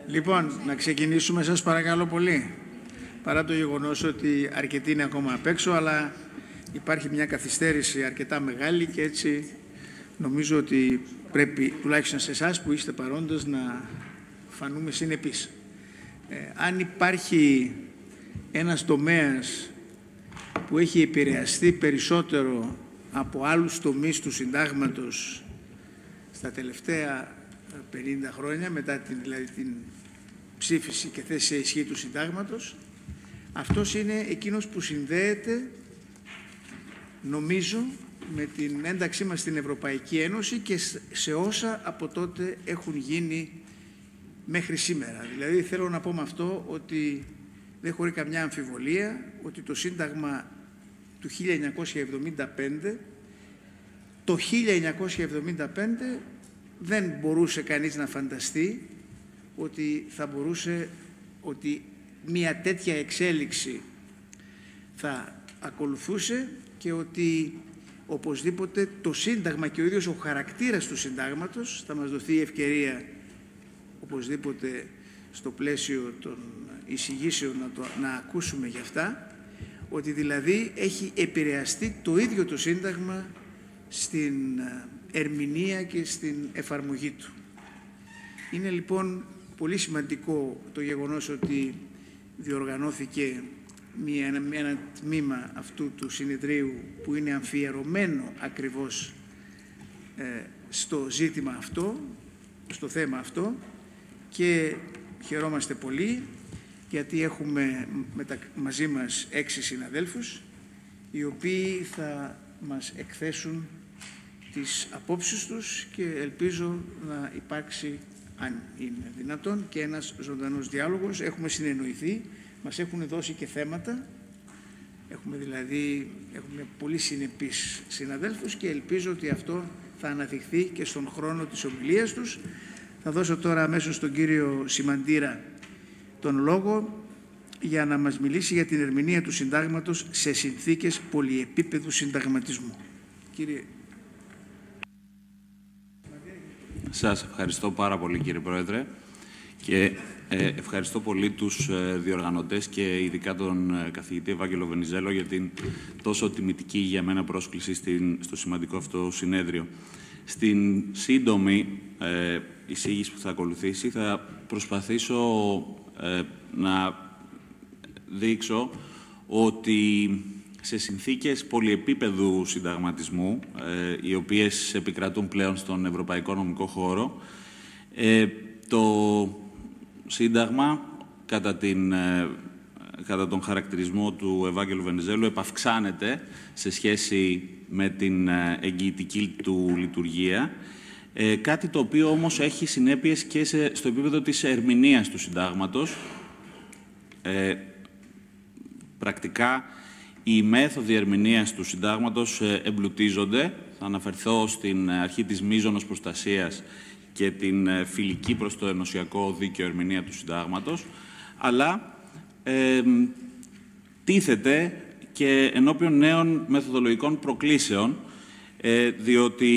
Λοιπόν, να ξεκινήσουμε, σας παρακαλώ πολύ. Παρά το γεγονός ότι αρκετοί είναι ακόμα απ' έξω, αλλά υπάρχει μια καθυστέρηση αρκετά μεγάλη και έτσι νομίζω ότι πρέπει, τουλάχιστον σε εσάς που είστε παρόντες, να φανούμε συνεπείς. Αν υπάρχει ένας τομέας που έχει επηρεαστεί περισσότερο από άλλους τομείς του συντάγματος στα τελευταία 50 χρόνια, μετά την ψήφιση και θέση σε ισχύ του συντάγματος, αυτός είναι εκείνος που συνδέεται, νομίζω, με την ένταξή μας στην Ευρωπαϊκή Ένωση και σε όσα από τότε έχουν γίνει μέχρι σήμερα. Δηλαδή θέλω να πω με αυτό ότι δεν χωρεί καμιά αμφιβολία ότι το Σύνταγμα του 1975, το 1975 δεν μπορούσε κανείς να φανταστεί ότι μια τέτοια εξέλιξη θα ακολουθούσε και ότι οπωσδήποτε το Σύνταγμα και ο ίδιος ο χαρακτήρας του Συντάγματος θα μας δοθεί η ευκαιρία οπωσδήποτε στο πλαίσιο των εισηγήσεων να ακούσουμε γι' αυτά, ότι δηλαδή έχει επηρεαστεί το ίδιο το Σύνταγμα στην ερμηνεία και στην εφαρμογή του. Είναι λοιπόν πολύ σημαντικό το γεγονός ότι διοργανώθηκε ένα τμήμα αυτού του συνεδρίου που είναι αφιερωμένο ακριβώς στο ζήτημα αυτό, στο θέμα αυτό, και χαιρόμαστε πολύ γιατί έχουμε μαζί μας 6 συναδέλφους οι οποίοι θα μας εκθέσουν τις απόψεις τους και ελπίζω να υπάρξει, αν είναι δυνατόν, και ένας ζωντανός διάλογος. Έχουμε συνεννοηθεί, μας έχουν δώσει και θέματα, έχουμε πολύ συνεπείς συναδέλφους και ελπίζω ότι αυτό θα αναδειχθεί και στον χρόνο της ομιλίας τους. Θα δώσω τώρα αμέσως στον κύριο Σιμαντήρα τον λόγο για να μας μιλήσει για την ερμηνεία του Συντάγματος σε συνθήκες πολυεπίπεδου συνταγματισμού. Κύριε. Σας ευχαριστώ πάρα πολύ, κύριε Πρόεδρε, και ευχαριστώ πολύ τους διοργανωτές και ειδικά τον καθηγητή Ευάγγελο Βενιζέλο για την τόσο τιμητική για μένα πρόσκληση στο σημαντικό αυτό συνέδριο. Στην σύντομη εισήγηση που θα ακολουθήσει θα προσπαθήσω να δείξω ότι σε συνθήκες πολυεπίπεδου συνταγματισμού, οι οποίες επικρατούν πλέον στον ευρωπαϊκό νομικό χώρο, το Σύνταγμα, κατά τον χαρακτηρισμό του Ευάγγελου Βενιζέλου, επαυξάνεται σε σχέση με την εγγυητική του λειτουργία, κάτι το οποίο όμως έχει συνέπειες και στο επίπεδο της ερμηνείας του Συντάγματος. Πρακτικά, οι μέθοδοι ερμηνείας του Συντάγματος εμπλουτίζονται. Θα αναφερθώ στην αρχή της μείζωνος προστασίας και την φιλική προς το ενωσιακό δίκαιο ερμηνεία του Συντάγματος, αλλά τίθεται και ενώπιον νέων μεθοδολογικών προκλήσεων, διότι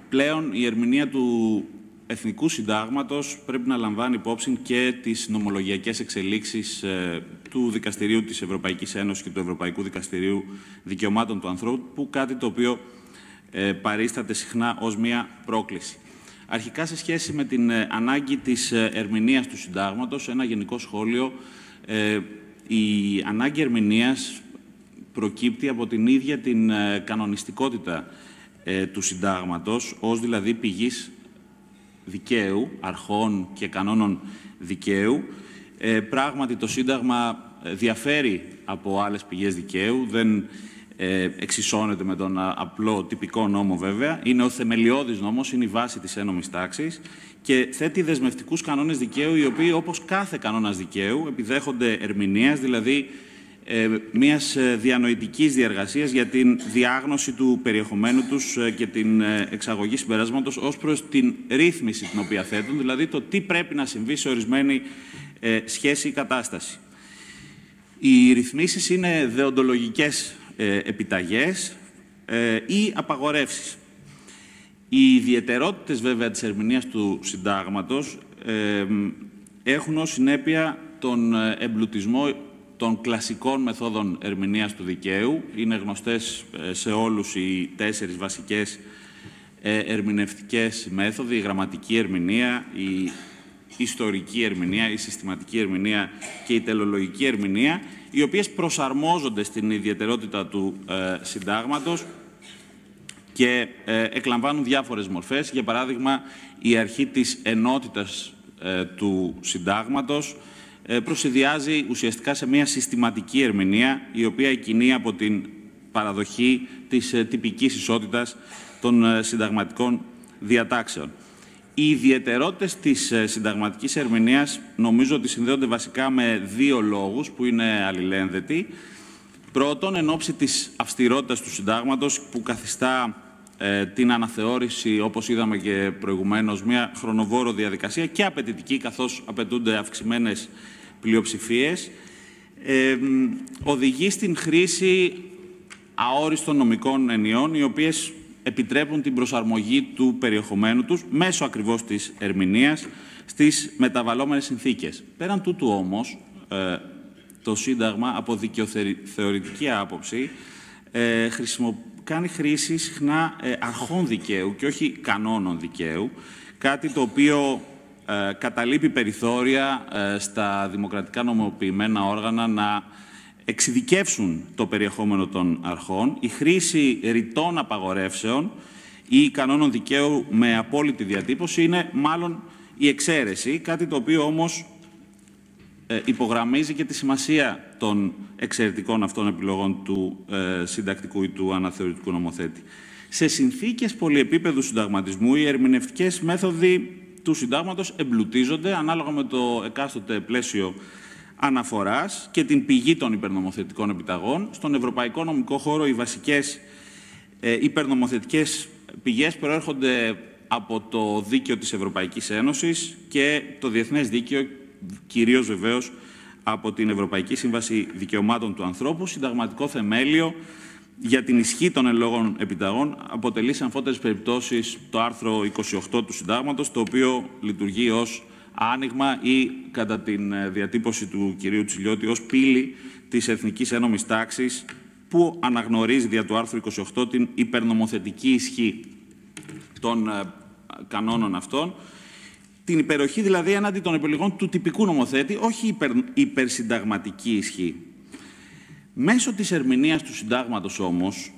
πλέον η ερμηνεία του Εθνικού Συντάγματος πρέπει να λαμβάνει υπόψη και τις νομολογιακές εξελίξεις του Δικαστηρίου της Ευρωπαϊκής Ένωσης και του Ευρωπαϊκού Δικαστηρίου Δικαιωμάτων του Ανθρώπου, κάτι το οποίο παρίσταται συχνά ως μία πρόκληση. Αρχικά, σε σχέση με την ανάγκη της ερμηνείας του Συντάγματος, ένα γενικό σχόλιο. Η ανάγκη ερμηνείας προκύπτει από την ίδια την κανονιστικότητα του Συντάγματος, ως δηλαδή πηγής δικαίου, αρχών και κανόνων δικαίου. Πράγματι, το Σύνταγμα διαφέρει από άλλες πηγές δικαίου, δεν εξισώνεται με τον απλό τυπικό νόμο βέβαια. Είναι ο θεμελιώδης νόμος, είναι η βάση της ένομης τάξης και θέτει δεσμευτικούς κανόνες δικαίου, οι οποίοι, όπως κάθε κανόνας δικαίου, επιδέχονται ερμηνείας, δηλαδή μιας διανοητικής διαργασίας για την διάγνωση του περιεχομένου τους και την εξαγωγή συμπεράσματος ως προς την ρύθμιση την οποία θέτουν, δηλαδή το τι πρέπει να συμβεί σε ορισμένη σχέση ή κατάσταση. Οι ρυθμίσεις είναι δεοντολογικές επιταγές ή απαγορεύσεις. Οι ιδιαιτερότητες βέβαια της ερμηνείας του συντάγματος έχουν ως συνέπεια τον εμπλουτισμό των κλασικών μεθόδων ερμηνείας του δικαίου. Είναι γνωστές σε όλους οι 4 βασικές ερμηνευτικές μέθοδοι: η γραμματική ερμηνεία, η ιστορική ερμηνεία, η συστηματική ερμηνεία και η τελολογική ερμηνεία, οι οποίες προσαρμόζονται στην ιδιαιτερότητα του συντάγματος και εκλαμβάνουν διάφορες μορφές. Για παράδειγμα, η αρχή της ενότητας του συντάγματος προσυδειάζει ουσιαστικά σε μια συστηματική ερμηνεία, η οποία εκκινεί από την παραδοχή της τυπικής ισότητας των συνταγματικών διατάξεων. Οι ιδιαιτερότητες της συνταγματικής ερμηνείας νομίζω ότι συνδέονται βασικά με 2 λόγους που είναι αλληλένδετοι. Πρώτον, εν ώψη της αυστηρότητας του συντάγματος, που καθιστά την αναθεώρηση, όπως είδαμε και προηγουμένως, μια χρονοβόρο διαδικασία και απαιτητική, καθώς απαιτούνται αυξημένες πλειοψηφίες, οδηγεί στην χρήση αόριστων νομικών ενιών, οι οποίες επιτρέπουν την προσαρμογή του περιεχομένου τους μέσω ακριβώς της ερμηνείας στις μεταβαλλόμενες συνθήκες. Πέραν τούτου όμως, το Σύνταγμα από δικαιοθεωρητική άποψη κάνει χρήση συχνά αρχών δικαίου και όχι κανόνων δικαίου, κάτι το οποίο καταλείπει περιθώρια στα δημοκρατικά νομοποιημένα όργανα να εξειδικεύσουν το περιεχόμενο των αρχών. Η χρήση ρητών απαγορεύσεων ή κανόνων δικαίου με απόλυτη διατύπωση είναι μάλλον η εξαίρεση, κάτι το οποίο όμως υπογραμμίζει και τη σημασία των εξαιρετικών αυτών επιλογών του συντακτικού ή του αναθεωρητικού νομοθέτη. Σε συνθήκες πολυεπίπεδου συνταγματισμού, οι ερμηνευτικές μέθοδοι του συντάγματος εμπλουτίζονται ανάλογα με το εκάστοτε πλαίσιο αναφοράς και την πηγή των υπερνομοθετικών επιταγών. Στον ευρωπαϊκό νομικό χώρο οι βασικές υπερνομοθετικές πηγές προέρχονται από το δίκαιο της Ευρωπαϊκής Ένωσης και το διεθνές δίκαιο, κυρίως βεβαίως από την Ευρωπαϊκή Σύμβαση Δικαιωμάτων του Ανθρώπου. Συνταγματικό θεμέλιο για την ισχύ των εν λόγω επιταγών αποτελεί σε αμφότερες περιπτώσεις το άρθρο 28 του Συντάγματος, το οποίο λειτουργεί ως άνοιγμα ή, κατά την διατύπωση του κυρίου Τσιλιώτη, ως πύλη της εθνικής ένομης τάξης, που αναγνωρίζει δια του άρθρου 28 την υπερνομοθετική ισχύ των κανόνων αυτών, την υπεροχή δηλαδή έναντι των επιλογών του τυπικού νομοθέτη, όχι υπερσυνταγματική ισχύ. Μέσω της ερμηνείας του συντάγματος όμως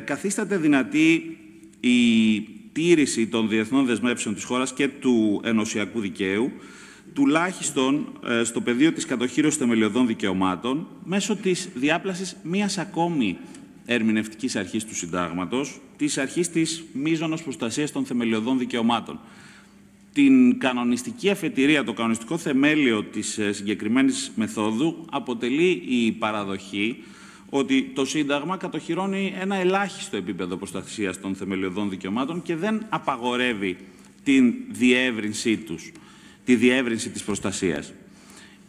καθίσταται δυνατή η τήρηση των διεθνών δεσμεύσεων της χώρας και του ενωσιακού δικαίου, τουλάχιστον στο πεδίο της κατοχύρωσης θεμελιωδών δικαιωμάτων, μέσω της διάπλασης μίας ακόμη ερμηνευτικής αρχής του συντάγματος, της αρχής της μείζωνος προστασίας των θεμελιωδών δικαιωμάτων. Την κανονιστική αφετηρία, το κανονιστικό θεμέλιο της συγκεκριμένης μεθόδου αποτελεί η παραδοχή ότι το Σύνταγμα κατοχυρώνει ένα ελάχιστο επίπεδο προστασίας των θεμελιωδών δικαιωμάτων και δεν απαγορεύει την διεύρυνσή τους, τη διεύρυνση της προστασίας.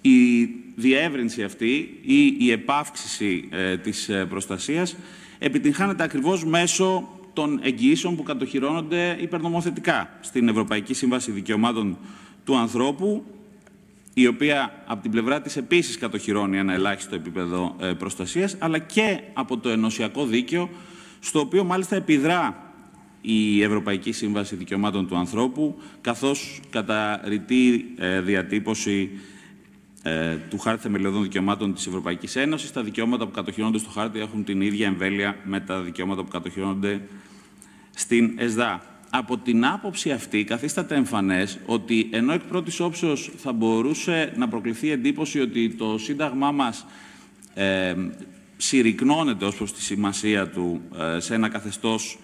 Η διεύρυνση αυτή ή η επαύξηση της προστασίας επιτυγχάνεται ακριβώς μέσω των εγγυήσεων που κατοχυρώνονται υπερνομοθετικά στην Ευρωπαϊκή Σύμβαση Δικαιωμάτων του Ανθρώπου, η οποία από την πλευρά της επίσης κατοχυρώνει ένα ελάχιστο επίπεδο προστασίας, αλλά και από το ενωσιακό δίκαιο, στο οποίο μάλιστα επιδρά η Ευρωπαϊκή Σύμβαση Δικαιωμάτων του Ανθρώπου, καθώς κατά ρητή διατύπωση του Χάρτη Θεμελιωδών Δικαιωμάτων της Ευρωπαϊκής Ένωσης, τα δικαιώματα που κατοχυρώνονται στο χάρτη έχουν την ίδια εμβέλεια με τα δικαιώματα που κατοχυρώνονται στην ΕΣΔΑ. Από την άποψη αυτή καθίσταται εμφανές ότι ενώ εκ πρώτης όψεως θα μπορούσε να προκληθεί εντύπωση ότι το Σύνταγμά μας συρρικνώνεται ως προς τη σημασία του σε ένα καθεστώς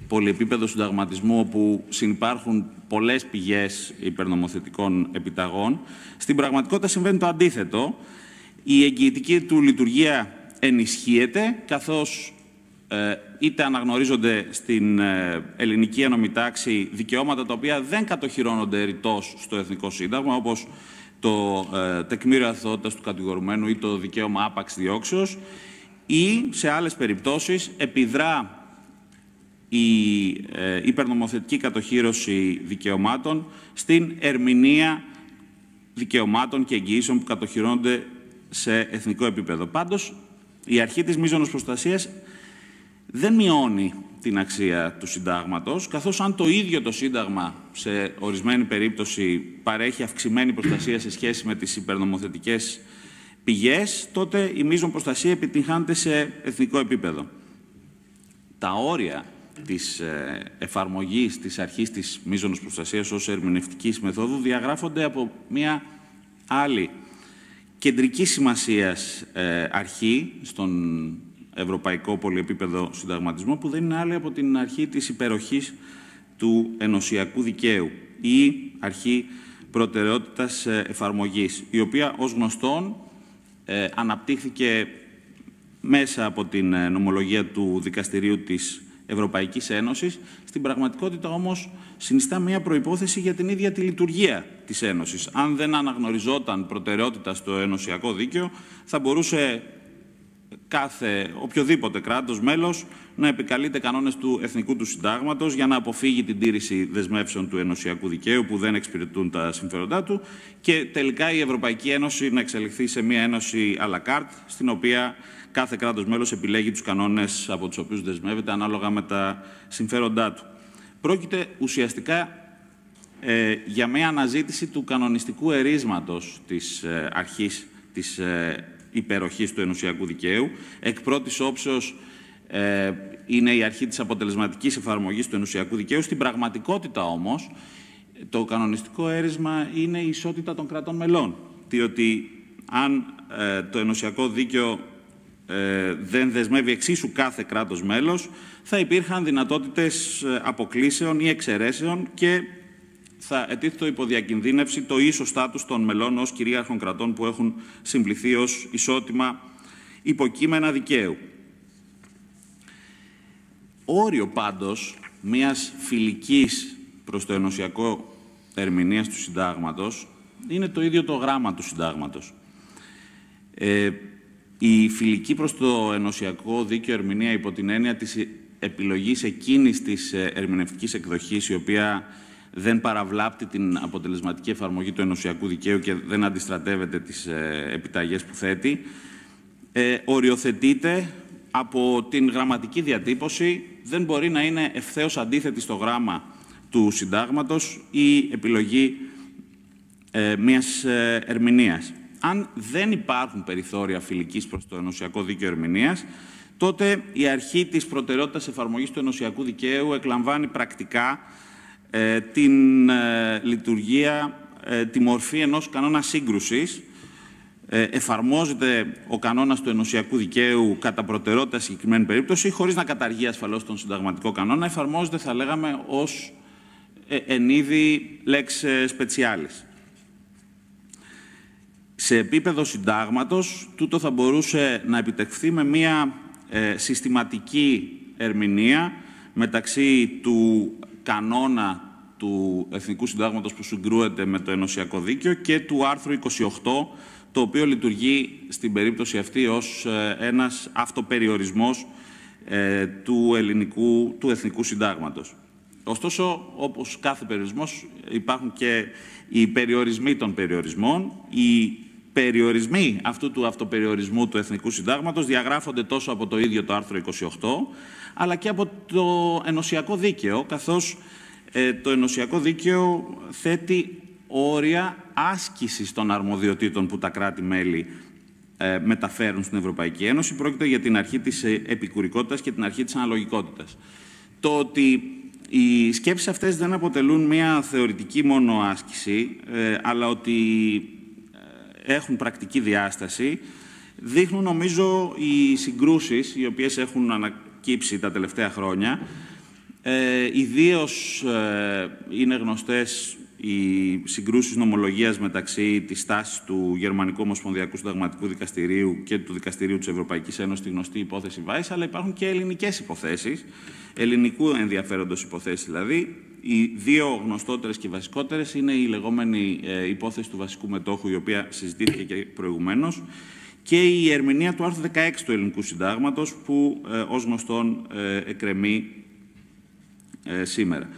πολυεπίπεδο συνταγματισμού, όπου συνυπάρχουν πολλές πηγές υπερνομοθετικών επιταγών, στην πραγματικότητα συμβαίνει το αντίθετο. Η εγγυητική του λειτουργία ενισχύεται, καθώς είτε αναγνωρίζονται στην ελληνική ένομη τάξη δικαιώματα τα οποία δεν κατοχυρώνονται ρητός στο Εθνικό Σύνταγμα, όπως το τεκμήριο αθωότητας του κατηγορουμένου ή το δικαίωμα άπαξ διώξεως, ή σε άλλες περιπτώσεις επιδρά η υπερνομοθετική κατοχύρωση δικαιωμάτων στην ερμηνεία δικαιωμάτων και εγγυήσεων που κατοχυρώνονται σε εθνικό επίπεδο. Πάντως, η αρχή της μείζωνος προστασίας δεν μειώνει την αξία του συντάγματος, καθώς αν το ίδιο το Σύνταγμα σε ορισμένη περίπτωση παρέχει αυξημένη προστασία σε σχέση με τις υπερνομοθετικές πηγές, τότε η μείζων προστασία επιτυγχάνεται σε εθνικό επίπεδο. Τα όρια της εφαρμογής της αρχής της μείζωνος προστασίας ως ερμηνευτικής μεθόδου διαγράφονται από μια άλλη κεντρική σημασίας αρχή στον ευρωπαϊκό πολυεπίπεδο συνταγματισμό, που δεν είναι άλλη από την αρχή της υπεροχής του ενωσιακού δικαίου ή αρχή προτεραιότητας εφαρμογής, η οποία ως γνωστόν αναπτύχθηκε μέσα από την νομολογία του Δικαστηρίου της Ευρωπαϊκής Ένωσης. Στην πραγματικότητα όμως συνιστά μια προϋπόθεση για την ίδια τη λειτουργία της Ένωσης. Αν δεν αναγνωριζόταν προτεραιότητα στο ενωσιακό δίκαιο, θα μπορούσε οποιοδήποτε κράτος μέλος να επικαλείται κανόνες του εθνικού του συντάγματος για να αποφύγει την τήρηση δεσμεύσεων του ενωσιακού δικαίου που δεν εξυπηρετούν τα συμφέροντά του και τελικά η Ευρωπαϊκή Ένωση να εξελιχθεί σε μια ένωση à la carte, στην οποία κάθε κράτος μέλος επιλέγει τους κανόνες από τους οποίους δεσμεύεται ανάλογα με τα συμφέροντά του. Πρόκειται ουσιαστικά για μια αναζήτηση του κανονιστικού ερίσματος της αρχής της υπεροχής του ενωσιακού δικαίου. Εκ πρώτης όψεως είναι η αρχή της αποτελεσματικής εφαρμογής του ενωσιακού δικαίου. Στην πραγματικότητα όμως το κανονιστικό έρισμα είναι η ισότητα των κρατών μελών. Διότι αν το ενωσιακό δίκαιο δεν δεσμεύει εξίσου κάθε κράτος μέλος, θα υπήρχαν δυνατότητες αποκλήσεων ή εξαιρέσεων και θα ετίθετο υποδιακινδύνευση το ίσο στάτους των μελών ως κυρίαρχων κρατών που έχουν συμπληθεί ως ισότιμα υποκείμενα δικαίου. Όριο πάντως μιας φιλικής προς το ενωσιακό ερμηνείας του συντάγματος είναι το ίδιο το γράμμα του συντάγματος. Η φιλική προς το ενωσιακό δίκαιο ερμηνεία υπό την έννοια της επιλογής εκείνης της ερμηνευτικής εκδοχής, η οποία δεν παραβλάπτει την αποτελεσματική εφαρμογή του ενωσιακού δικαίου και δεν αντιστρατεύεται τις επιταγές που θέτει, οριοθετείται από την γραμματική διατύπωση, δεν μπορεί να είναι ευθέως αντίθετη στο γράμμα του συντάγματος η επιλογή μιας ερμηνείας. Αν δεν υπάρχουν περιθώρια φιλικής προς το ενωσιακό δίκαιο ερμηνείας, τότε η αρχή της προτεραιότητας εφαρμογής του ενωσιακού δικαίου εκλαμβάνει πρακτικά την λειτουργία, τη μορφή ενός κανόνα σύγκρουσης. Εφαρμόζεται ο κανόνας του ενωσιακού δικαίου κατά προτεραιότητα σε συγκεκριμένη περίπτωση, χωρίς να καταργεί ασφαλώς τον συνταγματικό κανόνα. Εφαρμόζεται, θα λέγαμε, ως εν είδη lex specialis. Σε επίπεδο συντάγματος, τούτο θα μπορούσε να επιτευχθεί με μια συστηματική ερμηνεία μεταξύ του κανόνα του Εθνικού Συντάγματος που συγκρούεται με το ενωσιακό δίκαιο και του άρθρου 28, το οποίο λειτουργεί στην περίπτωση αυτή ως ένας αυτοπεριορισμός του Εθνικού Συντάγματος. Ωστόσο, όπως κάθε περιορισμός, υπάρχουν και οι περιορισμοί των περιορισμών. Οι περιορισμοί αυτού του αυτοπεριορισμού του Εθνικού Συντάγματος διαγράφονται τόσο από το ίδιο το άρθρο 28, αλλά και από το ενωσιακό δίκαιο, καθώς το ενωσιακό δίκαιο θέτει όρια άσκησης των αρμοδιοτήτων που τα κράτη-μέλη μεταφέρουν στην Ευρωπαϊκή Ένωση. Πρόκειται για την αρχή της επικουρικότητας και την αρχή της αναλογικότητας. Το ότι οι σκέψεις αυτές δεν αποτελούν μια θεωρητική μόνο άσκηση, αλλά ότι έχουν πρακτική διάσταση, δείχνουν νομίζω οι συγκρούσεις οι οποίες έχουν ανακύψει τα τελευταία χρόνια. Ιδίως είναι γνωστές οι συγκρούσεις νομολογίας μεταξύ της στάσης του Γερμανικού Ομοσπονδιακού Συνταγματικού Δικαστηρίου και του Δικαστηρίου της Ευρωπαϊκής Ένωσης, τη γνωστή υπόθεση Βάις, αλλά υπάρχουν και ελληνικές υποθέσεις, ελληνικού ενδιαφέροντος υποθέσεις δηλαδή. Οι δύο γνωστότερες και βασικότερες είναι η λεγόμενη υπόθεση του βασικού μετόχου, η οποία συζητήθηκε και προηγουμένως, και η ερμηνεία του άρθρου 16 του Ελληνικού Συντάγματος, που ως γνωστόν εκκρεμεί σήμερα.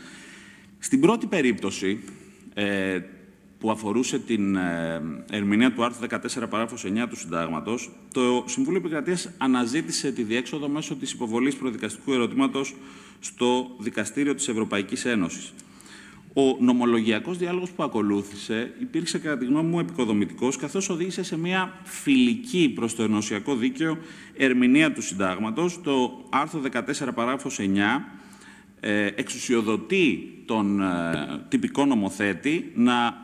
Στην πρώτη περίπτωση, που αφορούσε την ερμηνεία του άρθρου 14 παράγραφος 9 του Συντάγματος, το Συμβούλιο Επικρατείας αναζήτησε τη διέξοδο μέσω της υποβολής προδικαστικού ερωτήματος στο Δικαστήριο της Ευρωπαϊκής Ένωσης. Ο νομολογιακός διάλογος που ακολούθησε υπήρξε, κατά τη γνώμη μου, επικοδομητικός, καθώς οδήγησε σε μια φιλική προς το ενωσιακό δίκαιο ερμηνεία του Συντάγματος. Το άρθρο 14 παράγραφος 9 εξουσιοδοτεί τον τυπικό νομοθέτη να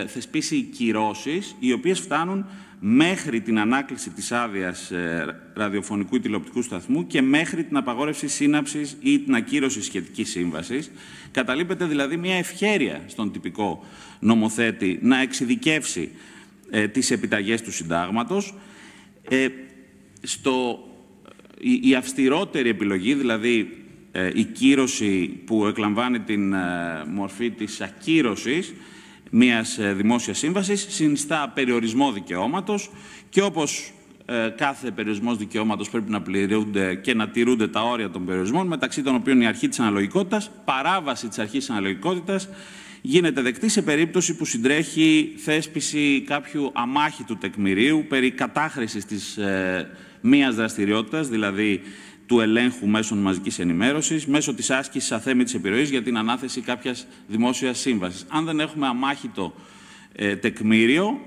θεσπίσει κυρώσεις, οι οποίες φτάνουν μέχρι την ανάκληση της άδειας ραδιοφωνικού ή τηλεοπτικού σταθμού και μέχρι την απαγόρευση σύναψης ή την ακύρωση σχετικής σύμβασης. Καταλείπεται δηλαδή μια ευχέρεια στον τυπικό νομοθέτη να εξειδικεύσει τις επιταγές του Συντάγματος. Η αυστηρότερη επιλογή, δηλαδή η κύρωση που εκλαμβάνει την μορφή της ακύρωσης μιας δημόσιας σύμβασης, συνιστά περιορισμό δικαιώματος και όπως κάθε περιορισμός δικαιώματος πρέπει να πληρούνται και να τηρούνται τα όρια των περιορισμών, μεταξύ των οποίων η αρχή της αναλογικότητας, παράβαση της αρχής της αναλογικότητας, γίνεται δεκτή σε περίπτωση που συντρέχει θέσπιση κάποιου αμάχητου τεκμηρίου περί κατάχρησης της μίας δραστηριότητας, δηλαδή του ελέγχου μέσων μαζικής ενημέρωσης, μέσω της άσκησης αθέμητης επιρροής για την ανάθεση κάποιας δημόσιας σύμβασης. Αν δεν έχουμε αμάχητο τεκμήριο,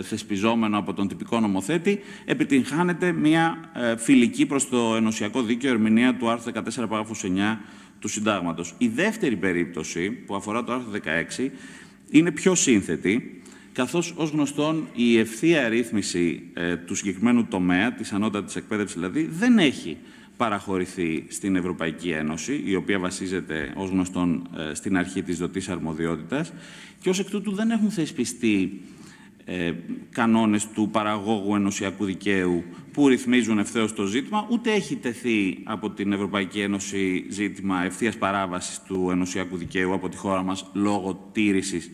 θεσπιζόμενο από τον τυπικό νομοθέτη, επιτυγχάνεται μια φιλική προς το ενωσιακό δίκαιο ερμηνεία του άρθρου 14 παράγραφος 9 του Συντάγματος. Η δεύτερη περίπτωση, που αφορά το άρθρο 16, είναι πιο σύνθετη, καθώς ως γνωστόν η ευθεία ρύθμιση του συγκεκριμένου τομέα, της ανώτατης εκπαίδευσης δηλαδή, δεν έχει παραχωρηθεί στην Ευρωπαϊκή Ένωση, η οποία βασίζεται ως γνωστόν στην αρχή της δοτής αρμοδιότητας και ως εκ τούτου δεν έχουν θεσπιστεί κανόνες του παραγόγου ενωσιακού δικαίου που ρυθμίζουν ευθέως το ζήτημα, ούτε έχει τεθεί από την Ευρωπαϊκή Ένωση ζήτημα ευθείας παράβασης του ενωσιακού δικαίου από τη χώρα μας λόγω τήρησης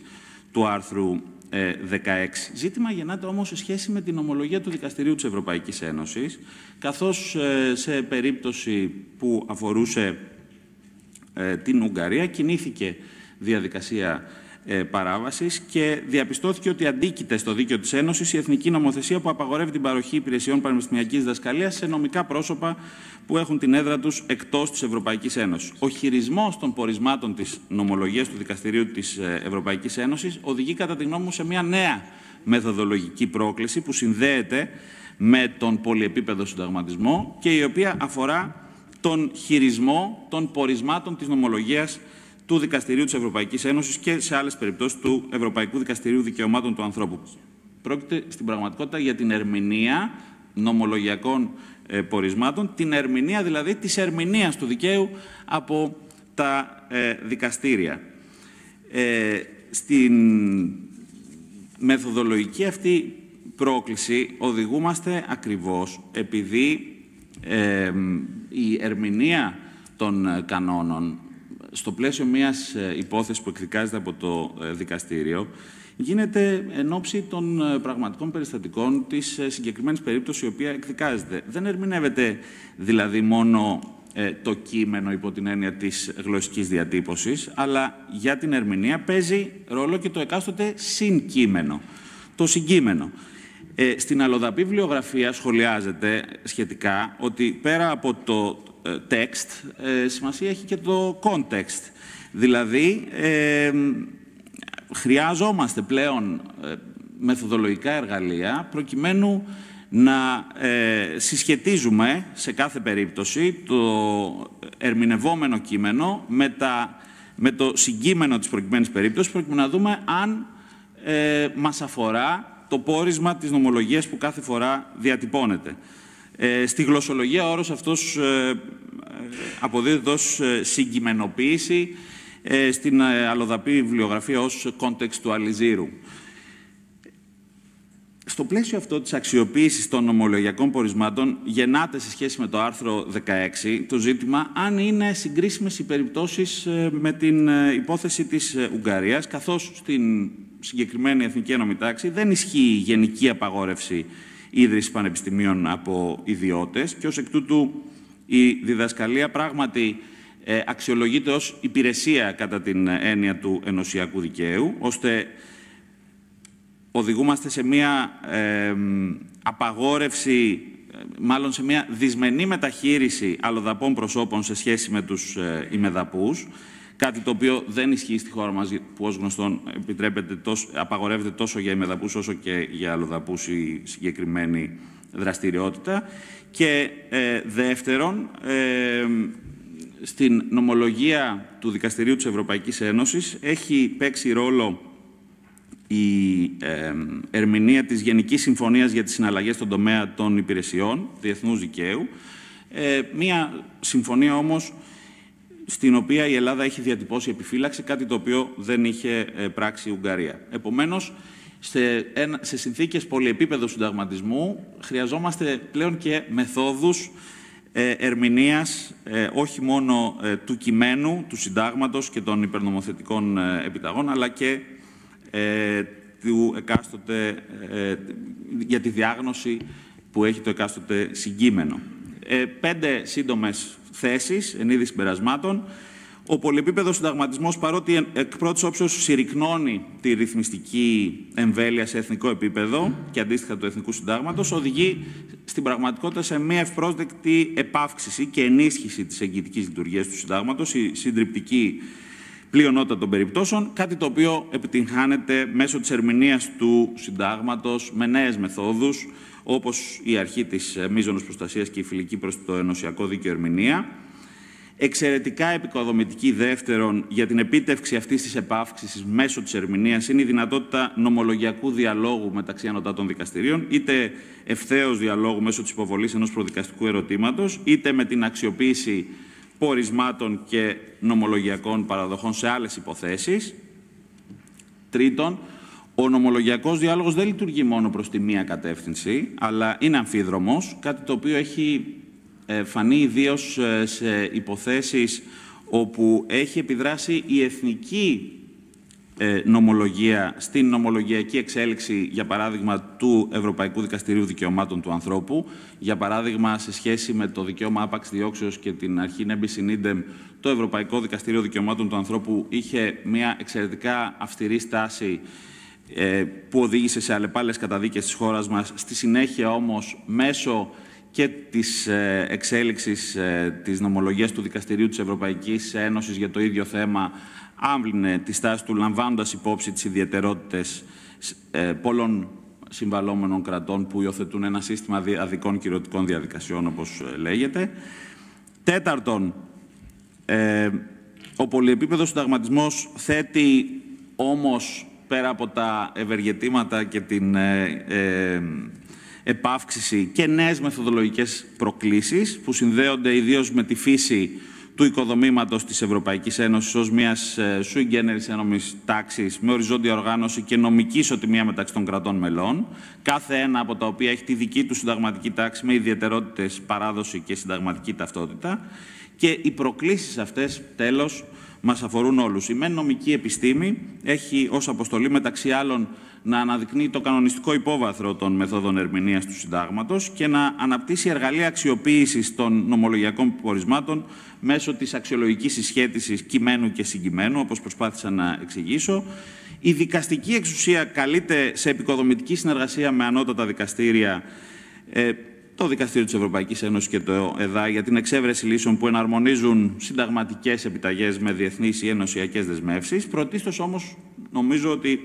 του άρθρου 16. Ζήτημα γεννάται όμως σε σχέση με την ομολογία του Δικαστηρίου της Ευρωπαϊκής Ένωσης, καθώς σε περίπτωση που αφορούσε την Ουγγαρία κινήθηκε διαδικασία παράβασης και διαπιστώθηκε ότι αντίκειται στο δίκαιο της Ένωσης η εθνική νομοθεσία που απαγορεύει την παροχή υπηρεσιών πανεπιστημιακής διδασκαλίας σε νομικά πρόσωπα που έχουν την έδρα τους εκτός της Ευρωπαϊκής Ένωσης. Ο χειρισμός των πορισμάτων της νομολογίας του Δικαστηρίου της Ευρωπαϊκής Ένωσης οδηγεί, κατά τη γνώμη μου, σε μια νέα μεθοδολογική πρόκληση που συνδέεται με τον πολυεπίπεδο συνταγματισμό και η οποία αφορά τον χειρισμό των πορισμάτων της νομολογίας του Δικαστηρίου της Ευρωπαϊκής Ένωσης και σε άλλες περιπτώσεις του Ευρωπαϊκού Δικαστηρίου Δικαιωμάτων του Ανθρώπου. Πρόκειται στην πραγματικότητα για την ερμηνεία νομολογιακών πορισμάτων, την ερμηνεία δηλαδή της ερμηνείας του δικαίου από τα δικαστήρια. Στην μεθοδολογική αυτή πρόκληση οδηγούμαστε ακριβώς επειδή η ερμηνεία των κανόνων στο πλαίσιο μιας υπόθεσης που εκδικάζεται από το δικαστήριο γίνεται εν ώψη των πραγματικών περιστατικών της συγκεκριμένης περίπτωσης η οποία εκδικάζεται. Δεν ερμηνεύεται δηλαδή μόνο το κείμενο υπό την έννοια της γλωσσικής διατύπωσης, αλλά για την ερμηνεία παίζει ρόλο και το εκάστοτε συγκείμενο, το συγκείμενο. Στην αλλοδαπή βιβλιογραφία σχολιάζεται σχετικά ότι πέρα από το text, σημασία έχει και το context. Δηλαδή, χρειάζομαστε πλέον μεθοδολογικά εργαλεία προκειμένου να συσχετίζουμε σε κάθε περίπτωση το ερμηνευόμενο κείμενο με το συγκείμενο της προκειμένης περίπτωσης, προκειμένου να δούμε αν μας αφορά το πόρισμα της νομολογίας που κάθε φορά διατυπώνεται. Στη γλωσσολογία ο όρος αυτός αποδίδεται ως συγκειμενοποίηση, στην αλλοδαπή βιβλιογραφία ως contextualizirum. Στο πλαίσιο αυτό της αξιοποίησης των νομολογιακών πορισμάτων γεννάται σε σχέση με το άρθρο 16 το ζήτημα αν είναι συγκρίσιμες οι περιπτώσεις με την υπόθεση της Ουγγαρίας, καθώς στην συγκεκριμένη εθνική ένωμη τάξη δεν ισχύει γενική απαγόρευση ίδρυσης πανεπιστημίων από ιδιώτες και ως εκ τούτου η διδασκαλία πράγματι αξιολογείται ως υπηρεσία κατά την έννοια του ενωσιακού δικαίου, ώστε οδηγούμαστε σε μια απαγόρευση, μάλλον σε μια δυσμενή μεταχείριση αλλοδαπών προσώπων σε σχέση με τους ημεδαπούς, κάτι το οποίο δεν ισχύει στη χώρα μας, που ως γνωστόν απαγορεύεται τόσο για ημεδαπούς όσο και για αλλοδαπούς η συγκεκριμένη δραστηριότητα. Και δεύτερον, στην νομολογία του Δικαστηρίου της Ευρωπαϊκής Ένωσης έχει παίξει ρόλο η ερμηνεία της Γενικής Συμφωνίας για τις συναλλαγές στον τομέα των υπηρεσιών διεθνούς δικαίου, μία συμφωνία όμως στην οποία η Ελλάδα έχει διατυπώσει επιφύλαξη, κάτι το οποίο δεν είχε πράξει η Ουγγαρία. Επομένως, σε συνθήκες πολυεπίπεδου συνταγματισμού χρειαζόμαστε πλέον και μεθόδους ερμηνείας όχι μόνο του κειμένου, του συντάγματος και των υπερνομοθετικών επιταγών, αλλά και του εκάστοτε, για τη διάγνωση που έχει το εκάστοτε συγκείμενο. 5 σύντομες θέσεις εν είδη συμπερασμάτων. Ο πολυεπίπεδος συνταγματισμός, παρότι εκ πρώτης όψεως συρρυκνώνει τη ρυθμιστική εμβέλεια σε εθνικό επίπεδο και αντίστοιχα του Εθνικού Συντάγματος, οδηγεί στην πραγματικότητα σε μια ευπρόσδεκτη επαύξηση και ενίσχυση της εγγυητικής λειτουργίας του Συντάγματος, η συντριπτική πλειονότητα των περιπτώσεων, κάτι το οποίο επιτυγχάνεται μέσω της ερμηνείας του Συντάγματος με νέες μεθόδους, όπως η αρχή της μείζωνος προστασίας και η φιλική προς το ενωσιακό δίκαιο ερμηνεία. Εξαιρετικά επικοδομητική δεύτερον για την επίτευξη αυτής της επαύξησης μέσω της ερμηνείας είναι η δυνατότητα νομολογιακού διαλόγου μεταξύ ανωτάτων δικαστηρίων, είτε ευθέως διαλόγου μέσω της υποβολής ενός προδικαστικού ερωτήματος, είτε με την αξιοποίηση πορισμάτων και νομολογιακών παραδοχών σε άλλες υποθέσεις. Τρίτον, ο νομολογιακός διάλογος δεν λειτουργεί μόνο προς τη μία κατεύθυνση, αλλά είναι αμφίδρομος, κάτι το οποίο έχει φανεί ιδίως σε υποθέσεις όπου έχει επιδράσει η εθνική νομολογία στην νομολογιακή εξέλιξη, για παράδειγμα, του Ευρωπαϊκού Δικαστηρίου Δικαιωμάτων του Ανθρώπου. Για παράδειγμα, σε σχέση με το δικαίωμα άπαξ διώξεως και την αρχή nebis in idem, το Ευρωπαϊκό Δικαστήριο Δικαιωμάτων του Ανθρώπου είχε μια εξαιρετικά αυστηρή στάση που οδήγησε σε αλλεπάλληλες καταδίκες της χώρας μας. Στη συνέχεια όμως, μέσω και της εξέλιξης της νομολογίας του Δικαστηρίου της Ευρωπαϊκής Ένωσης για το ίδιο θέμα, άμβλυνε τη στάση του, λαμβάνοντας υπόψη τις ιδιαιτερότητες πολλών συμβαλόμενων κρατών που υιοθετούν ένα σύστημα αδικών κυρωτικών διαδικασιών, όπως λέγεται. Τέταρτον, ο πολυεπίπεδος συνταγματισμός θέτει όμως, πέρα από τα ευεργετήματα και την επαύξηση, και νέες μεθοδολογικές προκλήσεις που συνδέονται ιδίως με τη φύση του οικοδομήματος της Ευρωπαϊκής Ένωσης ως μιας sui generis ένομης τάξης με οριζόντια οργάνωση και νομική ισοτιμία μεταξύ των κρατών μελών, κάθε ένα από τα οποία έχει τη δική του συνταγματική τάξη με ιδιαιτερότητες, παράδοση και συνταγματική ταυτότητα. Και οι προκλήσεις αυτές, τέλος, μας αφορούν όλους. Η μεν νομική επιστήμη έχει ως αποστολή, μεταξύ άλλων, να αναδεικνύει το κανονιστικό υπόβαθρο των μεθόδων ερμηνείας του Συντάγματος και να αναπτύσσει εργαλεία αξιοποίησης των νομολογιακών πορισμάτων μέσω της αξιολογικής συσχέτισης κειμένου και συγκειμένου, όπως προσπάθησα να εξηγήσω. Η δικαστική εξουσία καλείται σε επικοδομητική συνεργασία με ανώτατα δικαστήρια, το Δικαστήριο της Ευρωπαϊκής Ένωσης και το ΕΔΑ, για την εξέβρεση λύσεων που εναρμονίζουν συνταγματικές επιταγές με διεθνείς ή ενωσιακές δεσμεύσεις. Πρωτίστως όμως, νομίζω ότι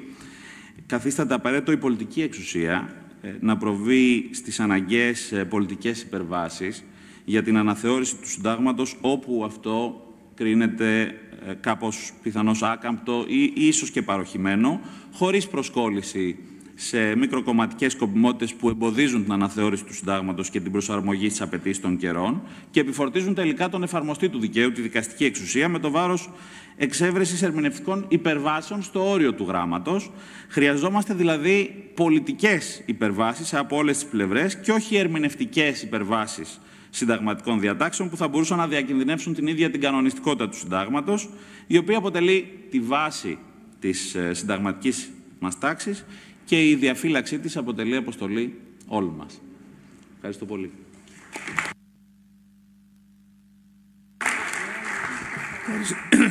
καθίσταται απαραίτητο η πολιτική εξουσία να προβεί στις αναγκαίες πολιτικές υπερβάσεις για την αναθεώρηση του Συντάγματος, όπου αυτό κρίνεται κάπως πιθανώς άκαμπτο ή ίσως και παροχημένο, χωρίς προσκόλληση σε μικροκομματικές σκοπιμότητες που εμποδίζουν την αναθεώρηση του Συντάγματος και την προσαρμογή στις απαιτήσεις των καιρών και επιφορτίζουν τελικά τον εφαρμοστή του δικαίου, τη δικαστική εξουσία, με το βάρος εξέβρεσης ερμηνευτικών υπερβάσεων στο όριο του γράμματος. Χρειαζόμαστε δηλαδή πολιτικές υπερβάσεις από όλες τις πλευρές και όχι ερμηνευτικές υπερβάσεις συνταγματικών διατάξεων που θα μπορούσαν να διακινδυνεύσουν την ίδια την κανονιστικότητα του Συντάγματος, η οποία αποτελεί τη βάση της συνταγματικής μας τάξης και η διαφύλαξή της αποτελεί αποστολή όλων μας. Ευχαριστώ πολύ.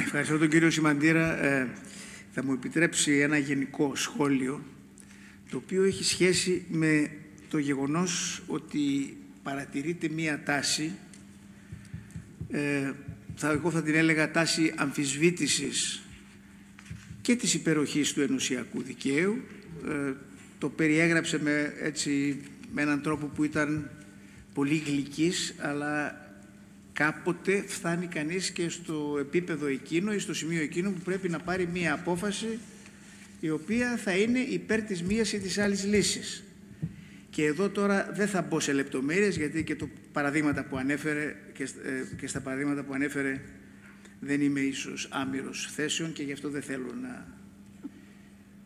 Ευχαριστώ τον κύριο Σιμαντήρα. Θα μου επιτρέψει ένα γενικό σχόλιο, το οποίο έχει σχέση με το γεγονός ότι παρατηρείται μία τάση, εγώ θα την έλεγα τάση αμφισβήτησης και της υπεροχής του ενωσιακού δικαίου. Το περιέγραψε με έναν τρόπο που ήταν πολύ γλυκής, αλλά κάποτε φτάνει κανείς και στο επίπεδο εκείνο ή στο σημείο εκείνο που πρέπει να πάρει μία απόφαση η οποία θα είναι υπέρ της μίας ή της άλλης λύσης. Και εδώ τώρα δεν θα μπω σε λεπτομέρειες, γιατί και το παραδείγματα που ανέφερε και στα παραδείγματα που ανέφερε δεν είμαι ίσως άμυρος θέσεων και γι' αυτό δεν θέλω να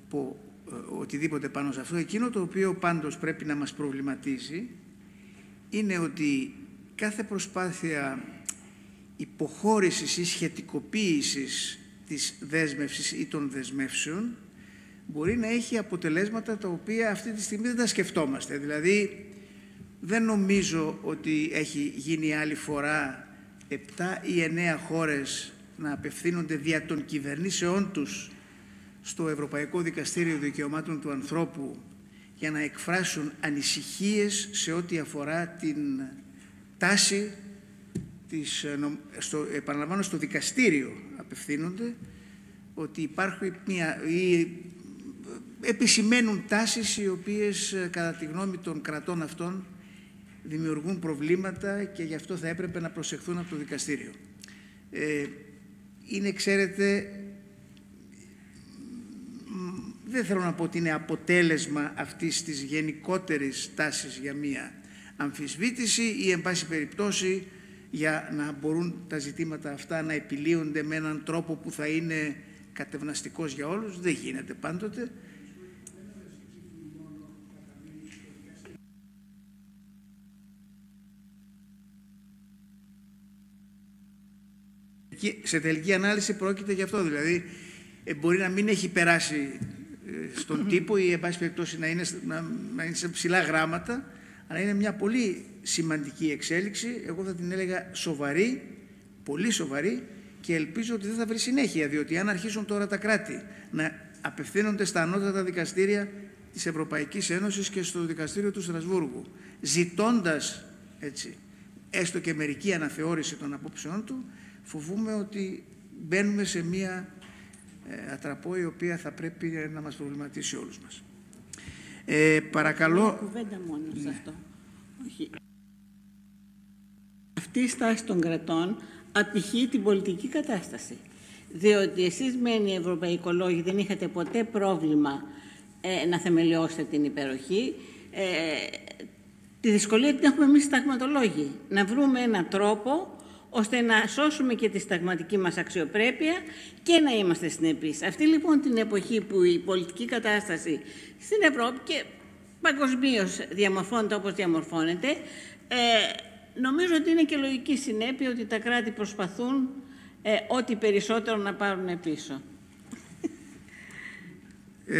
πω οτιδήποτε πάνω σε αυτό. Εκείνο το οποίο πάντως πρέπει να μας προβληματίζει είναι ότι κάθε προσπάθεια υποχώρησης ή σχετικοποίησης της δέσμευσης ή των δεσμεύσεων μπορεί να έχει αποτελέσματα τα οποία αυτή τη στιγμή δεν τα σκεφτόμαστε. Δηλαδή, δεν νομίζω ότι έχει γίνει άλλη φορά 7 ή 9 χώρες να απευθύνονται δια των κυβερνήσεών τους στο Ευρωπαϊκό Δικαστήριο Δικαιωμάτων του Ανθρώπου για να εκφράσουν ανησυχίες σε ό,τι αφορά την τάση επαναλαμβάνω, στο δικαστήριο απευθύνονται, ότι υπάρχει επισημαίνουν τάσεις οι οποίες κατά τη γνώμη των κρατών αυτών δημιουργούν προβλήματα και γι' αυτό θα έπρεπε να προσεχθούν από το δικαστήριο. Είναι, ξέρετε, δεν θέλω να πω ότι είναι αποτέλεσμα αυτής της γενικότερης τάσης για μία αμφισβήτηση ή εν πάση περιπτώσει για να μπορούν τα ζητήματα αυτά να επιλύονται με έναν τρόπο που θα είναι κατευναστικός για όλους. Δεν γίνεται πάντοτε. Σε τελική ανάλυση πρόκειται γι' αυτό, δηλαδή μπορεί να μην έχει περάσει στον τύπο ή εν πάση περιπτώσει να είναι σε ψηλά γράμματα, αλλά είναι μια πολύ σημαντική εξέλιξη, εγώ θα την έλεγα σοβαρή, πολύ σοβαρή, και ελπίζω ότι δεν θα βρει συνέχεια, διότι αν αρχίσουν τώρα τα κράτη να απευθύνονται στα ανώτατα δικαστήρια της Ευρωπαϊκής Ένωσης και στο δικαστήριο του Στρασβούργου, ζητώντας έτσι έστω και μερική αναθεώρηση των απόψεών του, φοβούμαι ότι μπαίνουμε σε μία ατραπό η οποία θα πρέπει να μας προβληματίσει όλους μας. Παρακαλώ. Μια κουβέντα μόνο σε αυτό. Όχι. Αυτή η στάση των κρατών απηχεί την πολιτική κατάσταση. Διότι εσείς μένει ευρωπαϊκολόγοι δεν είχατε ποτέ πρόβλημα να θεμελιώσετε την υπεροχή. Τη δυσκολία την έχουμε εμείς οι συνταγματολόγοι. Να βρούμε έναν τρόπο ώστε να σώσουμε και τη συνταγματική μας αξιοπρέπεια και να είμαστε συνεπείς. Αυτή λοιπόν την εποχή που η πολιτική κατάσταση στην Ευρώπη και παγκοσμίως διαμορφώνεται όπως διαμορφώνεται, νομίζω ότι είναι και λογική συνέπεια ότι τα κράτη προσπαθούν ό,τι περισσότερο να πάρουν πίσω.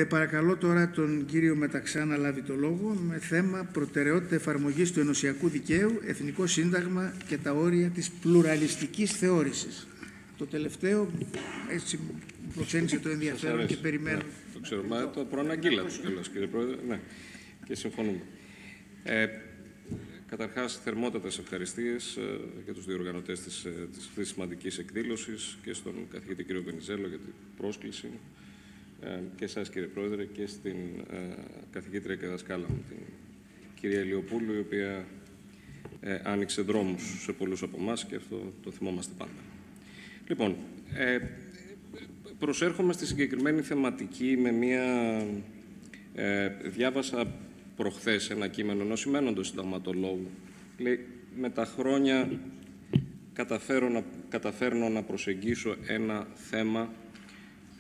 Παρακαλώ τώρα τον κύριο Μεταξά να λάβει το λόγο με θέμα προτεραιότητα εφαρμογής του ενωσιακού δικαίου, Εθνικό Σύνταγμα και τα όρια της πλουραλιστικής θεώρησης. Το τελευταίο έτσι μου προξένησε το ενδιαφέρον και περιμένω. Ναι, το ξέρω, μα το προαναγγείλατε κιόλας, κύριε Πρόεδρε, ναι, και συμφωνούμε. Καταρχάς, θερμότατες ευχαριστίες για τους διοργανωτές της σημαντικής εκδήλωσης και στον καθηγητή κύριο Βενιζέλο για την πρόσκληση. Και εσάς, κύριε Πρόεδρε, και στην καθηγήτρια και δασκάλα μου, την κυρία Ηλιοπούλου, η οποία άνοιξε δρόμους σε πολλούς από εμάς και αυτό το θυμόμαστε πάντα. Λοιπόν, προσέρχομαι στη συγκεκριμένη θεματική με μία... διάβασα προχθές ένα κείμενο ενός σημαίνοντος συνταγματολόγου. Λέει, με τα χρόνια καταφέρνω να προσεγγίσω ένα θέμα.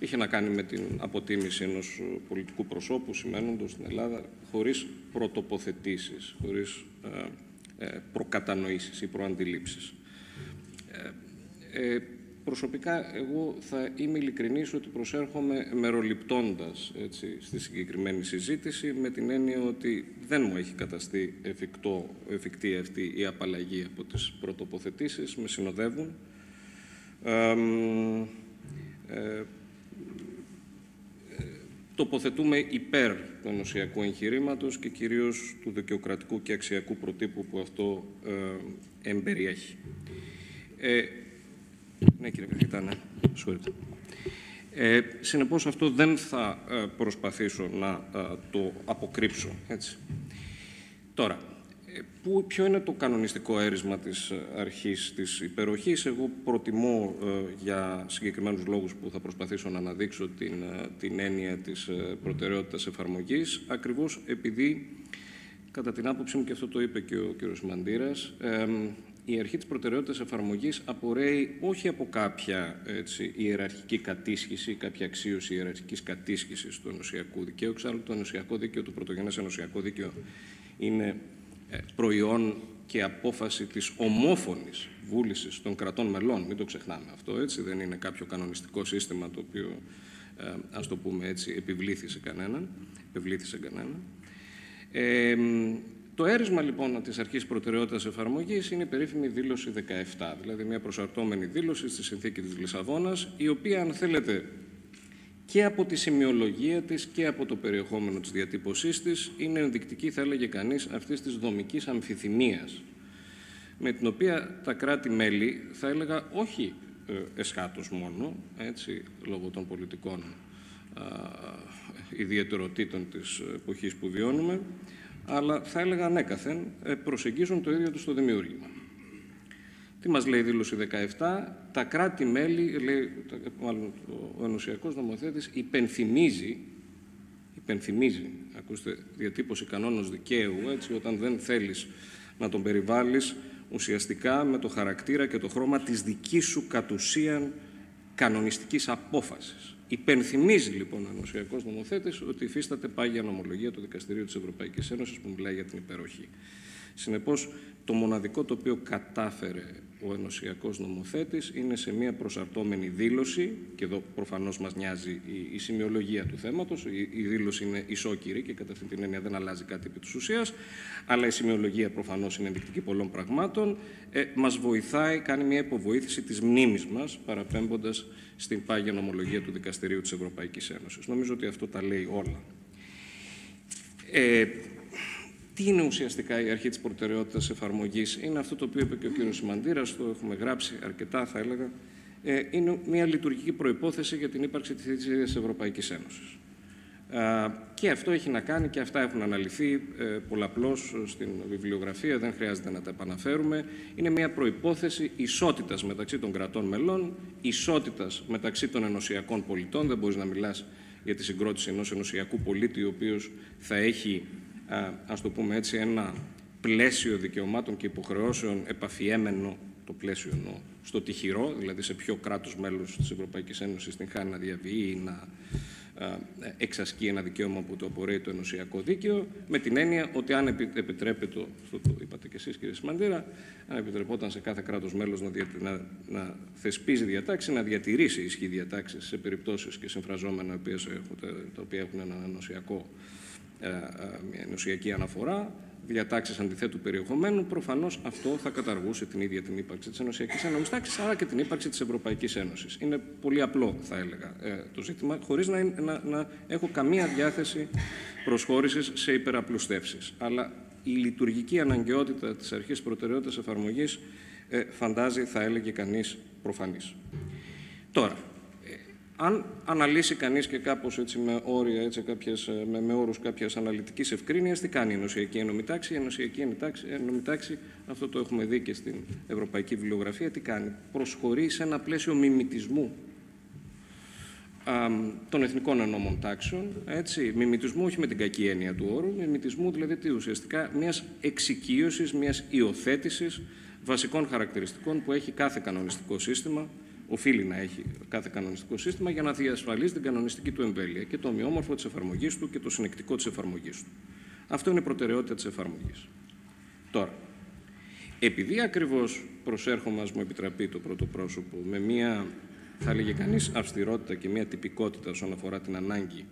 Είχε να κάνει με την αποτίμηση ενός πολιτικού προσώπου, σημαίνοντος στην Ελλάδα, χωρίς πρωτοποθετήσεις, χωρίς προκατανοήσεις ή προαντιλήψεις. Προσωπικά, εγώ θα είμαι ειλικρινής ότι προσέρχομαι μεροληπτώντας στη συγκεκριμένη συζήτηση, με την έννοια ότι δεν μου έχει καταστεί εφικτή αυτή η απαλλαγή από τις πρωτοποθετήσεις, με συνοδεύουν. τοποθετούμε υπέρ του ενωσιακού εγχειρήματος και κυρίως του δικαιοκρατικού και αξιακού προτύπου που αυτό εμπεριέχει. Ναι, κύριε καθηγητά, ναι. Συγχωρείτε. Συνεπώς, αυτό δεν θα προσπαθήσω να το αποκρύψω, έτσι. Τώρα, ποιο είναι το κανονιστικό έρισμα της αρχής της υπεροχής? Εγώ προτιμώ, για συγκεκριμένους λόγους που θα προσπαθήσω να αναδείξω, την έννοια της προτεραιότητας εφαρμογής, ακριβώς επειδή, κατά την άποψή μου, και αυτό το είπε και ο κ. Μαντήρας, η αρχή της προτεραιότητας εφαρμογής απορρέει όχι από κάποια ιεραρχική κατίσχυση, κάποια αξίωση ιεραρχικής κατίσχυσης του ενωσιακού δικαίου. Εξάλλου, το ενωσιακό δίκαιο, το πρωτογενές ενωσιακό δίκαιο, είναι προϊόν και απόφαση της ομόφωνης βούλησης των κρατών μελών. Μην το ξεχνάμε αυτό, έτσι. Δεν είναι κάποιο κανονιστικό σύστημα το οποίο, ας το πούμε έτσι, επιβλήθησε κανέναν. Το έρισμα, λοιπόν, της αρχής προτεραιότητας εφαρμογής είναι η περίφημη δήλωση 17, δηλαδή μια προσαρτώμενη δήλωση στη Συνθήκη της Λισαβόνας, η οποία, αν θέλετε, και από τη σημειολογία της και από το περιεχόμενο της διατύπωσής της, είναι ενδεικτική, θα έλεγε κανείς, αυτής της δομικής αμφιθυμίας, με την οποία τα κράτη-μέλη, θα έλεγα, όχι εσχάτως μόνο, έτσι, λόγω των πολιτικών ιδιαιτεροτήτων της εποχής που βιώνουμε, αλλά θα έλεγα ανέκαθεν προσεγγίζουν το ίδιο τους το δημιούργημα. Τι μας λέει η δήλωση 17? Τα κράτη-μέλη, λέει, μάλλον ο ενωσιακός νομοθέτης, υπενθυμίζει, ακούστε, διατύπωση κανόνος δικαίου, έτσι, όταν δεν θέλεις να τον περιβάλλεις ουσιαστικά με το χαρακτήρα και το χρώμα της δικής σου κατ' ουσίαν κανονιστικής απόφασης. Υπενθυμίζει, λοιπόν, ο ενωσιακός νομοθέτης ότι υφίσταται πάγια νομολογία του Δικαστηρίου της Ευρωπαϊκής Ένωσης που μιλάει για την υπεροχή. Συνεπώς, το μοναδικό το οποίο κατάφερε ο ενωσιακός νομοθέτης είναι σε μια προσαρτώμενη δήλωση, και εδώ προφανώς μας νοιάζει η σημειολογία του θέματος, η δήλωση είναι ισόκυρη και κατά αυτή την έννοια δεν αλλάζει κάτι επί της ουσίας, αλλά η σημειολογία προφανώς είναι ενδεικτική πολλών πραγμάτων, μας βοηθάει, κάνει μια υποβοήθηση της μνήμης μας, παραπέμποντας στην πάγια νομολογία του Δικαστηρίου της Ευρωπαϊκής Ένωσης. Νομίζω ότι αυτό τα λέει όλα. Τι είναι ουσιαστικά η αρχή της προτεραιότητας εφαρμογής? Είναι αυτό το οποίο είπε και ο κ. Μαντήρας, το έχουμε γράψει αρκετά, θα έλεγα. Είναι μια λειτουργική προϋπόθεση για την ύπαρξη της Ευρωπαϊκής Ένωσης. Και αυτό έχει να κάνει, και αυτά έχουν αναλυθεί πολλαπλώς στην βιβλιογραφία, δεν χρειάζεται να τα επαναφέρουμε. Είναι μια προϋπόθεση ισότητας μεταξύ των κρατών μελών, ισότητας μεταξύ των ενωσιακών πολιτών. Δεν μπορείς να μιλάς για τη συγκρότηση ενός ενωσιακού πολίτη, ο οποίος θα έχει, ας το πούμε έτσι, ένα πλαίσιο δικαιωμάτων και υποχρεώσεων επαφιέμενο, το πλαίσιο εννοώ, στο τυχηρό, δηλαδή σε ποιο κράτος μέλος της Ευρωπαϊκής Ένωσης την χάνει να διαβιεί ή να εξασκεί ένα δικαίωμα που το απορρέει το ενωσιακό δίκαιο, με την έννοια ότι αν επιτρέπεται, αυτό το είπατε και εσείς, κύριε Σιμαντήρα, αν επιτρεπόταν σε κάθε κράτος μέλος να θεσπίζει διατάξεις, να διατηρήσει ισχύ διατάξεις σε περιπτώσεις και συμφραζόμενα τα οποία έχουν ένα μια ενωσιακή αναφορά, διατάξεις αντιθέτου περιεχομένου, προφανώς αυτό θα καταργούσε την ίδια την ύπαρξη της ενωσιακής ένωμης τάξης, αλλά και την ύπαρξη της Ευρωπαϊκής Ένωσης. Είναι πολύ απλό, θα έλεγα, το ζήτημα, χωρίς να έχω καμία διάθεση προσχώρησης σε υπεραπλουστεύσεις. Αλλά η λειτουργική αναγκαιότητα της αρχής προτεραιότητας εφαρμογής φαντάζει, θα έλεγε κανείς, προφανής. Τώρα, αν αναλύσει κανείς και κάπως έτσι με όρια, έτσι, με όρους κάποιας αναλυτικής ευκρίνειας, τι κάνει η ενωσιακή ένωμη τάξη? Η ενωσιακή ένωμη τάξη, αυτό το έχουμε δει και στην ευρωπαϊκή βιβλιογραφία, τι κάνει? Προσχωρεί σε ένα πλαίσιο μιμητισμού των εθνικών ενόμων τάξεων, έτσι, μιμητισμού όχι με την κακή έννοια του όρου, μιμητισμού δηλαδή τι, ουσιαστικά μιας εξοικείωσης, μιας υιοθέτησης βασικών χαρακτηριστικών που έχει κάθε κανονιστικό σύστημα, οφείλει να έχει κάθε κανονιστικό σύστημα για να διασφαλίσει την κανονιστική του εμβέλεια και το ομοιόμορφο της εφαρμογής του και το συνεκτικό της εφαρμογής του. Αυτό είναι η προτεραιότητα της εφαρμογής. Τώρα, επειδή ακριβώς προσέρχομαι, ας μου επιτραπεί το πρώτο πρόσωπο, με μία, θα λέγε κανείς, αυστηρότητα και μία τυπικότητα όσον αφορά την ανάγκη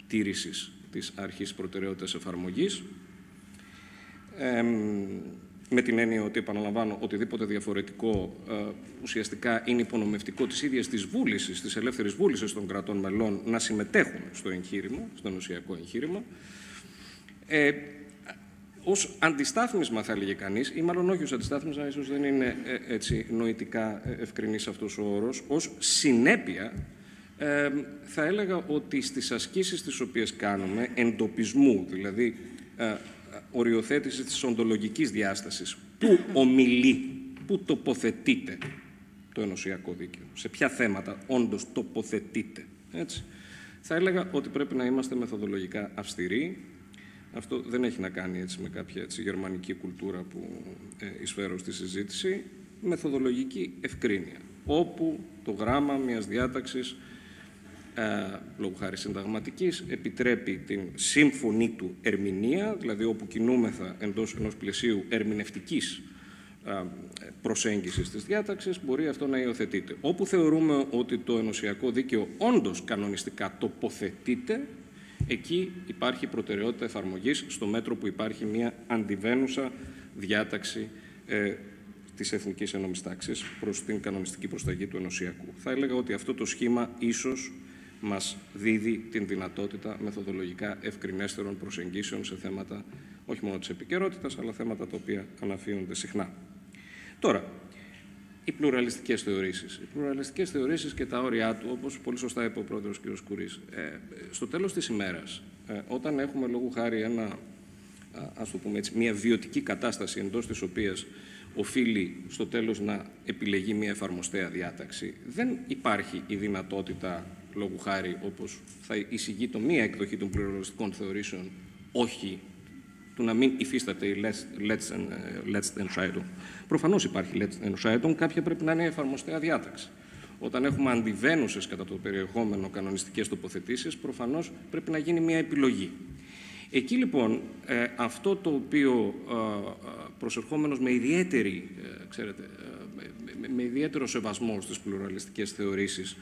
τήρησης της αρχής προτεραιότητας εφαρμογής, με την έννοια ότι, επαναλαμβάνω, οτιδήποτε διαφορετικό ουσιαστικά είναι υπονομευτικό της ίδιας της βούλησης, της ελεύθερης βούλησης των κρατών μελών να συμμετέχουν στο εγχείρημα, στο ενωσιακό εγχείρημα. Ως αντιστάθμισμα, θα έλεγε κανείς, ή μάλλον όχι ως αντιστάθμισμα, ίσως δεν είναι έτσι νοητικά ευκρινής αυτός ο όρος, ως συνέπεια, θα έλεγα ότι στις ασκήσεις τις οποίες κάνουμε, εντοπισμού, δηλαδή οριοθέτηση της οντολογικής διάστασης, πού ομιλεί, πού τοποθετείται το ενωσιακό δίκαιο, σε ποια θέματα όντως τοποθετείται, έτσι. Θα έλεγα ότι πρέπει να είμαστε μεθοδολογικά αυστηροί. Αυτό δεν έχει να κάνει έτσι με κάποια έτσι γερμανική κουλτούρα που εισφέρω στη συζήτηση. Μεθοδολογική ευκρίνεια, όπου το γράμμα μιας διάταξης, λόγω χάρη συνταγματικής, επιτρέπει την σύμφωνη του ερμηνεία, δηλαδή όπου κινούμεθα εντός ενός πλαισίου ερμηνευτικής προσέγγισης της διάταξης, μπορεί αυτό να υιοθετείται. Όπου θεωρούμε ότι το ενωσιακό δίκαιο όντως κανονιστικά τοποθετείται, εκεί υπάρχει προτεραιότητα εφαρμογής στο μέτρο που υπάρχει μια αντιβαίνουσα διάταξη της εθνικής ενόμης τάξης προς την κανονιστική προσταγή του ενωσιακού. Θα έλεγα ότι αυτό το σχήμα ίσως μας δίδει την δυνατότητα μεθοδολογικά ευκρινέστερων προσεγγίσεων σε θέματα όχι μόνο της επικαιρότητας, αλλά θέματα τα οποία αναφύονται συχνά. Τώρα, οι πλουραλιστικές θεωρήσεις. Οι πλουραλιστικές θεωρήσεις και τα όρια του, όπως πολύ σωστά είπε ο πρόεδρος κ. Κουρής, στο τέλος της ημέρας, όταν έχουμε λόγου χάρη ας το πούμε έτσι, μια βιωτική κατάσταση εντός της οποίας οφείλει στο τέλος να επιλεγεί μια εφαρμοστέα διάταξη, δεν υπάρχει η δυνατότητα, λόγου χάρη, όπως θα εισηγεί το μία εκδοχή των πλουραλιστικών θεωρήσεων, όχι του να μην υφίσταται η Letztentscheidung. Προφανώς υπάρχει Letztentscheidung, κάποια πρέπει να είναι εφαρμοστέα διάταξη. Όταν έχουμε αντιβαίνουσες κατά το περιεχόμενο κανονιστικές τοποθετήσεις, προφανώς πρέπει να γίνει μια επιλογή. Εκεί λοιπόν αυτό το οποίο προσερχόμενος με ιδιαίτερο σεβασμό στις πλουραλιστικές θεωρήσεις,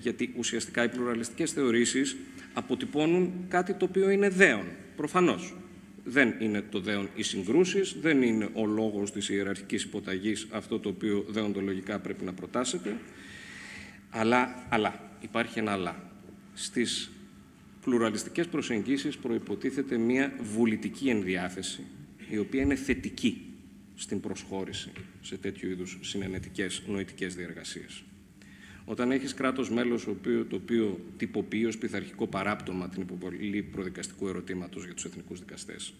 γιατί ουσιαστικά οι πλουραλιστικές θεωρήσεις αποτυπώνουν κάτι το οποίο είναι δέον, προφανώς. Δεν είναι το δέον οι συγκρούσεις, δεν είναι ο λόγος της ιεραρχικής υποταγής αυτό το οποίο δεοντολογικά πρέπει να προτάσετε, αλλά υπάρχει ένα αλλά. Στις πλουραλιστικές προσεγγίσεις προϋποτίθεται μια βουλητική ενδιάθεση, η οποία είναι θετική στην προσχώρηση σε τέτοιου είδους συνενετικές νοητικές διεργασίες. Όταν έχεις κράτος μέλος το οποίο τυποποιεί ως πειθαρχικό παράπτωμα την υποβολή προδικαστικού ερωτήματος για τους εθνικούς δικαστές,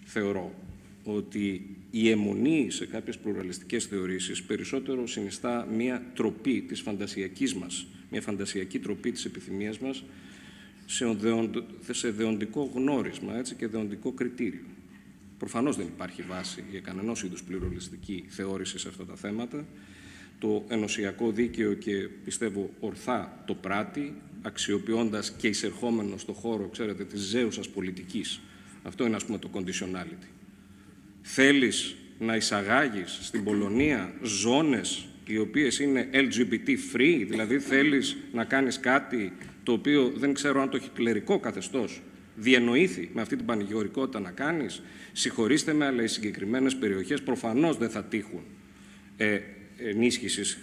θεωρώ ότι η αιμονή σε κάποιες πλουραλιστικές θεωρήσεις περισσότερο συνιστά μια τροπή της φαντασιακής μας, μια φαντασιακή τροπή της επιθυμίας μας σε δεοντικό γνώρισμα, έτσι, και δεοντικό κριτήριο. Προφανώς δεν υπάρχει βάση για κανενός είδους πλουραλιστική θεώρηση σε αυτά τα θέματα. Το ενωσιακό δίκαιο, και πιστεύω ορθά το πράττει, αξιοποιώντας και εισερχόμενο στο χώρο, ξέρετε, της ζέουσας πολιτικής. Αυτό είναι, ας πούμε, το conditionality. Θέλεις να εισαγάγεις στην Πολωνία ζώνες οι οποίες είναι LGBT-free, δηλαδή θέλεις να κάνεις κάτι το οποίο δεν ξέρω αν το χιτλερικό καθεστώς διενοήθη με αυτή την πανηγιορικότητα να κάνεις. Συγχωρήστε με, αλλά οι συγκεκριμένες περιοχές προφανώς δεν θα τύχουν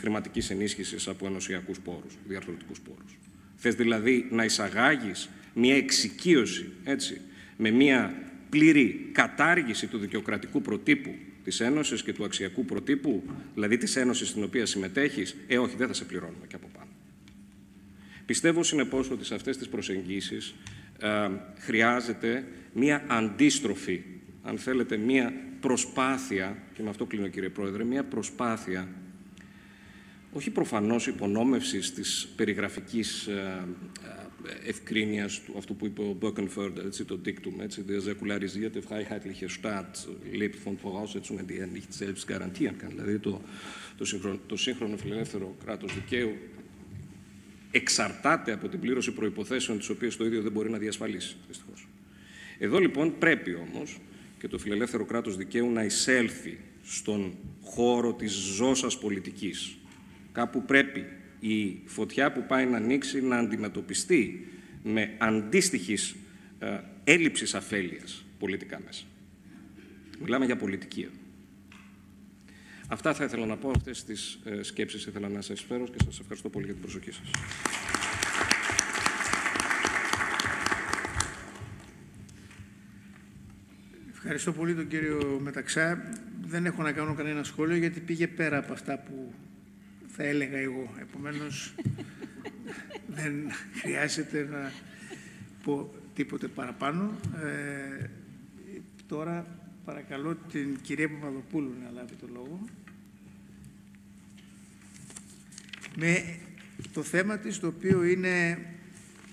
χρηματικής ενίσχυσης από ενωσιακούς πόρους, διαρθρωτικούς πόρους. Θες δηλαδή να εισαγάγεις μια εξοικείωση, έτσι, με μια πλήρη κατάργηση του δικαιοκρατικού προτύπου της Ένωσης και του αξιακού προτύπου, δηλαδή της Ένωσης στην οποία συμμετέχεις, όχι, δεν θα σε πληρώνουμε και από πάνω. Πιστεύω, συνεπώς, ότι σε αυτές τις προσεγγίσεις χρειάζεται μια αντίστροφη, αν θέλετε, μια προσπάθεια, και με αυτό κλείνω, κύριε Πρόεδρε, μια προσπάθεια, όχι προφανώς υπονόμευσης της περιγραφικής ευκρίνειας του αυτού που είπε ο Böckenförde, έτσι, το dictum, έτσι, der säkularisierte freiheitliche Staat lebt von Voraussetzungen, die er nicht selbst garantieren kann. Δηλαδή το σύγχρονο φιλελεύθερο κράτος δικαίου εξαρτάται από την πλήρωση προϋποθέσεων τις οποίες το ίδιο δεν μπορεί να διασφαλίσει, δυστυχώς. Εδώ λοιπόν πρέπει όμως και το φιλελεύθερο κράτος δικαίου να εισέλθει στον χώρο της ζώσας πολιτικής. Κάπου πρέπει η φωτιά που πάει να ανοίξει να αντιμετωπιστεί με αντίστοιχης έλλειψης αφέλειας πολιτικά μέσα. Μιλάμε για πολιτική. Αυτά θα ήθελα να πω, αυτές τις σκέψεις ήθελα να σας φέρω και σας ευχαριστώ πολύ για την προσοχή σας. Ευχαριστώ πολύ τον κύριο Μεταξά. Δεν έχω να κάνω κανένα σχόλιο γιατί πήγε πέρα από αυτά που θα έλεγα εγώ. Επομένως, δεν χρειάζεται να πω τίποτε παραπάνω. Τώρα παρακαλώ την κυρία Παπαδοπούλου να λάβει το λόγο. Με το θέμα της, το οποίο είναι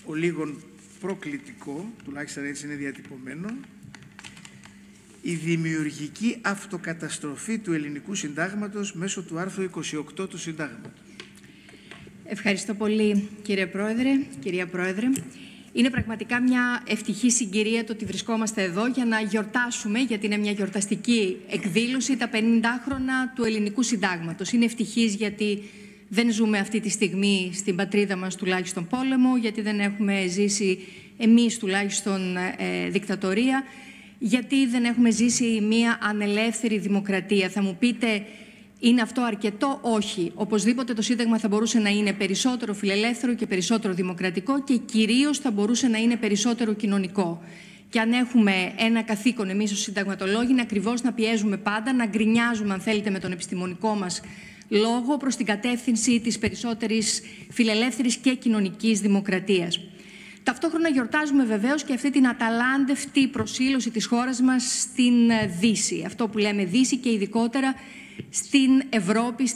ο λίγον προκλητικό, τουλάχιστον έτσι είναι διατυπωμένο, η δημιουργική αυτοκαταστροφή του ελληνικού συντάγματος μέσω του άρθρου 28 του συντάγματος. Ευχαριστώ πολύ, κύριε Πρόεδρε, κυρία Πρόεδρε. Είναι πραγματικά μια ευτυχή συγκυρία το ότι βρισκόμαστε εδώ για να γιορτάσουμε, γιατί είναι μια γιορταστική εκδήλωση, τα 50 χρόνια του ελληνικού συντάγματος. Είναι ευτυχής γιατί δεν ζούμε αυτή τη στιγμή στην πατρίδα μας τουλάχιστον πόλεμο, γιατί δεν έχουμε ζήσει εμείς τουλάχιστον δικτατορία, γιατί δεν έχουμε ζήσει μια ανελεύθερη δημοκρατία. Θα μου πείτε, είναι αυτό αρκετό? Όχι. Οπωσδήποτε το Σύνταγμα θα μπορούσε να είναι περισσότερο φιλελεύθερο και περισσότερο δημοκρατικό και κυρίως θα μπορούσε να είναι περισσότερο κοινωνικό. Και αν έχουμε ένα καθήκον εμείς ως συνταγματολόγοι, είναι ακριβώς να πιέζουμε πάντα, να γκρινιάζουμε, αν θέλετε, με τον επιστημονικό μας λόγο προς την κατεύθυνση της περισσότερης φιλελεύθερης και κοινωνικής δημοκρατίας. Ταυτόχρονα γιορτάζουμε βεβαίως και αυτή την αταλάντευτη προσήλωση της χώρας μας στην Δύση. Αυτό που λέμε Δύση και ειδικότερα στην Ευρώπη,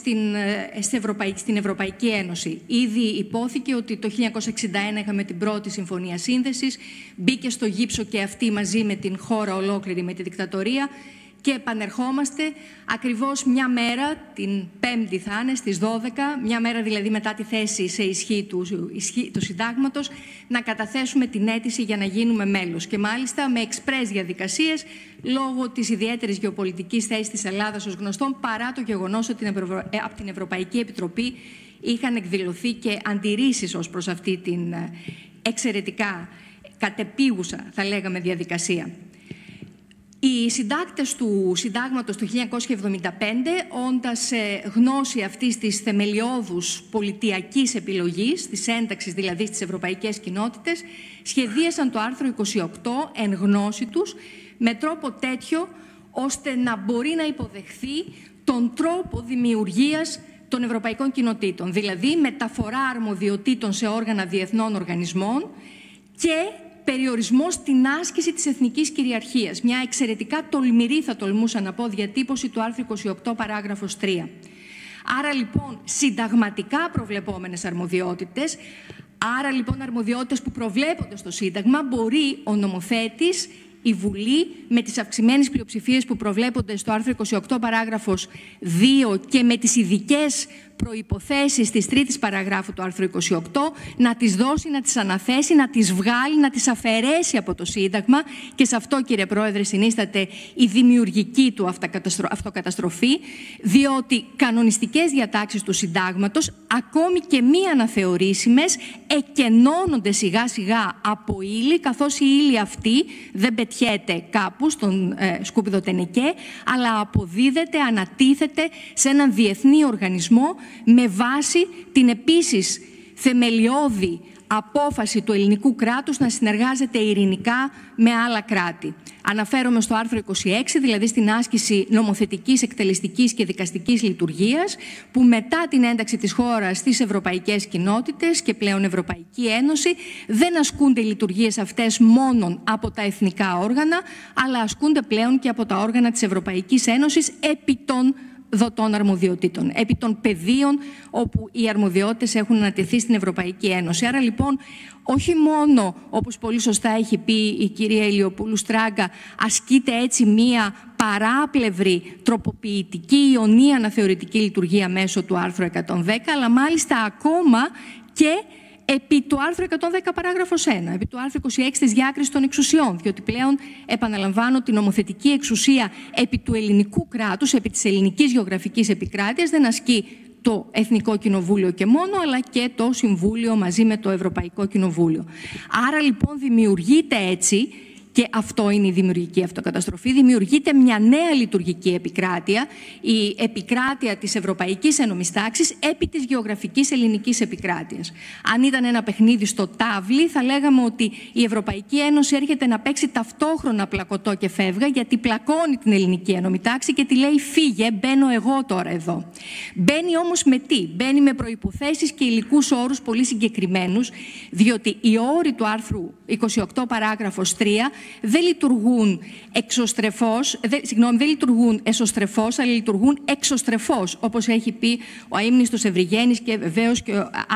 στην Ευρωπαϊκή Ένωση. Ήδη υπόθηκε ότι το 1961 είχαμε την πρώτη συμφωνία σύνδεσης, μπήκε στο γύψο και αυτή μαζί με την χώρα ολόκληρη, με τη δικτατορία, και επανερχόμαστε ακριβώς μια μέρα, την Πέμπτη θα είναι, στις 12, μια μέρα δηλαδή μετά τη θέση σε ισχύ του Συντάγματος, να καταθέσουμε την αίτηση για να γίνουμε μέλος. Και μάλιστα με εξπρές διαδικασίες, λόγω της ιδιαίτερης γεωπολιτικής θέσης της Ελλάδας ως γνωστόν, παρά το γεγονός ότι από την Ευρωπαϊκή Επιτροπή είχαν εκδηλωθεί και αντιρρήσεις ως προς αυτή την εξαιρετικά κατεπίγουσα, θα λέγαμε, διαδικασία. Οι συντάκτες του Συντάγματος του 1975, όντας γνώση αυτής της θεμελιώδους πολιτιακής επιλογής, της ένταξης δηλαδή στις ευρωπαϊκές κοινότητες, σχεδίασαν το άρθρο 28 εν γνώση τους, με τρόπο τέτοιο ώστε να μπορεί να υποδεχθεί τον τρόπο δημιουργίας των ευρωπαϊκών κοινοτήτων, δηλαδή μεταφορά αρμοδιοτήτων σε όργανα διεθνών οργανισμών και περιορισμό στην άσκηση της εθνικής κυριαρχίας. Μια εξαιρετικά τολμηρή, θα τολμούσα να πω, διατύπωση του άρθρου 28 παράγραφος 3. Άρα λοιπόν συνταγματικά προβλεπόμενες αρμοδιότητες, άρα λοιπόν αρμοδιότητες που προβλέπονται στο Σύνταγμα, μπορεί ο νομοθέτης, η Βουλή, με τις αυξημένες πλειοψηφίες που προβλέπονται στο άρθρο 28 παράγραφος 2 και με τις ειδικές προϋποθέσεις της τρίτης παραγράφου του άρθρου 28, να τις δώσει, να τις αναθέσει, να τις βγάλει, να τις αφαιρέσει από το Σύνταγμα, και σε αυτό, κύριε Πρόεδρε, συνίσταται η δημιουργική του αυτοκαταστροφή, διότι κανονιστικές διατάξεις του Συντάγματος, ακόμη και μη αναθεωρήσιμες, εκενώνονται σιγά σιγά από ύλη, καθώς η ύλη αυτή δεν πετιέται κάπου στον σκούπιδο τενεκέ, αλλά αποδίδεται, ανατίθεται σε έναν διεθνή οργανισμό με βάση την επίσης θεμελιώδη απόφαση του ελληνικού κράτους να συνεργάζεται ειρηνικά με άλλα κράτη. Αναφέρομαι στο άρθρο 26, δηλαδή στην άσκηση νομοθετικής, εκτελεστικής και δικαστικής λειτουργίας, που μετά την ένταξη της χώρας στις ευρωπαϊκές κοινότητες και πλέον Ευρωπαϊκή Ένωση, δεν ασκούνται οι λειτουργίες αυτές μόνον από τα εθνικά όργανα, αλλά ασκούνται πλέον και από τα όργανα της Ευρωπαϊκής Ένωσης επί των δοτών αρμοδιοτήτων, επί των πεδίων όπου οι αρμοδιότητες έχουν ανατεθεί στην Ευρωπαϊκή Ένωση. Άρα λοιπόν, όχι μόνο, όπως πολύ σωστά έχει πει η κυρία Ηλιοπούλου Στράγκα, ασκείται έτσι μία παράπλευρη, τροποποιητική, ιονή αναθεωρητική λειτουργία μέσω του άρθρου 110, αλλά μάλιστα ακόμα και επί του άρθρου 110 παράγραφος 1, επί του άρθρου 26 της διάκρισης των εξουσιών, διότι πλέον, επαναλαμβάνω, την νομοθετική εξουσία επί του ελληνικού κράτους, επί της ελληνικής γεωγραφικής επικράτειας, δεν ασκεί το Εθνικό Κοινοβούλιο και μόνο, αλλά και το Συμβούλιο μαζί με το Ευρωπαϊκό Κοινοβούλιο. Άρα λοιπόν δημιουργείται έτσι Και αυτό είναι η δημιουργική αυτοκαταστροφή. Δημιουργείται μια νέα λειτουργική επικράτεια, η επικράτεια της Ευρωπαϊκής Ένωμης Τάξης επί της γεωγραφικής ελληνικής επικράτειας. Αν ήταν ένα παιχνίδι στο τάβλι, θα λέγαμε ότι η Ευρωπαϊκή Ένωση έρχεται να παίξει ταυτόχρονα πλακωτό και φεύγα, γιατί πλακώνει την ελληνική ένωμη τάξη και τη λέει φύγε, μπαίνω εγώ τώρα εδώ. Μπαίνει όμως με τι? Μπαίνει με προϋποθέσεις και υλικούς όρους πολύ συγκεκριμένους, διότι οι όροι του άρθρου 28 παράγραφος 3 δεν λειτουργούν δεν λειτουργούν εσωστρεφώς, αλλά λειτουργούν εξωστρεφώς, όπως έχει πει ο αείμνηστος Ευρυγένης και βεβαίως και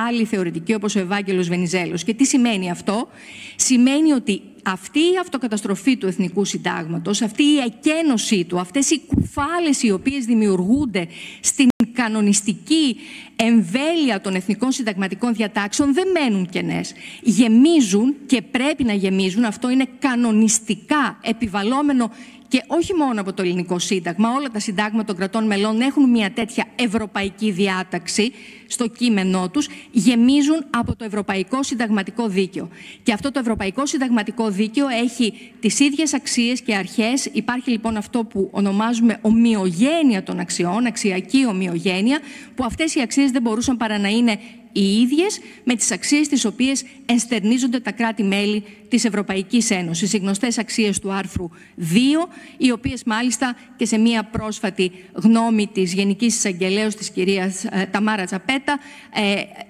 άλλοι θεωρητικοί όπως ο Ευάγγελος Βενιζέλος. Και τι σημαίνει αυτό? Σημαίνει ότι αυτή η αυτοκαταστροφή του Εθνικού Συντάγματος, αυτή η εκένωσή του, αυτές οι κουφάλες οι οποίες δημιουργούνται στην κανονιστική εμβέλεια των εθνικών συνταγματικών διατάξεων δεν μένουν κενές. Γεμίζουν και πρέπει να γεμίζουν. Αυτό είναι κανονιστικά επιβαλλόμενο και όχι μόνο από το Ελληνικό Σύνταγμα. Όλα τα συντάγματα των κρατών μελών έχουν μια τέτοια ευρωπαϊκή διάταξη στο κείμενό τους. Γεμίζουν από το Ευρωπαϊκό Συνταγματικό Δίκαιο. Και αυτό το Ευρωπαϊκό Συνταγματικό Δίκαιο έχει τις ίδιες αξίες και αρχές. Υπάρχει λοιπόν αυτό που ονομάζουμε ομοιογένεια των αξιών, αξιακή ομοιογένεια, που αυτές οι αξίες δεν μπορούσαν παρά να είναι οι ίδιες με τις αξίες τις οποίες ενστερνίζονται τα κράτη-μέλη της Ευρωπαϊκής Ένωσης. Οι γνωστές αξίες του άρθρου 2, οι οποίες μάλιστα και σε μία πρόσφατη γνώμη της Γενικής Εισαγγελέως της κυρίας Ταμάρα Τσαπέτα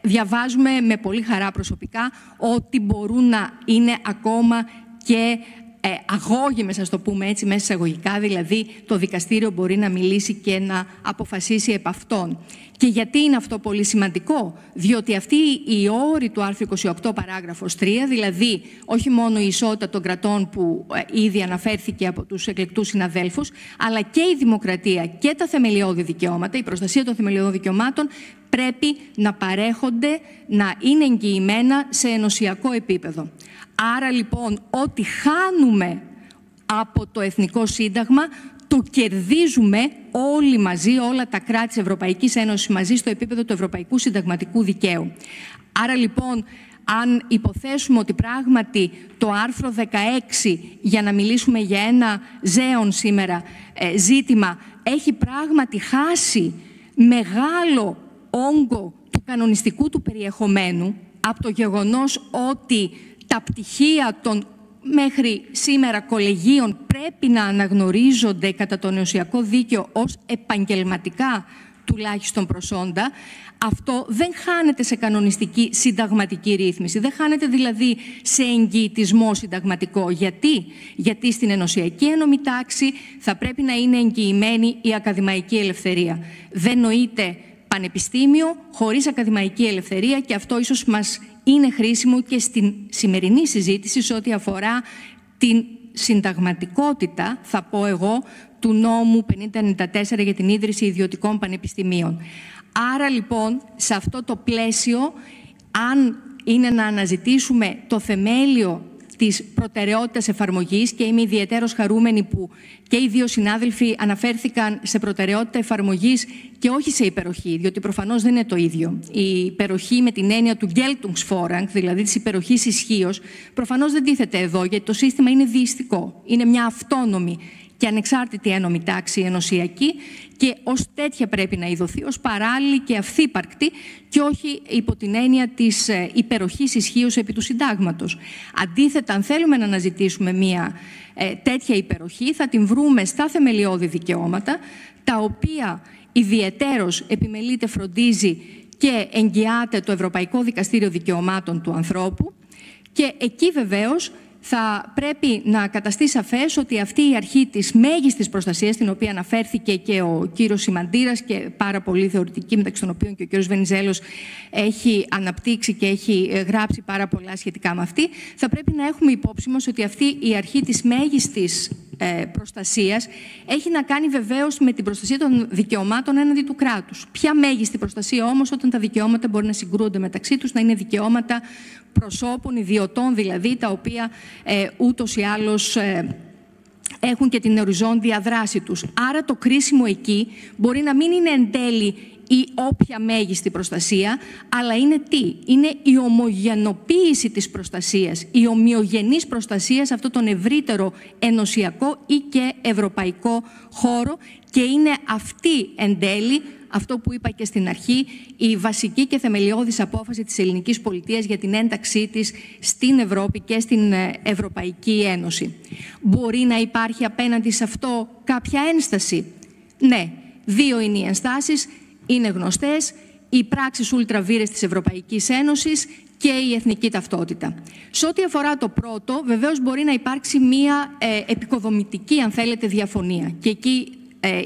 διαβάζουμε με πολύ χαρά προσωπικά ότι μπορούν να είναι ακόμα και αγώγιμες, ας το πούμε έτσι, μέσα εισαγωγικά, δηλαδή το δικαστήριο μπορεί να μιλήσει και να αποφασίσει επ' αυτών. Και γιατί είναι αυτό πολύ σημαντικό? Διότι αυτοί οι όροι του άρθρου 28 παράγραφος 3, δηλαδή όχι μόνο η ισότητα των κρατών που ήδη αναφέρθηκε από τους εκλεκτούς συναδέλφους, αλλά και η δημοκρατία και τα θεμελιώδη δικαιώματα, η προστασία των θεμελιωδών δικαιωμάτων, πρέπει να παρέχονται, να είναι εγγυημένα σε ενωσιακό επίπεδο. Άρα λοιπόν ό,τι χάνουμε από το Εθνικό Σύνταγμα το κερδίζουμε όλοι μαζί, όλα τα κράτη της Ευρωπαϊκής Ένωσης μαζί στο επίπεδο του Ευρωπαϊκού Συνταγματικού Δικαίου. Άρα λοιπόν, αν υποθέσουμε ότι πράγματι το άρθρο 16, για να μιλήσουμε για ένα ζέον σήμερα ζήτημα, έχει πράγματι χάσει μεγάλο όγκο του κανονιστικού του περιεχομένου από το γεγονός ότι τα πτυχία των μέχρι σήμερα κολεγίων πρέπει να αναγνωρίζονται κατά το ενωσιακό δίκαιο ως επαγγελματικά τουλάχιστον προσόντα, αυτό δεν χάνεται σε κανονιστική συνταγματική ρύθμιση. Δεν χάνεται δηλαδή σε εγγυητισμό συνταγματικό. Γιατί στην ενωσιακή ένωμη τάξη θα πρέπει να είναι εγγυημένη η ακαδημαϊκή ελευθερία. Δεν νοείται πανεπιστήμιο χωρίς ακαδημαϊκή ελευθερία, και αυτό ίσως μας είναι χρήσιμο και στην σημερινή συζήτηση σε ό,τι αφορά την συνταγματικότητα, θα πω εγώ, του νόμου 5094 για την ίδρυση ιδιωτικών πανεπιστημίων. Άρα λοιπόν, σε αυτό το πλαίσιο, αν είναι να αναζητήσουμε το θεμέλιο της προτεραιότητας εφαρμογής, και είμαι ιδιαιτέρως χαρούμενη που και οι δύο συνάδελφοι αναφέρθηκαν σε προτεραιότητα εφαρμογής και όχι σε υπεροχή, διότι προφανώς δεν είναι το ίδιο. Η υπεροχή με την έννοια του Geltungsvorrang, δηλαδή της υπεροχής ισχύως, προφανώς δεν τίθεται εδώ, γιατί το σύστημα είναι δειστικό. Είναι μια αυτόνομη και ανεξάρτητη ένωμη τάξη ενωσιακή, και ως τέτοια πρέπει να ειδωθεί, ως παράλληλη και αυθύπαρκτη, και όχι υπό την έννοια της υπεροχής ισχύως επί του συντάγματος. Αντίθετα, αν θέλουμε να αναζητήσουμε μια τέτοια υπεροχή, θα την βρούμε στα θεμελιώδη δικαιώματα, τα οποία ιδιαιτέρως επιμελείται, φροντίζει και εγγυάται το Ευρωπαϊκό Δικαστήριο Δικαιωμάτων του Ανθρώπου, και εκεί βεβαίως θα πρέπει να καταστεί σαφές ότι αυτή η αρχή της μέγιστης προστασίας, την οποία αναφέρθηκε και ο κύριος Σιμαντήρας και πάρα πολύ θεωρητική, μεταξύ των οποίων και ο κύριος Βενιζέλος έχει αναπτύξει και έχει γράψει πάρα πολλά σχετικά με αυτή, θα πρέπει να έχουμε υπόψη μας ότι αυτή η αρχή της μέγιστης προστασίας έχει να κάνει βεβαίως με την προστασία των δικαιωμάτων έναντι του κράτους. Ποια μέγιστη προστασία όμως, όταν τα δικαιώματα μπορεί να συγκρούονται μεταξύ τους, να είναι δικαιώματα προσώπων, ιδιωτών δηλαδή, τα οποία ούτως ή άλλως έχουν και την οριζόντια δράση τους. Άρα το κρίσιμο εκεί μπορεί να μην είναι εν τέλει ή όποια μέγιστη προστασία, αλλά είναι τι? Είναι η ομογενοποίηση της προστασίας, η ομοιογενής προστασία σε αυτό τον ευρύτερο ενωσιακό ή και ευρωπαϊκό χώρο, και είναι αυτή εν τέλει, αυτό που είπα και στην αρχή, η βασική και θεμελιώδης απόφαση της ελληνικής πολιτείας για την ένταξή της στην Ευρώπη και στην Ευρωπαϊκή Ένωση. Μπορεί να υπάρχει απέναντι σε αυτό κάποια ένσταση? Ναι, δύο είναι οι ενστάσεις, είναι γνωστές, οι πράξεις ουλτραβίρες της Ευρωπαϊκής Ένωσης και η εθνική ταυτότητα. Σε ό,τι αφορά το πρώτο, βεβαίως μπορεί να υπάρξει μία επικοδομητική, αν θέλετε, διαφωνία. Και εκεί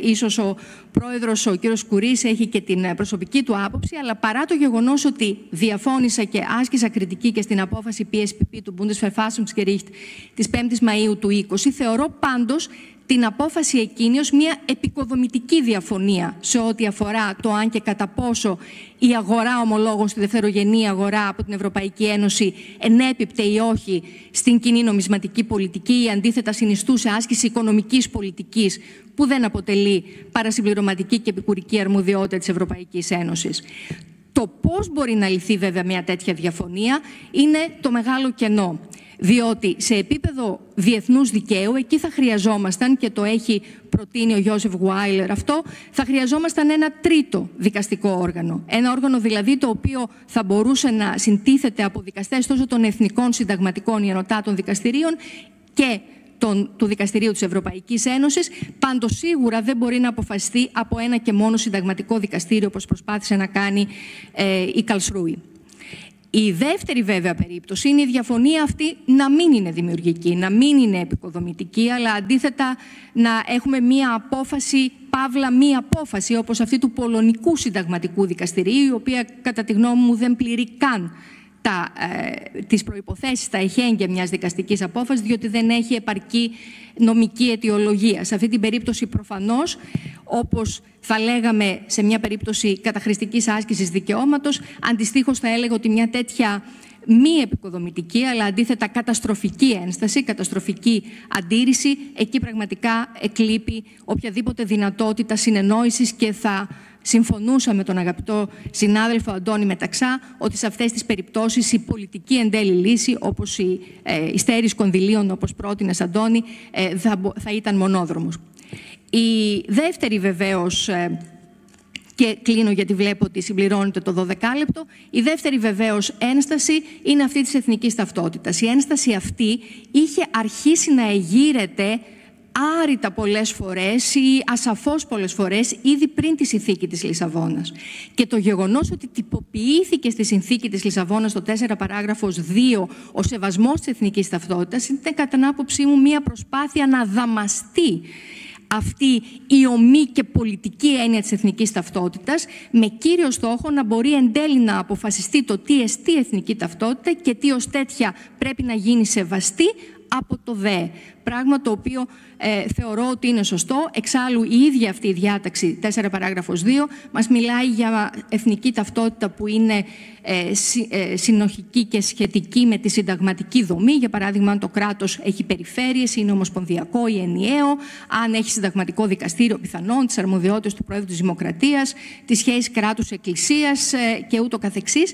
ίσως ο πρόεδρος, ο κύριος Κουρής, έχει και την προσωπική του άποψη, αλλά παρά το γεγονός ότι διαφώνησα και άσκησα κριτική και στην απόφαση PSPP του Bundesverfassungsgericht της 5ης Μαΐου του 20, θεωρώ πάντως την απόφαση εκείνη ως μια επικοδομητική διαφωνία σε ό,τι αφορά το αν και κατά πόσο η αγορά ομολόγων στη δευτερογενή αγορά από την Ευρωπαϊκή Ένωση ενέπιπτε ή όχι στην κοινή νομισματική πολιτική ή αντίθετα συνιστούσε άσκηση οικονομικής πολιτικής που δεν αποτελεί παρασυμπληρωματική και επικουρική αρμοδιότητα της Ευρωπαϊκής Ένωσης. Το πώς μπορεί να λυθεί βέβαια μια τέτοια διαφωνία είναι το μεγάλο κενό. Διότι σε επίπεδο διεθνούς δικαίου, εκεί θα χρειαζόμασταν, και το έχει προτείνει ο Γιώσεφ Γουάιλερ αυτό, θα χρειαζόμασταν ένα τρίτο δικαστικό όργανο. Ένα όργανο δηλαδή το οποίο θα μπορούσε να συντίθεται από δικαστές τόσο των εθνικών συνταγματικών ή ανωτάτων δικαστηρίων και του Δικαστηρίου της Ευρωπαϊκής Ένωσης, πάντως σίγουρα δεν μπορεί να αποφασιστεί από ένα και μόνο συνταγματικό δικαστήριο, όπως προσπάθησε να κάνει η Καλσρούη. Η δεύτερη βέβαια περίπτωση είναι η διαφωνία αυτή να μην είναι δημιουργική, να μην είναι επικοδομητική, αλλά αντίθετα να έχουμε μία απόφαση, παύλα μία απόφαση, όπως αυτή του Πολωνικού Συνταγματικού Δικαστηρίου, η οποία κατά τη γνώμη μου δεν πληρεί καν τις προϋποθέσεις, τα εχέγγυα μιας δικαστικής απόφασης, διότι δεν έχει επαρκή νομική αιτιολογία. Σε αυτή την περίπτωση προφανώς, όπως θα λέγαμε σε μια περίπτωση καταχρηστικής άσκησης δικαιώματος, αντιστοίχως θα έλεγα ότι μια τέτοια μη επικοδομητική, αλλά αντίθετα καταστροφική ένσταση, καταστροφική αντίρρηση, εκεί πραγματικά εκλείπει οποιαδήποτε δυνατότητα συνεννόησης, και θα συμφωνούσα με τον αγαπητό συνάδελφο Αντώνη Μεταξά ότι σε αυτές τις περιπτώσεις η πολιτική εν τέλει λύση, όπως η στέρηση κονδυλίων, όπως πρότεινες Αντώνη, θα ήταν μονόδρομος. Η δεύτερη βεβαίως, και κλείνω γιατί βλέπω ότι συμπληρώνεται το 12 λεπτό, η δεύτερη βεβαίως ένσταση είναι αυτή της εθνικής ταυτότητας. Η ένσταση αυτή είχε αρχίσει να εγείρεται άρρητα πολλές φορές ή ασαφώς πολλές φορές ήδη πριν τη συνθήκη της Λισαβόνας. Και το γεγονός ότι τυποποιήθηκε στη συνθήκη της Λισαβόνας το 4 παράγραφος 2 ο σεβασμός της εθνικής ταυτότητας είναι κατά την άποψή μου μια προσπάθεια να δαμαστεί αυτή η ομή και πολιτική έννοια της εθνικής ταυτότητας, με κύριο στόχο να μπορεί εν τέλει να αποφασιστεί το τι εστί εθνική ταυτότητα και τι ως τέτοια πρέπει να γίνει σεβαστή από το ΔΕ. Πράγμα το οποίο θεωρώ ότι είναι σωστό. Εξάλλου η ίδια αυτή η διάταξη, 4 παράγραφος 2, μας μιλάει για εθνική ταυτότητα που είναι συνοχική και σχετική με τη συνταγματική δομή. Για παράδειγμα, αν το κράτος έχει περιφέρειες, είναι ομοσπονδιακό ή ενιαίο, αν έχει συνταγματικό δικαστήριο πιθανόν, τις αρμοδιότητες του Προέδρου της Δημοκρατίας, τις σχέσεις κράτους-εκκλησίας και ούτω καθεξής,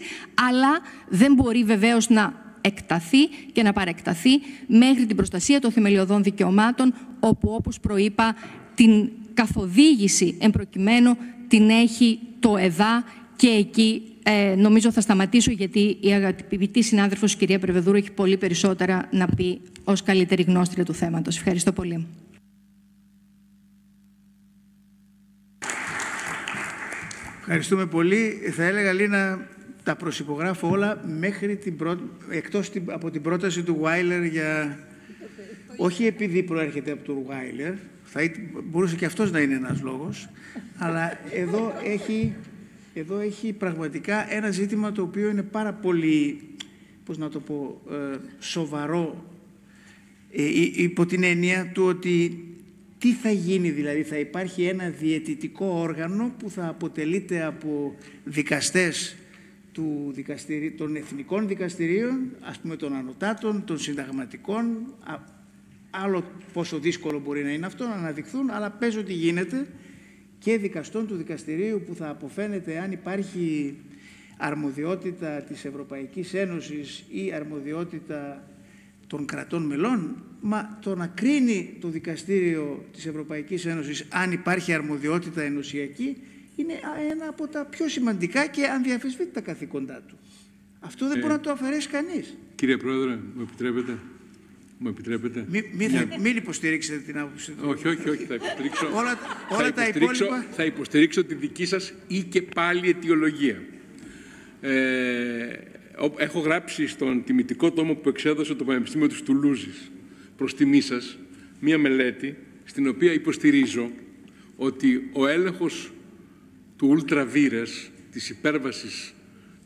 αλλά δεν μπορεί βεβαίως να εκταθεί και να παρεκταθεί μέχρι την προστασία των θεμελιωδών δικαιωμάτων, όπου, όπως προείπα, την καθοδήγηση εμπροκειμένου την έχει το ΕΔΑ, και εκεί νομίζω θα σταματήσω, γιατί η αγαπητή συνάδελφος κυρία Πρεβεδούρου έχει πολύ περισσότερα να πει ως καλύτερη γνώστρια του θέματος. Ευχαριστώ πολύ. Ευχαριστούμε πολύ. Θα έλεγα, Λίνα, τα προσυπογράφω όλα μέχρι εκτός από την πρόταση του Γουάιλερ για... Όχι επειδή προέρχεται από τον Γουάιλερ, μπορούσε και αυτός να είναι ένας λόγος, αλλά εδώ έχει πραγματικά ένα ζήτημα το οποίο είναι πάρα πολύ, πώς να το πω, σοβαρό, υπό την έννοια του ότι τι θα γίνει, δηλαδή θα υπάρχει ένα διαιτητικό όργανο που θα αποτελείται από δικαστές των εθνικών δικαστηρίων, ας πούμε των ανωτάτων, των συνταγματικών, άλλο πόσο δύσκολο μπορεί να είναι αυτό να αναδειχθούν, αλλά πες ότι γίνεται, και δικαστών του δικαστηρίου που θα αποφαίνεται αν υπάρχει αρμοδιότητα της Ευρωπαϊκής Ένωσης ή αρμοδιότητα των κρατών μελών. Μα το να κρίνει το δικαστήριο της Ευρωπαϊκής Ένωσης αν υπάρχει αρμοδιότητα ενωσιακή είναι ένα από τα πιο σημαντικά και ανδιαφεσβήτητα καθήκοντά του. Αυτό δεν μπορεί να το αφαιρέσει κανείς. Κύριε Πρόεδρε, μου επιτρέπετε. Μην υποστηρίξετε την άποψη του. Όχι, θα υποστηρίξω. όλα τα υπόλοιπα. Θα υποστηρίξω τη δική σας ή και πάλι αιτιολογία. Έχω γράψει στον τιμητικό τόμο που εξέδωσε το Πανεπιστήμιο της Τουλούζης προς τιμή σας μία μελέτη στην οποία υποστηρίζω ότι ο έλεγχος του ουλτραβίρες, της υπέρβασης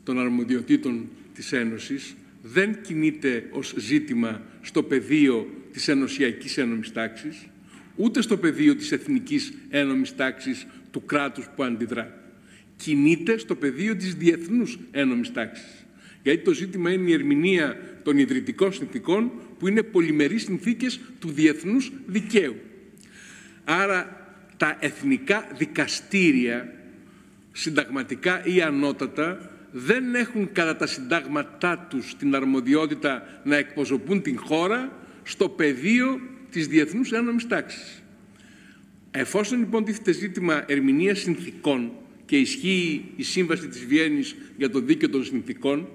των αρμοδιοτήτων της Ένωσης, δεν κινείται ως ζήτημα στο πεδίο της ενωσιακής ένομης τάξης, ούτε στο πεδίο της εθνικής ένομης τάξης του κράτους που αντιδρά. Κινείται στο πεδίο της διεθνούς ένομης τάξης. Γιατί το ζήτημα είναι η ερμηνεία των ιδρυτικών συνθήκων, που είναι πολυμερείς συνθήκες του διεθνούς δικαίου. Άρα τα εθνικά δικαστήρια, συνταγματικά ή ανώτατα, δεν έχουν κατά τα συντάγματά τους την αρμοδιότητα να εκπροσωπούν την χώρα στο πεδίο της διεθνούς ένομης τάξης. Εφόσον λοιπόν τίθεται ζήτημα ερμηνείας συνθήκων και ισχύει η Σύμβαση της Βιέννης για το δίκαιο των συνθήκων,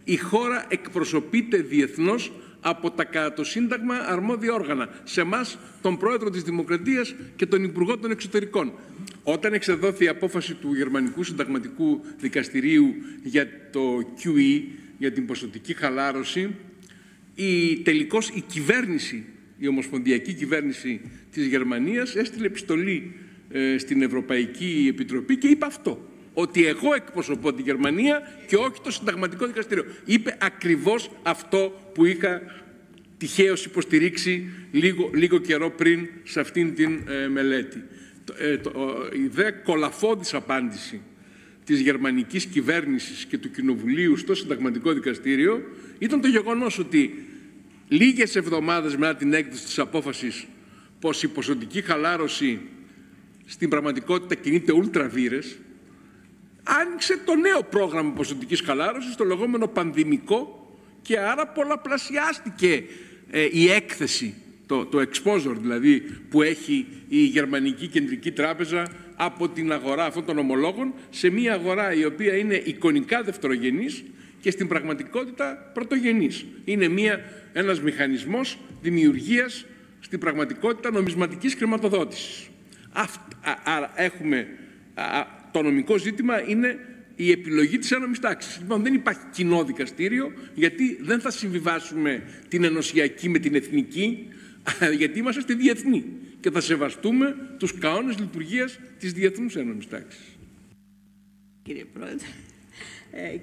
η χώρα εκπροσωπείται διεθνώς από τα κατά το Σύνταγμα αρμόδια όργανα. Σε εμάς, τον Πρόεδρο της Δημοκρατίας και τον Υπουργό των Εξωτερικών. Όταν εξεδόθη η απόφαση του Γερμανικού Συνταγματικού Δικαστηρίου για το QE, για την ποσοτική χαλάρωση, τελικώς η κυβέρνηση, η ομοσπονδιακή κυβέρνηση της Γερμανίας έστειλε επιστολή στην Ευρωπαϊκή Επιτροπή και είπε αυτό, ότι εγώ εκπροσωπώ τη Γερμανία και όχι το Συνταγματικό Δικαστήριο. Είπε ακριβώς αυτό που είχα τυχαίως υποστηρίξει λίγο καιρό πριν σε αυτήν την μελέτη. Η δε κολαφώδης απάντηση της γερμανικής κυβέρνησης και του Κοινοβουλίου στο Συνταγματικό Δικαστήριο ήταν το γεγονός ότι λίγες εβδομάδες μετά την έκδοση της απόφασης πως η ποσοτική χαλάρωση στην πραγματικότητα κινείται ουλτραβίρες, άνοιξε το νέο πρόγραμμα ποσοτικής χαλάρωσης, το λεγόμενο πανδημικό, και άρα πολλαπλασιάστηκε η έκθεση, το exposure δηλαδή, που έχει η Γερμανική Κεντρική Τράπεζα από την αγορά αυτών των ομολόγων σε μια αγορά η οποία είναι εικονικά δευτερογενής και στην πραγματικότητα πρωτογενής. Είναι ένας μηχανισμός δημιουργίας στην πραγματικότητα νομισματικής χρηματοδότησης. Άρα το νομικό ζήτημα είναι η επιλογή της ένομης τάξης. Λοιπόν, δεν υπάρχει κοινό δικαστήριο, γιατί δεν θα συμβιβάσουμε την ενωσιακή με την εθνική, γιατί είμαστε στη διεθνή και θα σεβαστούμε τους κανόνες λειτουργίας της διεθνούς ένομης τάξης. Κύριε Πρόεδρε,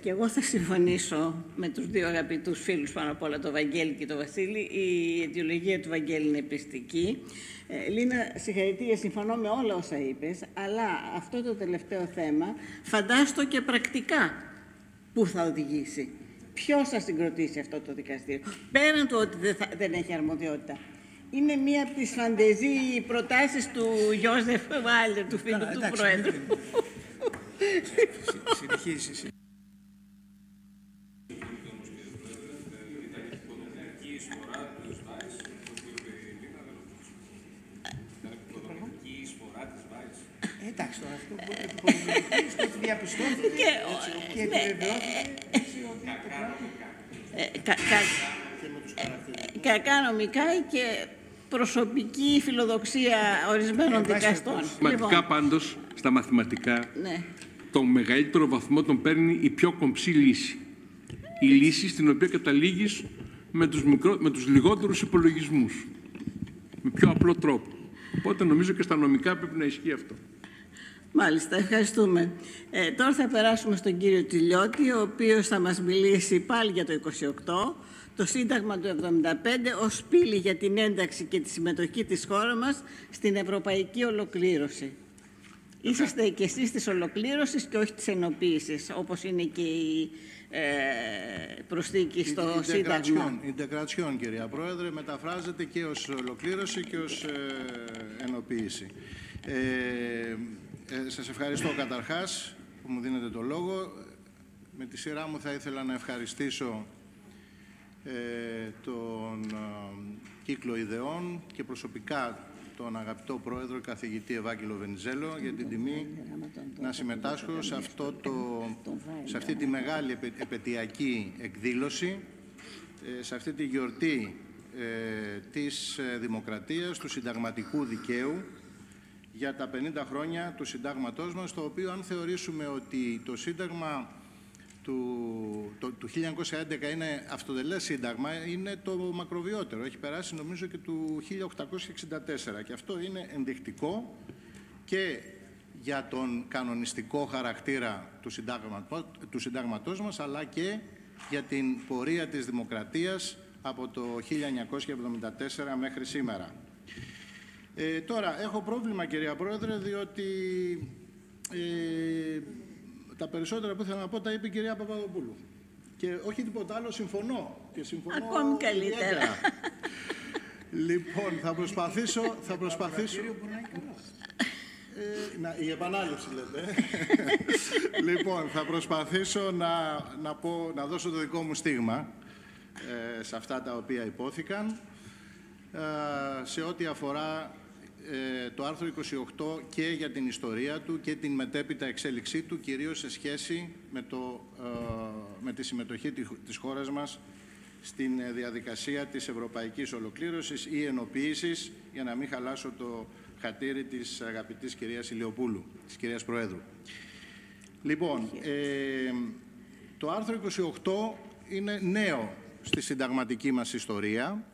και εγώ θα συμφωνήσω με τους δύο αγαπητούς φίλους, πάνω απ' όλα τον Βαγγέλη και τον Βασίλη. Η αιτιολογία του Βαγγέλη είναι πιστική. Λίνα, συγχαρητήρια, συμφωνώ με όλα όσα είπες, αλλά αυτό το τελευταίο θέμα φαντάστο και πρακτικά πού θα οδηγήσει. Ποιος θα συγκροτήσει αυτό το δικαστήριο, πέραν του ότι δεν έχει αρμοδιότητα. Είναι μία από τις φαντεζή προτάσεις του Γιώζεφ Βάλτερ, του φίλου του Πρόεδρου. Συνεχίσεις. Εντάξει, τώρα αυτό που διαπιστώθηκε και επιβεβαιώθηκε κακά νομικά και προσωπική φιλοδοξία ορισμένων δικαστών. Μαθηματικά πάντως, στα μαθηματικά, το μεγαλύτερο βαθμό τον παίρνει η πιο κομψή λύση. Η λύση στην οποία καταλήγεις με τους λιγότερους υπολογισμούς. Με πιο απλό τρόπο. Οπότε νομίζω και στα νομικά πρέπει να ισχύει αυτό. Μάλιστα, ευχαριστούμε. Τώρα θα περάσουμε στον κύριο Τιλιώτη, ο οποίος θα μας μιλήσει πάλι για το 28, το Σύνταγμα του 75, ως πύλη για την ένταξη και τη συμμετοχή της χώρας μας στην ευρωπαϊκή ολοκλήρωση. Είσαστε και εσείς της ολοκλήρωσης και όχι της ενοποίησης, όπως είναι και η προσθήκη στο Σύνταγμα. Integration, κυρία Πρόεδρε, μεταφράζεται και ως ολοκλήρωση και ως ενοποίηση. Σας ευχαριστώ καταρχάς που μου δίνετε το λόγο. Με τη σειρά μου θα ήθελα να ευχαριστήσω τον κύκλο ιδεών και προσωπικά τον αγαπητό πρόεδρο καθηγητή Ευάγγελο Βενιζέλο για την τιμή να συμμετάσχω σε αυτή τη μεγάλη επετειακή εκδήλωση, σε αυτή τη γιορτή της δημοκρατίας, του συνταγματικού δικαίου για τα 50 χρόνια του συντάγματός μας, το οποίο αν θεωρήσουμε ότι το Σύνταγμα του 1911 είναι αυτοτελές σύνταγμα, είναι το μακροβιότερο. Έχει περάσει νομίζω και του 1864 και αυτό είναι ενδεικτικό και για τον κανονιστικό χαρακτήρα του συντάγματός μας, αλλά και για την πορεία της δημοκρατίας από το 1974 μέχρι σήμερα. Τώρα, έχω πρόβλημα, κυρία Πρόεδρε, διότι τα περισσότερα που ήθελα να πω τα είπε η κυρία Παπαδοπούλου. Και όχι τίποτα άλλο, συμφωνώ. Και συμφωνώ ακόμη καλύτερα. Λοιπόν, θα προσπαθήσω... η επανάληψη λέτε. Λοιπόν, θα προσπαθήσω να δώσω το δικό μου στίγμα σε αυτά τα οποία υπόθηκαν, σε ό,τι αφορά το άρθρο 28 και για την ιστορία του και την μετέπειτα εξέλιξή του, κυρίως σε σχέση με τη συμμετοχή της χώρας μας στην διαδικασία της ευρωπαϊκής ολοκλήρωσης ή ενοποίησης, για να μην χαλάσω το χατήρι της αγαπητής κυρίας Ηλιοπούλου, της κυρίας Προέδρου. Λοιπόν, το άρθρο 28 είναι νέο στη συνταγματική μας ιστορία,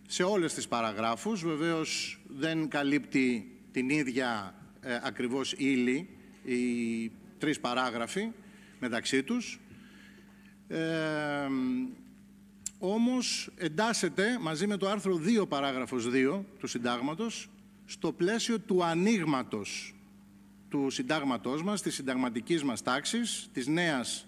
σε όλες τις παραγράφους. Βεβαίως δεν καλύπτει την ίδια ακριβώς ύλη, οι 3 παράγραφοι μεταξύ τους. Όμως εντάσσεται μαζί με το άρθρο 2 παράγραφος 2 του Συντάγματος στο πλαίσιο του ανοίγματος του Συντάγματός μας, της συνταγματικής μας τάξης, της νέας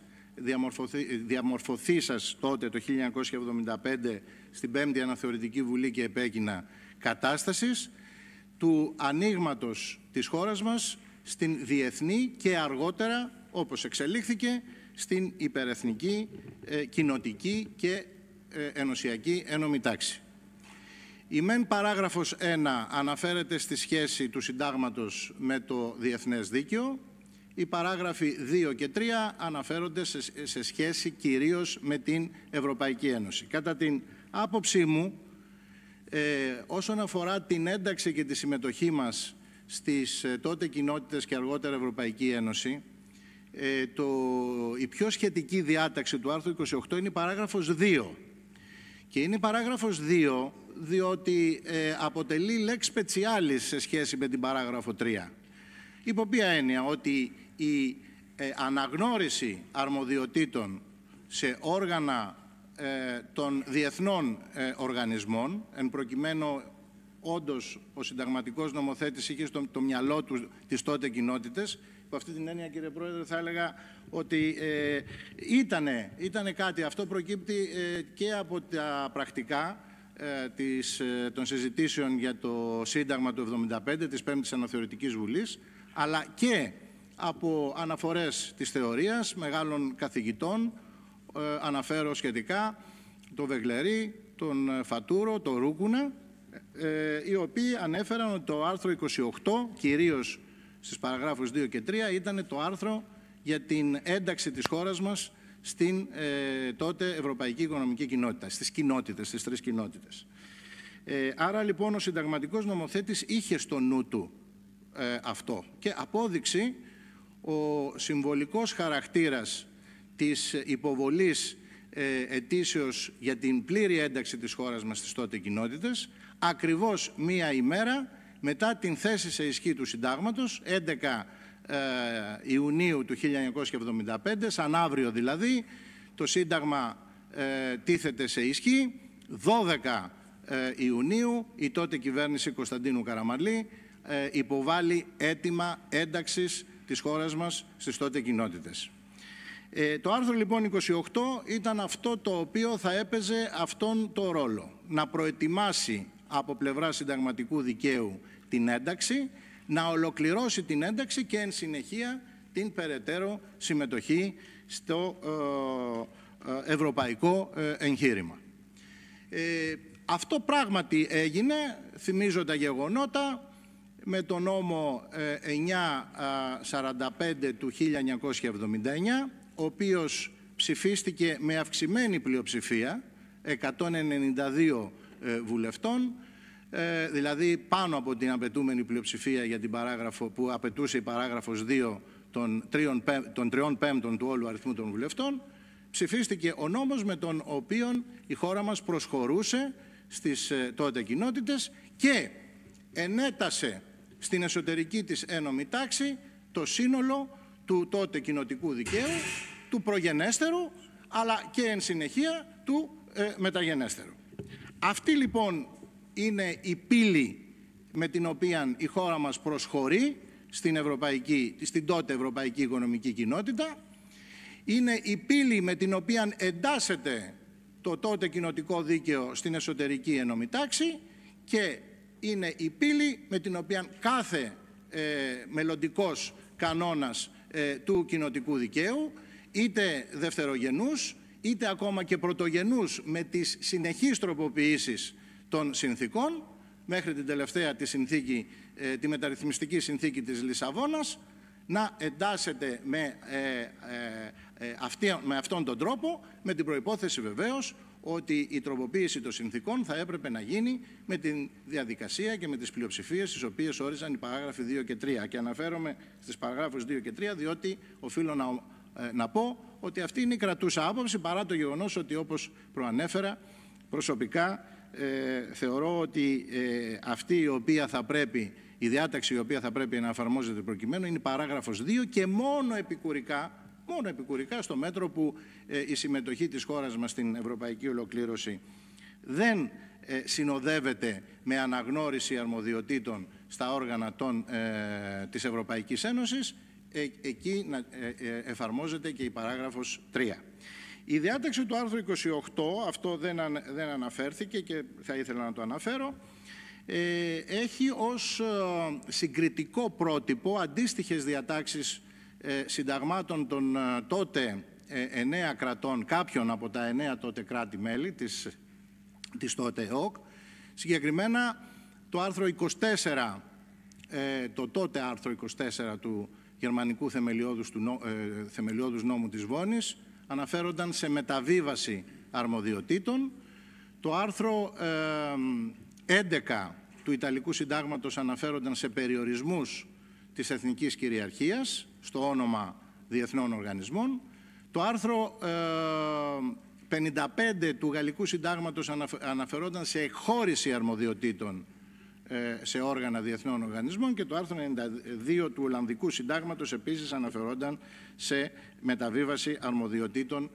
διαμορφωθήσας τότε το 1975 στην 5η Αναθεωρητική Βουλή και επέκεινα κατάστασης, του ανοίγματος της χώρας μας στην διεθνή και αργότερα, όπως εξελίχθηκε, στην υπερεθνική, κοινοτική και ενωσιακή ένομη τάξη. Η μεν παράγραφος 1 αναφέρεται στη σχέση του συντάγματος με το διεθνές δίκαιο. Οι παράγραφοι 2 και 3 αναφέρονται σε σχέση κυρίως με την Ευρωπαϊκή Ένωση. Κατά την άποψή μου, όσον αφορά την ένταξη και τη συμμετοχή μας στις τότε κοινότητες και αργότερα Ευρωπαϊκή Ένωση, η πιο σχετική διάταξη του άρθρου 28 είναι η παράγραφος 2. Και είναι η παράγραφος 2 διότι αποτελεί lex specialis σε σχέση με την παράγραφο 3. Υπό ποια έννοια? Ότι η αναγνώριση αρμοδιοτήτων σε όργανα των διεθνών οργανισμών, εν προκειμένου όντως ο συνταγματικός νομοθέτης είχε στο μυαλό του τις τότε κοινότητες. Υπό αυτή την έννοια, κύριε Πρόεδρε, θα έλεγα ότι ήτανε κάτι. Αυτό προκύπτει και από τα πρακτικά των συζητήσεων για το Σύνταγμα του 1975 της 5ης Αναθεωρητικής Βουλής, αλλά και από αναφορές της θεωρίας μεγάλων καθηγητών. Αναφέρω σχετικά τον Βεγλερή, τον Φατούρο, τον Ρούκουνα, οι οποίοι ανέφεραν ότι το άρθρο 28, κυρίως στις παραγράφους 2 και 3, ήταν το άρθρο για την ένταξη της χώρας μας στην τότε Ευρωπαϊκή Οικονομική Κοινότητα, στις κοινότητες, στις 3 κοινότητες. Άρα λοιπόν ο συνταγματικός νομοθέτης είχε στο νου του αυτό. Και απόδειξη, ο συμβολικός χαρακτήρας της υποβολής αιτήσεως για την πλήρη ένταξη της χώρας μας στις τότε κοινότητες, ακριβώς μία ημέρα μετά την θέση σε ισχύ του Συντάγματος, 11 Ιουνίου του 1975, σαν αύριο δηλαδή, το Σύνταγμα τίθεται σε ισχύ. 12 Ιουνίου η τότε κυβέρνηση Κωνσταντίνου Καραμανλή υποβάλλει αίτημα ένταξης της χώρας μας στις τότε κοινότητες. Το άρθρο λοιπόν 28 ήταν αυτό το οποίο θα έπαιζε αυτόν το ρόλο. Να προετοιμάσει από πλευρά συνταγματικού δικαίου την ένταξη, να ολοκληρώσει την ένταξη και εν συνεχεία την περαιτέρω συμμετοχή στο ευρωπαϊκό εγχείρημα. Αυτό πράγματι έγινε, θυμίζω τα γεγονότα, με τον νόμο 945 του 1979, ο οποίος ψηφίστηκε με αυξημένη πλειοψηφία, 192 βουλευτών, δηλαδή πάνω από την απαιτούμενη πλειοψηφία για την παράγραφο που απαιτούσε η παράγραφος 2 των 3/5 του όλου αριθμού των βουλευτών. Ψηφίστηκε ο νόμος με τον οποίο η χώρα μας προσχωρούσε στις τότε κοινότητες και ενέτασε στην εσωτερική της ένομη τάξη το σύνολο του τότε κοινοτικού δικαίου, του προγενέστερου, αλλά και εν συνεχεία του μεταγενέστερου. Αυτή λοιπόν είναι η πύλη με την οποία η χώρα μας προσχωρεί στην τότε Ευρωπαϊκή Οικονομική Κοινότητα. Είναι η πύλη με την οποία εντάσσεται το τότε κοινοτικό δίκαιο στην εσωτερική ένομη τάξη και είναι η πύλη με την οποία κάθε μελλοντικός κανόνας του κοινοτικού δικαίου, είτε δευτερογενούς, είτε ακόμα και πρωτογενούς, με τις συνεχείς τροποποιήσεις των συνθήκων, μέχρι την τελευταία τη μεταρρυθμιστική συνθήκη της Λισαβόνας, να εντάσσεται με αυτόν τον τρόπο, με την προϋπόθεση βεβαίως ότι η τροποποίηση των συνθήκων θα έπρεπε να γίνει με τη διαδικασία και με τις πλειοψηφίες τις οποίες όριζαν οι παράγραφοι 2 και 3. Και αναφέρομαι στις παραγράφους 2 και 3 διότι οφείλω να πω ότι αυτή είναι η κρατούσα άποψη, παρά το γεγονός ότι, όπως προανέφερα, προσωπικά θεωρώ ότι αυτή η διάταξη η οποία θα πρέπει να εφαρμόζεται προκειμένου είναι η παράγραφος 2 και μόνο επικουρικά στο μέτρο που η συμμετοχή της χώρας μας στην ευρωπαϊκή ολοκλήρωση δεν συνοδεύεται με αναγνώριση αρμοδιοτήτων στα όργανα της Ευρωπαϊκής Ένωσης, εκεί εφαρμόζεται και η παράγραφος 3. Η διάταξη του άρθρου 28, αυτό δεν αναφέρθηκε και θα ήθελα να το αναφέρω, έχει ως συγκριτικό πρότυπο αντίστοιχες διατάξεις συνταγμάτων των τότε 9 κρατών, κάποιων από τα 9 τότε κράτη-μέλη της τότε ΕΟΚ. Συγκεκριμένα το άρθρο 24, το τότε άρθρο 24 του Γερμανικού Θεμελιώδους Νόμου της Βόνης, αναφέρονταν σε μεταβίβαση αρμοδιοτήτων. Το άρθρο 11 του Ιταλικού Συντάγματος αναφέρονταν σε περιορισμούς της εθνικής κυριαρχίας στο όνομα διεθνών οργανισμών. Το άρθρο 55 του Γαλλικού Συντάγματος αναφερόταν σε εκχώρηση αρμοδιοτήτων σε όργανα διεθνών οργανισμών και το άρθρο 92 του Ολλανδικού Συντάγματος επίσης αναφερόταν σε μεταβίβαση αρμοδιοτήτων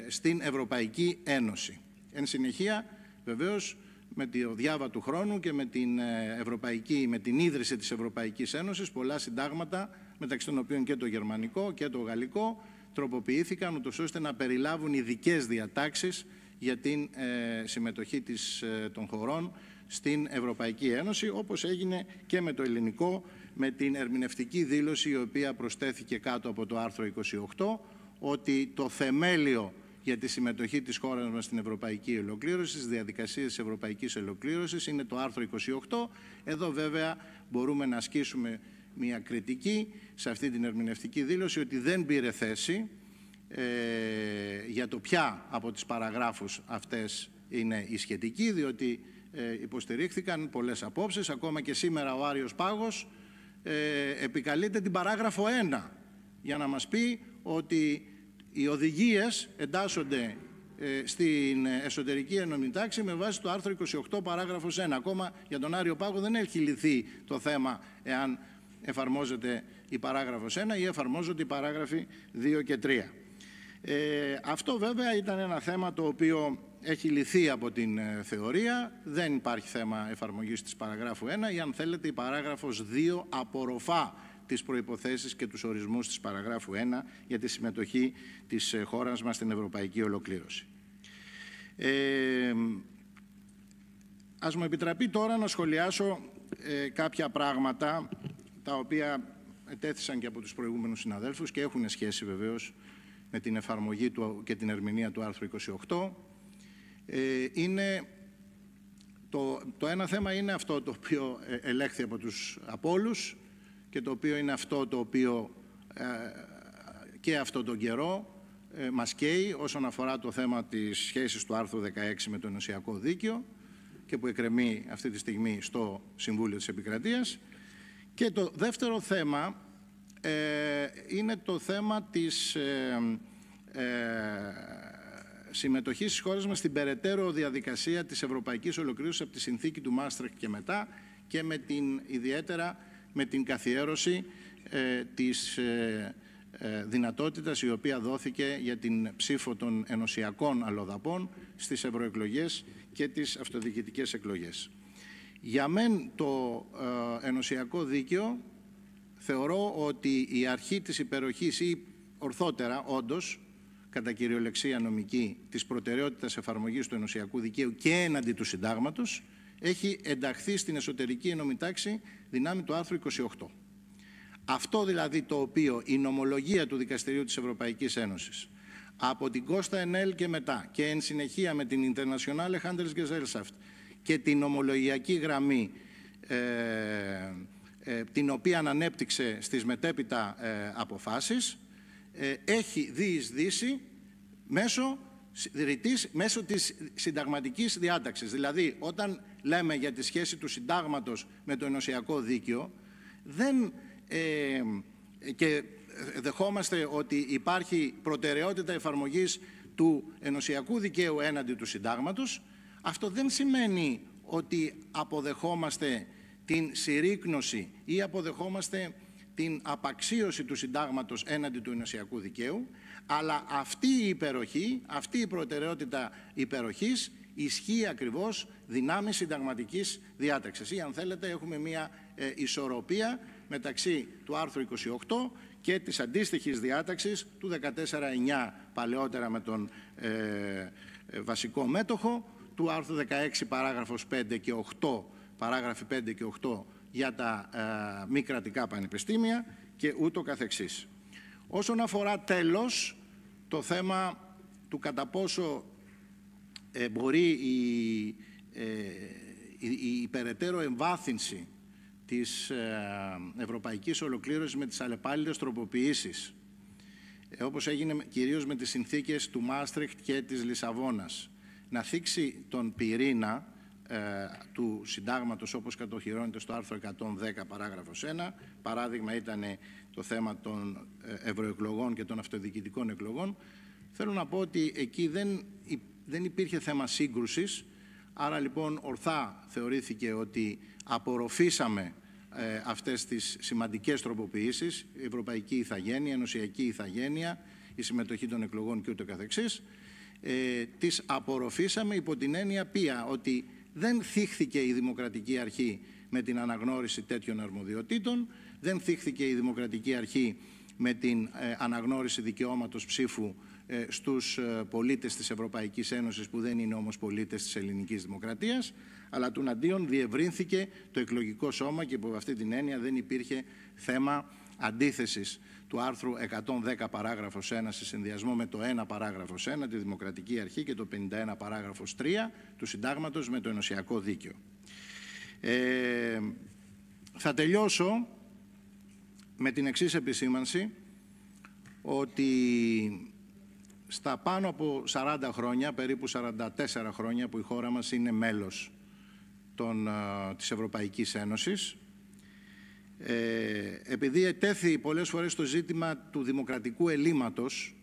στην Ευρωπαϊκή Ένωση. Εν συνεχεία, βεβαίως, με τη διάβα του χρόνου και με την ίδρυση της Ευρωπαϊκής Ένωσης, πολλά συντάγματα, μεταξύ των οποίων και το γερμανικό και το γαλλικό, τροποποιήθηκαν ούτως ώστε να περιλάβουν ειδικές διατάξεις για την συμμετοχή των χωρών στην Ευρωπαϊκή Ένωση, όπως έγινε και με το ελληνικό, με την ερμηνευτική δήλωση η οποία προσθέθηκε κάτω από το άρθρο 28, ότι το θεμέλιο για τη συμμετοχή της χώρας μας στην ευρωπαϊκή ολοκλήρωση, στις διαδικασίες της ευρωπαϊκής ολοκλήρωσης, είναι το άρθρο 28. Εδώ βέβαια μπορούμε να ασκήσουμε μια κριτική σε αυτή την ερμηνευτική δήλωση, ότι δεν πήρε θέση για το ποια από τις παραγράφους αυτές είναι η σχετική, διότι υποστηρίχθηκαν πολλές απόψεις. Ακόμα και σήμερα ο Άριος Πάγος επικαλείται την παράγραφο 1 για να μας πει ότι οι οδηγίες εντάσσονται στην εσωτερική ενόμη τάξη με βάση το άρθρο 28 παράγραφος 1. Ακόμα για τον Άριο Πάγο δεν έχει λυθεί το θέμα εάν εφαρμόζεται η παράγραφος 1 ή εφαρμόζονται οι παράγραφοι 2 και 3. Αυτό βέβαια ήταν ένα θέμα το οποίο έχει λυθεί από την θεωρία. Δεν υπάρχει θέμα εφαρμογής της παραγράφου 1 ή, αν θέλετε, η παράγραφος 2 απορροφά τις προϋποθέσεις και τους ορισμούς της παραγράφου 1 για τη συμμετοχή της χώρας μας στην ευρωπαϊκή ολοκλήρωση. Ας μου επιτραπεί τώρα να σχολιάσω κάποια πράγματα τα οποία ετέθησαν και από τους προηγούμενους συναδέλφους και έχουν σχέση βεβαίως με την εφαρμογή του και την ερμηνεία του άρθρου 28. Είναι το ένα θέμα είναι αυτό το οποίο ελέγχθη από όλους και το οποίο είναι αυτό το οποίο και αυτόν τον καιρό μας καίει όσον αφορά το θέμα της σχέσης του άρθρου 16 με το ενωσιακό δίκαιο και που εκκρεμεί αυτή τη στιγμή στο Συμβούλιο της Επικρατείας. Και το δεύτερο θέμα είναι το θέμα της συμμετοχής της χώρας μας στην περαιτέρω διαδικασία της ευρωπαϊκής ολοκλήρωσης από τη συνθήκη του Μάστριχτ και μετά και ιδιαίτερα με την καθιέρωση της δυνατότητας η οποία δόθηκε για την ψήφο των ενωσιακών αλλοδαπών στις ευρωεκλογές και τις αυτοδιοικητικές εκλογές. Για μεν το ενωσιακό δίκαιο θεωρώ ότι η αρχή της υπεροχής ή ορθότερα όντως κατά κυριολεξία νομική της προτεραιότητας εφαρμογής του ενωσιακού δικαίου και έναντι του συντάγματος έχει ενταχθεί στην εσωτερική ενόμη τάξη δυνάμει του άρθρου 28. Αυτό δηλαδή το οποίο η νομολογία του Δικαστηρίου της Ευρωπαϊκής Ένωσης από την Κώστα Ενέλ και μετά και εν συνεχεία με την Internationale Handelsgesellschaft και την ομολογιακή γραμμή την οποία ανέπτυξε στις μετέπειτα αποφάσεις έχει διεισδύσει μέσω της συνταγματικής διάταξης. Δηλαδή όταν λέμε για τη σχέση του συντάγματος με το ενωσιακό δίκαιο και δεχόμαστε ότι υπάρχει προτεραιότητα εφαρμογής του ενωσιακού δικαίου έναντι του συντάγματος, αυτό δεν σημαίνει ότι αποδεχόμαστε την συρρίκνωση ή αποδεχόμαστε την απαξίωση του συντάγματος έναντι του ενωσιακού δικαίου, αλλά αυτή η υπεροχή, αυτή η προτεραιότητα υπεροχής ισχύει ακριβώς δυνάμει συνταγματικής διάταξης. Ή αν θέλετε έχουμε μια ισορροπία μεταξύ του άρθρου 28 και της αντίστοιχης διάταξης του 14.9 παλαιότερα με τον βασικό μέτοχο, του άρθρου 16 παράγραφος 5 και 8, παράγραφοι 5 και 8 για τα μη κρατικά πανεπιστήμια και ούτω καθεξής. Όσον αφορά τέλος το θέμα του κατά πόσο μπορεί η περαιτέρω εμβάθυνση της ευρωπαϊκής ολοκλήρωσης με τις αλλεπάλληλες τροποποιήσεις, όπως έγινε κυρίως με τις συνθήκες του Μάστριχτ και της Λισαβόνας, να θίξει τον πυρήνα του συντάγματος όπως κατοχυρώνεται στο άρθρο 110 παράγραφος 1. Παράδειγμα ήταν το θέμα των ευρωεκλογών και των αυτοδιοικητικών εκλογών. Θέλω να πω ότι εκεί δεν υπήρχε θέμα σύγκρουσης, άρα λοιπόν ορθά θεωρήθηκε ότι απορροφήσαμε αυτές τις σημαντικές τροποποιήσεις, η ευρωπαϊκή ηθαγένεια, η ενωσιακή ηθαγένεια, η συμμετοχή των εκλογών και ούτω καθεξής, τις απορροφήσαμε υπό την έννοια ποια, ότι δεν θίχθηκε η δημοκρατική αρχή με την αναγνώριση τέτοιων αρμοδιοτήτων, δεν θίχθηκε η δημοκρατική αρχή με την αναγνώριση δικαιώματος ψήφου στους πολίτες της Ευρωπαϊκής Ένωσης που δεν είναι όμως πολίτες της ελληνικής δημοκρατίας, αλλά τουναντίον διευρύνθηκε το εκλογικό σώμα και από αυτή την έννοια δεν υπήρχε θέμα αντίθεσης του άρθρου 110 παράγραφος 1 σε συνδυασμό με το 1 παράγραφος 1, τη Δημοκρατική Αρχή, και το 51 παράγραφος 3 του Συντάγματος με το ενωσιακό δίκαιο. Θα τελειώσω με την εξής επισήμανση, ότι στα πάνω από 40 χρόνια, περίπου 44 χρόνια που η χώρα μας είναι μέλος της Ευρωπαϊκής Ένωσης, επειδή ετέθη πολλές φορές το ζήτημα του δημοκρατικού ελλείμματος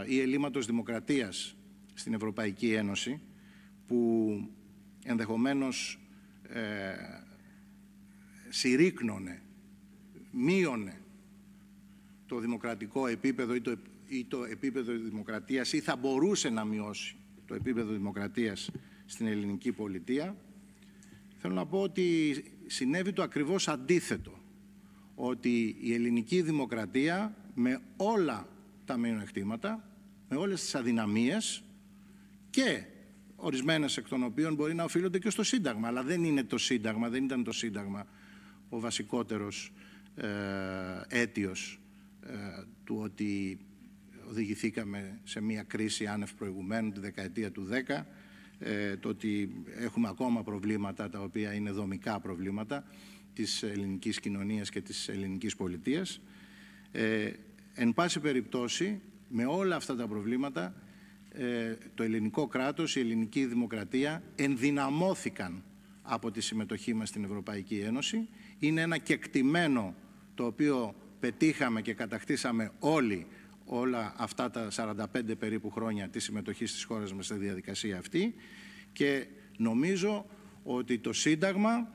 ή ελλείμματος δημοκρατίας στην Ευρωπαϊκή Ένωση, που ενδεχομένως συρρίκνωνε, μείωνε το δημοκρατικό επίπεδο ή το επίπεδο δημοκρατίας, ή θα μπορούσε να μειώσει το επίπεδο δημοκρατίας στην ελληνική πολιτεία, θέλω να πω ότι συνέβη το ακριβώς αντίθετο, ότι η ελληνική δημοκρατία με όλα τα μειονεκτήματα, με όλες τις αδυναμίες και ορισμένες εκ των οποίων μπορεί να οφείλονται και στο Σύνταγμα. Αλλά δεν είναι το Σύνταγμα, δεν ήταν το Σύνταγμα ο βασικότερος αίτιος του ότι οδηγηθήκαμε σε μια κρίση άνευ προηγουμένου τη δεκαετία του 10, το ότι έχουμε ακόμα προβλήματα τα οποία είναι δομικά προβλήματα της ελληνικής κοινωνίας και της ελληνικής πολιτείας. Εν πάση περιπτώσει, με όλα αυτά τα προβλήματα, το ελληνικό κράτος, η ελληνική δημοκρατία ενδυναμώθηκαν από τη συμμετοχή μας στην Ευρωπαϊκή Ένωση. Είναι ένα κεκτημένο το οποίο πετύχαμε και κατακτήσαμε όλα αυτά τα 45 περίπου χρόνια της συμμετοχής της χώρας μας στη διαδικασία αυτή, και νομίζω ότι το Σύνταγμα,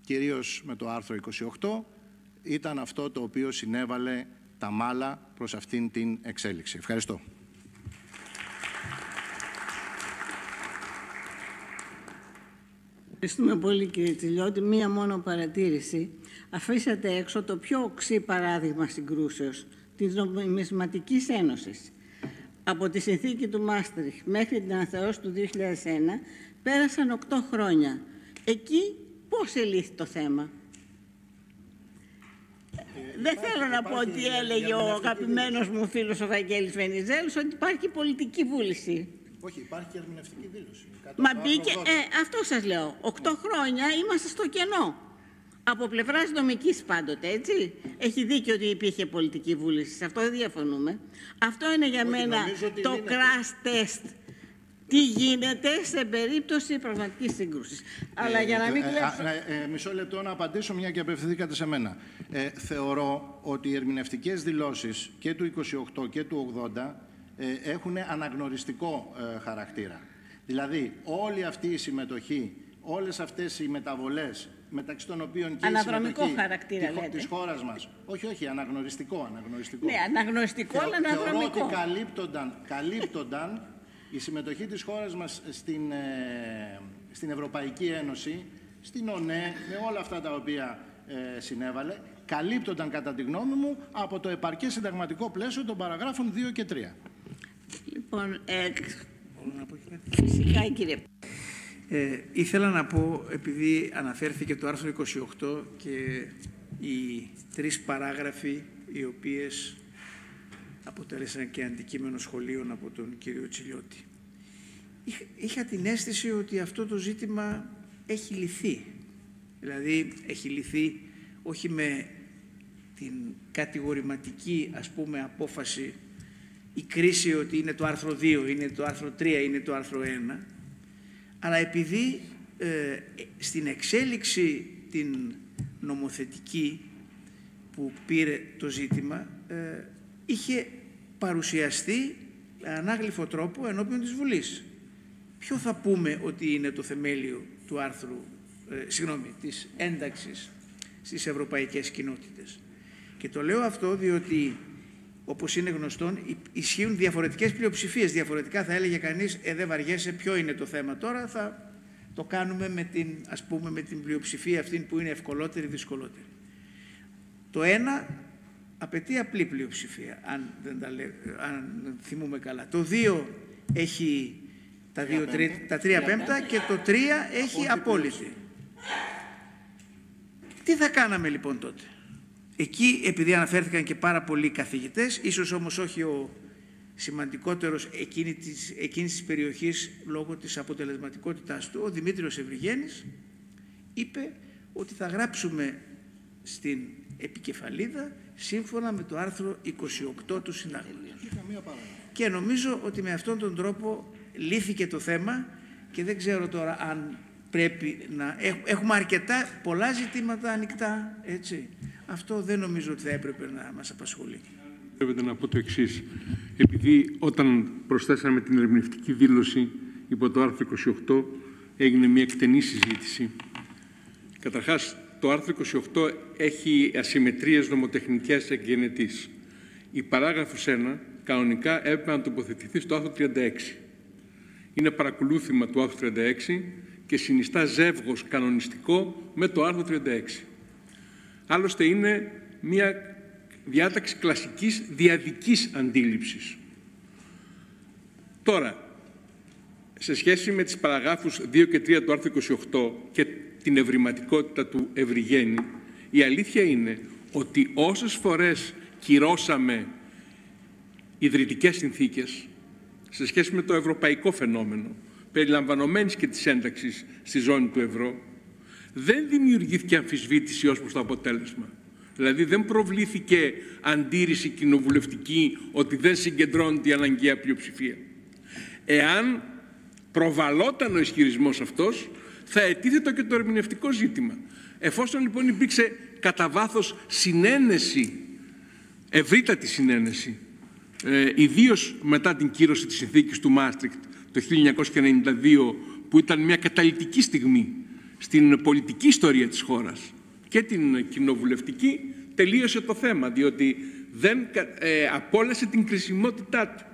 κυρίως με το άρθρο 28, ήταν αυτό το οποίο συνέβαλε τα μάλα προς αυτήν την εξέλιξη. Ευχαριστώ. Ευχαριστούμε πολύ, κύριε Τσιλιώτη. Μία μόνο παρατήρηση. Αφήσατε έξω το πιο οξύ παράδειγμα συγκρούσεως της Νομισματικής Ένωσης. Από τη συνθήκη του Μάστριχ μέχρι την αναθεώρηση του 2001 πέρασαν 8 χρόνια. Εκεί πώς ελήφθη το θέμα? Δεν θέλω να πω ότι έλεγε ο αγαπημένος μου φίλος ο Βαγγέλης Βενιζέλος ότι υπάρχει πολιτική βούληση. Όχι, υπάρχει και ερμηνευτική δήλωση. Μα μπήκε, αυτό σας λέω. 8 χρόνια είμαστε στο κενό. Από πλευράς νομικής πάντοτε, έτσι. Έχει δίκιο ότι υπήρχε πολιτική βούληση. Σε αυτό δεν διαφωνούμε. Αυτό είναι για μένα το crash test. Τι γίνεται σε περίπτωση πραγματικής σύγκρουσης. Αλλά για να μην κλέψω... Μισό λεπτό να απαντήσω, μια και απευθυνθήκατε σε μένα. Θεωρώ ότι οι ερμηνευτικές δηλώσεις και του 28 και του 80 έχουν αναγνωριστικό χαρακτήρα. Δηλαδή, όλη αυτή η συμμετοχή, όλες αυτές οι μεταβολές, μεταξύ των οποίων και αναδρομικό η συμμετοχή χαρακτήρα, της χώρας μας. Όχι, αναγνωριστικό. Ναι, αναγνωριστικό, αλλά αναδρομικό. Θεωρώ ότι καλύπτονταν η συμμετοχή της χώρας μας στην Ευρωπαϊκή Ένωση, στην ΟΝΕ, με όλα αυτά τα οποία συνέβαλε, καλύπτονταν κατά τη γνώμη μου από το επαρκές συνταγματικό πλαίσιο των παραγράφων 2 και 3. Λοιπόν, φυσικά, κύριε. Ήθελα να πω, επειδή αναφέρθηκε το άρθρο 28 και οι 3 παράγραφοι οι οποίες αποτέλεσαν και αντικείμενο σχολείων από τον κύριο Τσιλιώτη. Είχα την αίσθηση ότι αυτό το ζήτημα έχει λυθεί. Δηλαδή, έχει λυθεί όχι με την κατηγορηματική, ας πούμε, απόφαση, η κρίση ότι είναι το άρθρο 2, είναι το άρθρο 3, είναι το άρθρο 1, αλλά επειδή στην εξέλιξη την νομοθετική που πήρε το ζήτημα, είχε παρουσιαστεί ανάγλυφο τρόπο ενώπιον της Βουλής. Ποιο θα πούμε ότι είναι το θεμέλιο του άρθρου, της ένταξης στις ευρωπαϊκές κοινότητες. Και το λέω αυτό διότι, όπως είναι γνωστόν, ισχύουν διαφορετικές πλειοψηφίες. Διαφορετικά θα έλεγε κανείς, δεν βαριέσαι, ποιο είναι το θέμα τώρα, θα το κάνουμε με την πλειοψηφία αυτή που είναι ευκολότερη, δυσκολότερη. Το ένα απαιτεί απλή πλειοψηφία, αν θυμούμε καλά. Το 2 έχει τα 3 πέμπτα και το 3 έχει απόλυτη. Τι θα κάναμε λοιπόν τότε? Εκεί, επειδή αναφέρθηκαν και πάρα πολλοί καθηγητές, ίσως όμως όχι ο σημαντικότερος εκείνης της περιοχής λόγω της αποτελεσματικότητάς του, ο Δημήτριος Ευρυγένης, είπε ότι θα γράψουμε στην επικεφαλίδα σύμφωνα με το άρθρο 28 του Συντάγματος. Και νομίζω ότι με αυτόν τον τρόπο λύθηκε το θέμα και δεν ξέρω τώρα αν πρέπει να... Έχουμε πολλά ζητήματα ανοιχτά, έτσι. Αυτό δεν νομίζω ότι θα έπρεπε να μας απασχολεί. Πρέπει να πω το εξής. Επειδή όταν προσθέσαμε την ερμηνευτική δήλωση υπό το άρθρο 28 έγινε μια εκτενή συζήτηση. Καταρχάς, το άρθρο 28 έχει ασυμμετρίες νομοτεχνικές εκγενετής. Η παράγραφος 1 κανονικά έπρεπε να τοποθετηθεί στο άρθρο 36. Είναι παρακολούθημα του άρθρου 36 και συνιστά ζεύγος κανονιστικό με το άρθρο 36. Άλλωστε είναι μια διάταξη κλασικής διαδικής αντίληψης. Τώρα, σε σχέση με τις παραγράφους 2 και 3 του άρθρου 28 και την ευρηματικότητα του ευρυγένη, η αλήθεια είναι ότι όσες φορές κυρώσαμε ιδρυτικές συνθήκες σε σχέση με το ευρωπαϊκό φαινόμενο, περιλαμβανομένης και της ένταξης στη ζώνη του ευρώ, δεν δημιουργήθηκε αμφισβήτηση ως προς το αποτέλεσμα. Δηλαδή δεν προβλήθηκε αντίρρηση κοινοβουλευτική ότι δεν συγκεντρώνεται η αναγκαία πλειοψηφία. Εάν προβαλόταν ο ισχυρισμός αυτός, θα ετίθετο και το ερμηνευτικό ζήτημα. Εφόσον λοιπόν υπήρξε κατά βάθος συνένεση, ευρύτατη συνένεση, ιδίως μετά την κύρωση της συνθήκης του Μάστριχτ το 1992, που ήταν μια καταλυτική στιγμή στην πολιτική ιστορία της χώρας και την κοινοβουλευτική, τελείωσε το θέμα, διότι δεν απόλυσε την κρισιμότητά του.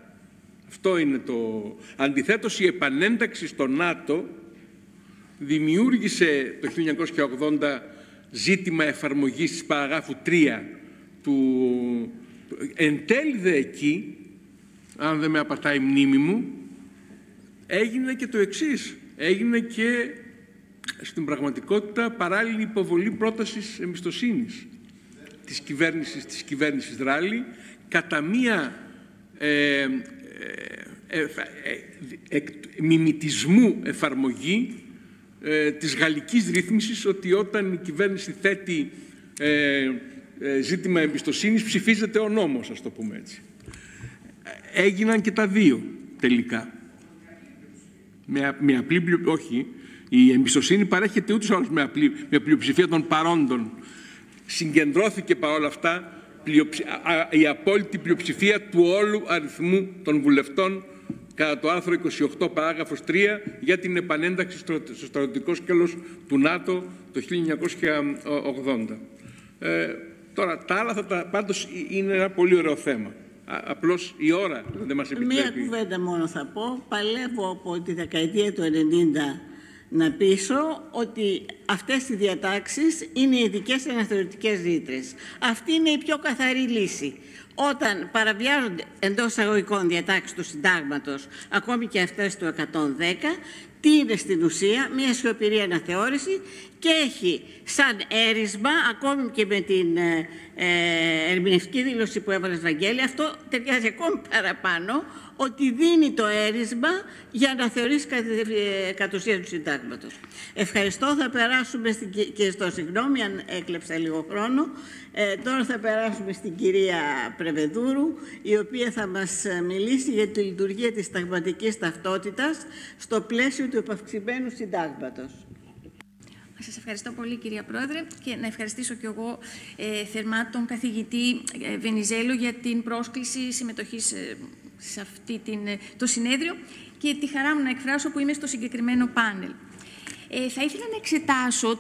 Αυτό είναι το... Αντιθέτως, η επανένταξη στο ΝΑΤΟ δημιούργησε το 1980 ζήτημα εφαρμογής της παραγράφου 3 του... Εν τέλει δε εκεί, αν δεν με απατάει η μνήμη μου, έγινε και το εξής. Έγινε και στην πραγματικότητα παράλληλη υποβολή πρότασης εμπιστοσύνης της κυβέρνησης Ράλη κατά μία μιμητισμού εφαρμογή της γαλλικής ρύθμισης, ότι όταν η κυβέρνηση θέτει ζήτημα εμπιστοσύνης ψηφίζεται ο νόμος, ας το πούμε έτσι. Έγιναν και τα δύο τελικά. Με απλή όχι, η εμπιστοσύνη παρέχεται ούτως άλλως με πλειοψηφία των παρόντων. Συγκεντρώθηκε παρόλα αυτά η απόλυτη πλειοψηφία του όλου αριθμού των βουλευτών κατά το άρθρο 28 παράγραφος 3 για την επανένταξη στο στρατιωτικό σκέλος του ΝΑΤΟ το 1980. Τώρα, τα άλλα πάντως είναι ένα πολύ ωραίο θέμα. Απλώς η ώρα δεν μας επιτρέπει. Μία κουβέντα μόνο θα πω. Παλεύω από τη δεκαετία του 90 να πείσω ότι αυτές οι διατάξεις είναι ειδικές αναθεωρητικές ρήτρες. Αυτή είναι η πιο καθαρή λύση. Όταν παραβιάζονται εντός εισαγωγικών διατάξεις του συντάγματος, ακόμη και αυτές του 110, τι είναι στην ουσία? Μια σιωπηρή αναθεώρηση, και έχει σαν έρισμα, ακόμη και με την ερμηνευτική δήλωση που έβαλε Βαγγέλη, αυτό ταιριάζει ακόμη παραπάνω, ότι δίνει το έρισμα για να θεωρήσει κατ' ουσία του συντάγματος. Ευχαριστώ. Θα περάσουμε και στο συγγνώμη αν έκλεψα λίγο χρόνο. Τώρα θα περάσουμε στην κυρία Πρεβεδούρου, η οποία θα μας μιλήσει για τη λειτουργία της συνταγματικής ταυτότητας στο πλαίσιο του επαυξημένου συντάγματος. Σας ευχαριστώ πολύ, κυρία Πρόεδρε, και να ευχαριστήσω και εγώ θερμά τον καθηγητή Βενιζέλο για την πρόσκληση συμμετοχής σε το συνέδριο και τη χαρά μου να εκφράσω που είμαι στο συγκεκριμένο πάνελ. Θα ήθελα να εξετάσω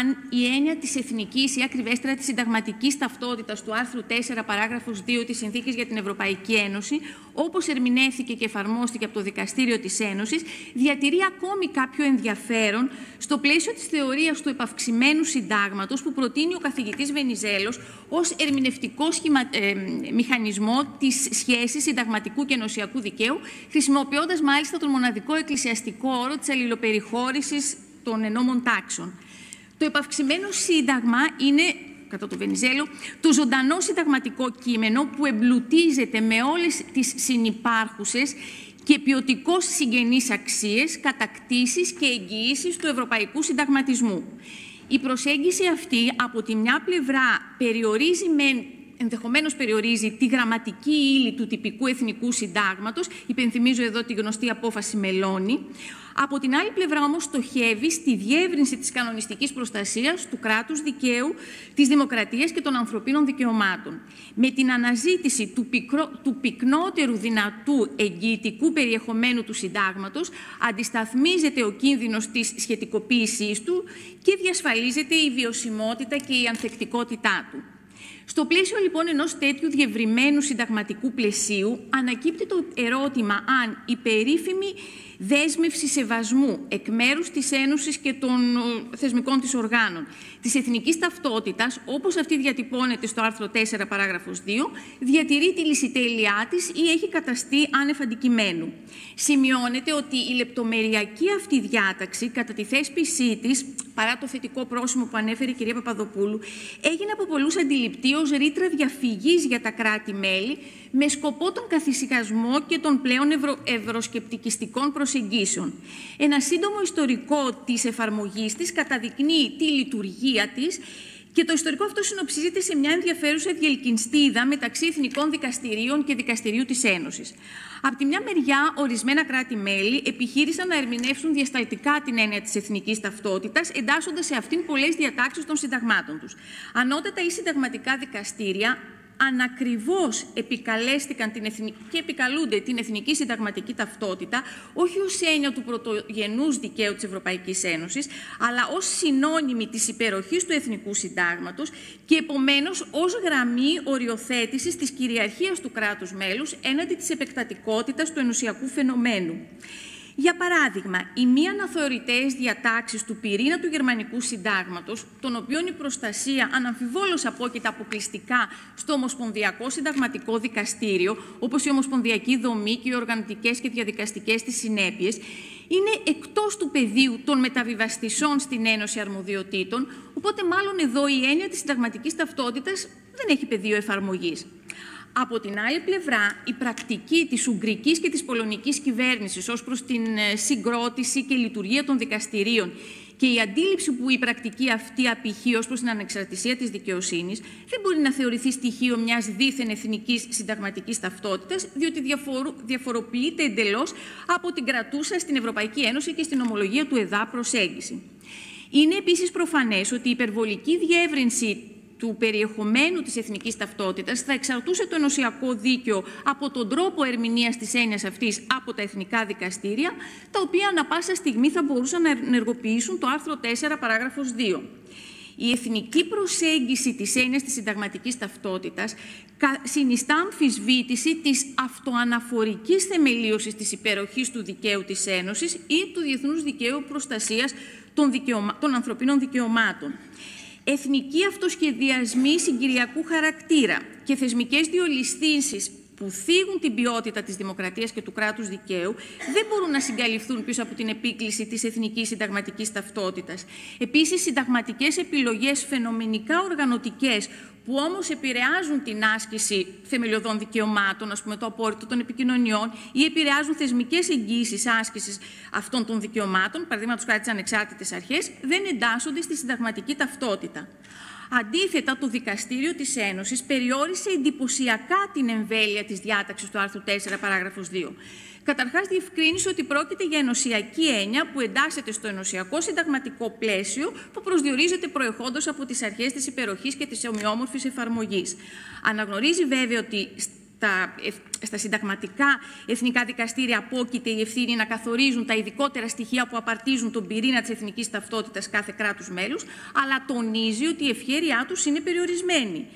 αν η έννοια της εθνικής ή ακριβέστερα της συνταγματικής ταυτότητας του άρθρου 4 παράγραφος 2 της Συνθήκης για την Ευρωπαϊκή Ένωση, όπως ερμηνεύθηκε και εφαρμόστηκε από το Δικαστήριο της Ένωσης, διατηρεί ακόμη κάποιο ενδιαφέρον στο πλαίσιο της θεωρίας του επαυξημένου συντάγματος που προτείνει ο καθηγητής Βενιζέλος ως ερμηνευτικό μηχανισμό της σχέσης συνταγματικού και ενωσιακού δικαίου, χρησιμοποιώντας μάλιστα τον μοναδικό εκκλησιαστικό όρο της αλληλοπεριχώρησης των ενόμων τάξεων. Το επαυξημένο σύνταγμα είναι, κατά το Βενιζέλο, το ζωντανό συνταγματικό κείμενο που εμπλουτίζεται με όλες τις συνυπάρχουσες και ποιοτικώς συγγενείς αξίες, κατακτήσεις και εγγυήσεις του ευρωπαϊκού συνταγματισμού. Η προσέγγιση αυτή, από τη μια πλευρά, ενδεχομένως περιορίζει τη γραμματική ύλη του τυπικού εθνικού συντάγματος, υπενθυμίζω εδώ τη γνωστή απόφαση Μελώνη. Από την άλλη πλευρά όμως στοχεύει στη διεύρυνση της κανονιστικής προστασίας, του κράτους δικαίου, της δημοκρατίας και των ανθρωπίνων δικαιωμάτων. Με την αναζήτηση του πυκνότερου δυνατού εγγυητικού περιεχομένου του συντάγματος, αντισταθμίζεται ο κίνδυνος της σχετικοποίησής του και διασφαλίζεται η βιωσιμότητα και η ανθεκτικότητά του. Στο πλαίσιο λοιπόν ενός τέτοιου διευρυμένου συνταγματικού πλαισίου ανακύπτει το ερώτημα αν η περίφημη δέσμευση σεβασμού εκ μέρους της Ένωσης και των θεσμικών της οργάνων της εθνικής ταυτότητας, όπως αυτή διατυπώνεται στο άρθρο 4 παράγραφος 2, διατηρεί τη λυσιτέλειά της ή έχει καταστεί άνευ αντικειμένου. Σημειώνεται ότι η λεπτομεριακή αυτή διάταξη κατά τη θέσπισή της, παρά το θετικό πρόσημο που ανέφερε η κυρία Παπαδοπούλου, έγινε από πολλούς αντιληπτή ως ρήτρα διαφυγής για τα κράτη-μέλη με σκοπό τον καθησυχασμό και των πλέον ευρωσκεπτικιστικών προσεγγίσεων. Ένα σύντομο ιστορικό της εφαρμογής της καταδεικνύει τη λειτουργία της και το ιστορικό αυτό συνοψίζεται σε μια ενδιαφέρουσα διελκυνστίδα μεταξύ εθνικών δικαστηρίων και δικαστηρίου της Ένωσης. Από τη μια μεριά, ορισμένα κράτη-μέλη επιχείρησαν να ερμηνεύσουν διασταλτικά την έννοια της εθνικής ταυτότητας, εντάσσοντας σε αυτήν πολλές διατάξεις των συνταγμάτων τους. Ανώτατα ή συνταγματικά δικαστήρια ανακριβώς επικαλέστηκαν και επικαλούνται την εθνική συνταγματική ταυτότητα όχι ως έννοια του πρωτογενούς δικαίου της Ευρωπαϊκής Ένωσης, αλλά ως συνώνυμη της υπεροχής του εθνικού συντάγματος και επομένως ως γραμμή οριοθέτησης της κυριαρχίας του κράτους μέλους έναντι της επεκτατικότητας του ενωσιακού φαινομένου. Για παράδειγμα, οι μη αναθεωρητές διατάξεις του πυρήνα του Γερμανικού Συντάγματος, των οποίων η προστασία αναμφιβόλως απόκειται αποκλειστικά στο Ομοσπονδιακό Συνταγματικό Δικαστήριο, όπως η ομοσπονδιακή δομή και οι οργανωτικές και διαδικαστικές της συνέπειες, είναι εκτός του πεδίου των μεταβιβαστησών στην Ένωση Αρμοδιοτήτων, οπότε μάλλον εδώ η έννοια της συνταγματικής ταυτότητας δεν έχει πεδίο εφαρμογής. Από την άλλη πλευρά, η πρακτική της Ουγγρικής και της Πολωνικής κυβέρνησης ως προς την συγκρότηση και λειτουργία των δικαστηρίων και η αντίληψη που η πρακτική αυτή απηχεί ως προς την ανεξαρτησία της δικαιοσύνης δεν μπορεί να θεωρηθεί στοιχείο μιας δίθεν εθνικής συνταγματικής ταυτότητας, διότι διαφοροποιείται εντελώς από την κρατούσα στην Ευρωπαϊκή Ένωση και στην ομολογία του ΕΔΑ προσέγγιση. Είναι επίσης προφανές ότι η υπερβολική διεύρυνση του περιεχομένου της εθνικής ταυτότητας θα εξαρτούσε το ενωσιακό δίκαιο από τον τρόπο ερμηνείας της έννοιας αυτής από τα εθνικά δικαστήρια, τα οποία ανα πάσα στιγμή θα μπορούσαν να ενεργοποιήσουν το άρθρο 4 παράγραφος 2. Η εθνική προσέγγιση της έννοιας της συνταγματικής ταυτότητας συνιστά αμφισβήτηση της αυτοαναφορικής θεμελίωσης της υπεροχής του δικαίου της Ένωσης ή του διεθνούς δικαίου προστασίας των ανθρωπίνων δικαιωμάτων. Εθνικοί αυτοσχεδιασμοί συγκυριακού χαρακτήρα και θεσμικές διολισθήσεις που θίγουν την ποιότητα της δημοκρατίας και του κράτους δικαίου δεν μπορούν να συγκαλυφθούν πίσω από την επίκληση της εθνικής συνταγματικής ταυτότητας. Επίσης, συνταγματικές επιλογές φαινομενικά οργανωτικές που όμως επηρεάζουν την άσκηση θεμελιωδών δικαιωμάτων, ας πούμε το απόρριτο των επικοινωνιών, ή επηρεάζουν θεσμικές εγγύησεις άσκησης αυτών των δικαιωμάτων, παραδείγματος χάρη τις ανεξάρτητες αρχές, δεν εντάσσονται στη συνταγματική ταυτότητα. Αντίθετα, το Δικαστήριο της Ένωσης περιόρισε εντυπωσιακά την εμβέλεια της διάταξης του άρθρου 4, παράγραφος 2. Καταρχάς, διευκρίνησε ότι πρόκειται για ενωσιακή έννοια που εντάσσεται στο ενωσιακό συνταγματικό πλαίσιο που προσδιορίζεται προεχόντως από τις αρχές της υπεροχής και της ομοιόμορφης εφαρμογής. Αναγνωρίζει βέβαια ότι στα συνταγματικά εθνικά δικαστήρια απόκειται η ευθύνη να καθορίζουν τα ειδικότερα στοιχεία που απαρτίζουν τον πυρήνα της εθνικής ταυτότητας κάθε κράτους μέλους, αλλά τονίζει ότι η ευχέρειά τους είναι περιορισμένη.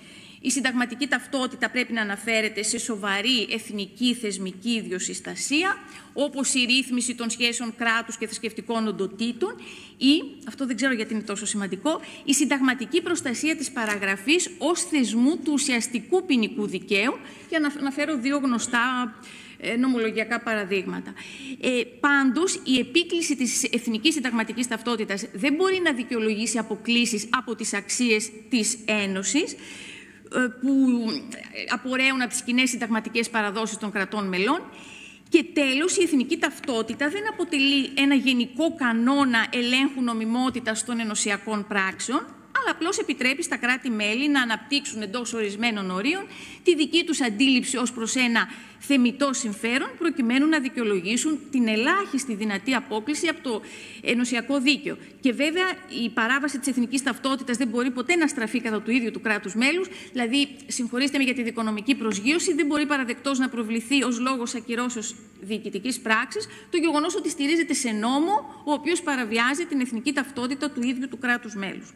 Η συνταγματική ταυτότητα πρέπει να αναφέρεται σε σοβαρή εθνική θεσμική ιδιοσυστασία, όπως η ρύθμιση των σχέσεων κράτους και θρησκευτικών οντοτήτων ή, αυτό δεν ξέρω γιατί είναι τόσο σημαντικό, η συνταγματική προστασία της παραγραφής ως θεσμού του ουσιαστικού ποινικού δικαίου, για να αναφέρω δύο γνωστά νομολογιακά παραδείγματα. Πάντως, η επίκληση της εθνικής συνταγματικής ταυτότητας δεν μπορεί να δικαιολογήσει αποκλίσεις από τις αξίες της Ένωσης, που απορρέουν από τις κοινές συνταγματικές παραδόσεις των κρατών μελών. Και τέλος, η εθνική ταυτότητα δεν αποτελεί ένα γενικό κανόνα ελέγχου νομιμότητας των ενωσιακών πράξεων, αλλά απλώς επιτρέπει στα κράτη-μέλη να αναπτύξουν εντός ορισμένων ορίων τη δική τους αντίληψη ως προς ένα θεμιτό συμφέρον, προκειμένου να δικαιολογήσουν την ελάχιστη δυνατή απόκλιση από το ενωσιακό δίκαιο. Και βέβαια η παράβαση της εθνικής ταυτότητας δεν μπορεί ποτέ να στραφεί κατά του ίδιου του κράτους μέλους, δηλαδή, συγχωρήστε με για τη δικονομική προσγείωση, δεν μπορεί παραδεκτός να προβληθεί ως λόγος ακυρώσεως διοικητικής πράξης το γεγονός ότι στηρίζεται σε νόμο ο οποίος παραβιάζει την εθνική ταυτότητα του ίδιου του κράτους μέλους.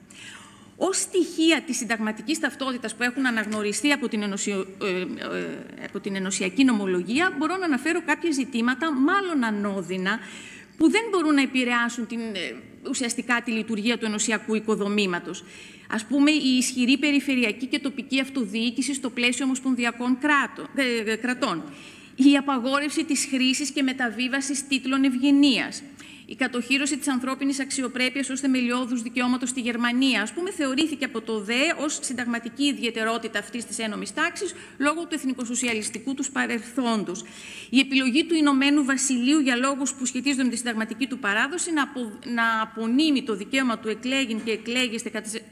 ως στοιχεία της συνταγματικής ταυτότητας που έχουν αναγνωριστεί από την ενωσιακή νομολογία, μπορώ να αναφέρω κάποια ζητήματα, μάλλον ανώδυνα, που δεν μπορούν να επηρεάσουν ουσιαστικά τη λειτουργία του ενωσιακού οικοδομήματος. Ας πούμε, η ισχυρή περιφερειακή και τοπική αυτοδιοίκηση στο πλαίσιο ομοσπονδιακών κρατών. Η απαγόρευση της χρήσης και μεταβίβασης τίτλων ευγενίας. Η κατοχύρωση της ανθρώπινης αξιοπρέπειας ως θεμελιώδους δικαιώματος στη Γερμανία, ας πούμε, θεωρήθηκε από το ΔΕ ως συνταγματική ιδιαιτερότητα αυτής της ένομης τάξης λόγω του εθνικοσοσιαλιστικού τους παρελθόντος. Η επιλογή του Ηνωμένου Βασιλείου για λόγους που σχετίζονται με τη συνταγματική του παράδοση να απονείμει το δικαίωμα του εκλέγην και εκλέγεστε κατά τις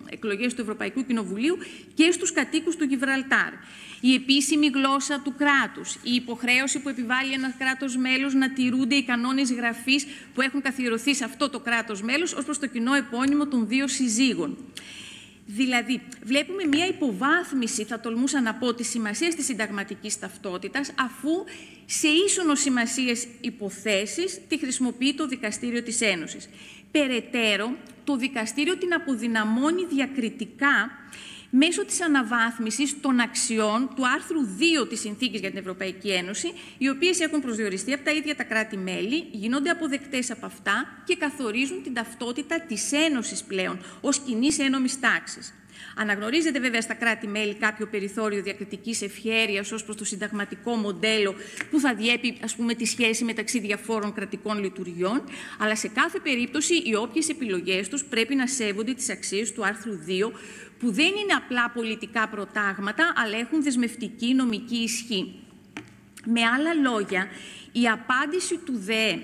εκλογές του Ευρωπαϊκού Κοινοβουλίου και στους κατοίκους του Γιβραλτάρ. Η επίσημη γλώσσα του κράτους, η υποχρέωση που επιβάλλει ένα κράτος μέλος να τηρούνται οι κανόνες γραφής που έχουν καθιερωθεί σε αυτό το κράτος μέλος ως προς το κοινό επώνυμο των δύο συζύγων. Δηλαδή, βλέπουμε μία υποβάθμιση, θα τολμούσα να πω, της σημασίας της συνταγματικής ταυτότητας, αφού σε ίσονος σημασίες υποθέσεις τη χρησιμοποιεί το Δικαστήριο της Ένωσης. Περαιτέρω, το Δικαστήριο την αποδυναμώνει διακριτικά μέσω της αναβάθμισης των αξιών του άρθρου 2 της Συνθήκης για την Ευρωπαϊκή Ένωση, οι οποίες έχουν προσδιοριστεί από τα ίδια τα κράτη-μέλη, γίνονται αποδεκτές από αυτά και καθορίζουν την ταυτότητα της Ένωσης πλέον ως κοινής ένομης τάξης. Αναγνωρίζεται βέβαια στα κράτη-μέλη κάποιο περιθώριο διακριτικής ευχέρειας ως προς το συνταγματικό μοντέλο που θα διέπει, ας πούμε, τη σχέση μεταξύ διαφόρων κρατικών λειτουργιών, αλλά σε κάθε περίπτωση οι όποιες επιλογές τους πρέπει να σέβονται τις αξίες του άρθρου 2, που δεν είναι απλά πολιτικά προτάγματα, αλλά έχουν δεσμευτική νομική ισχύ. Με άλλα λόγια, η απάντηση του ΔΕ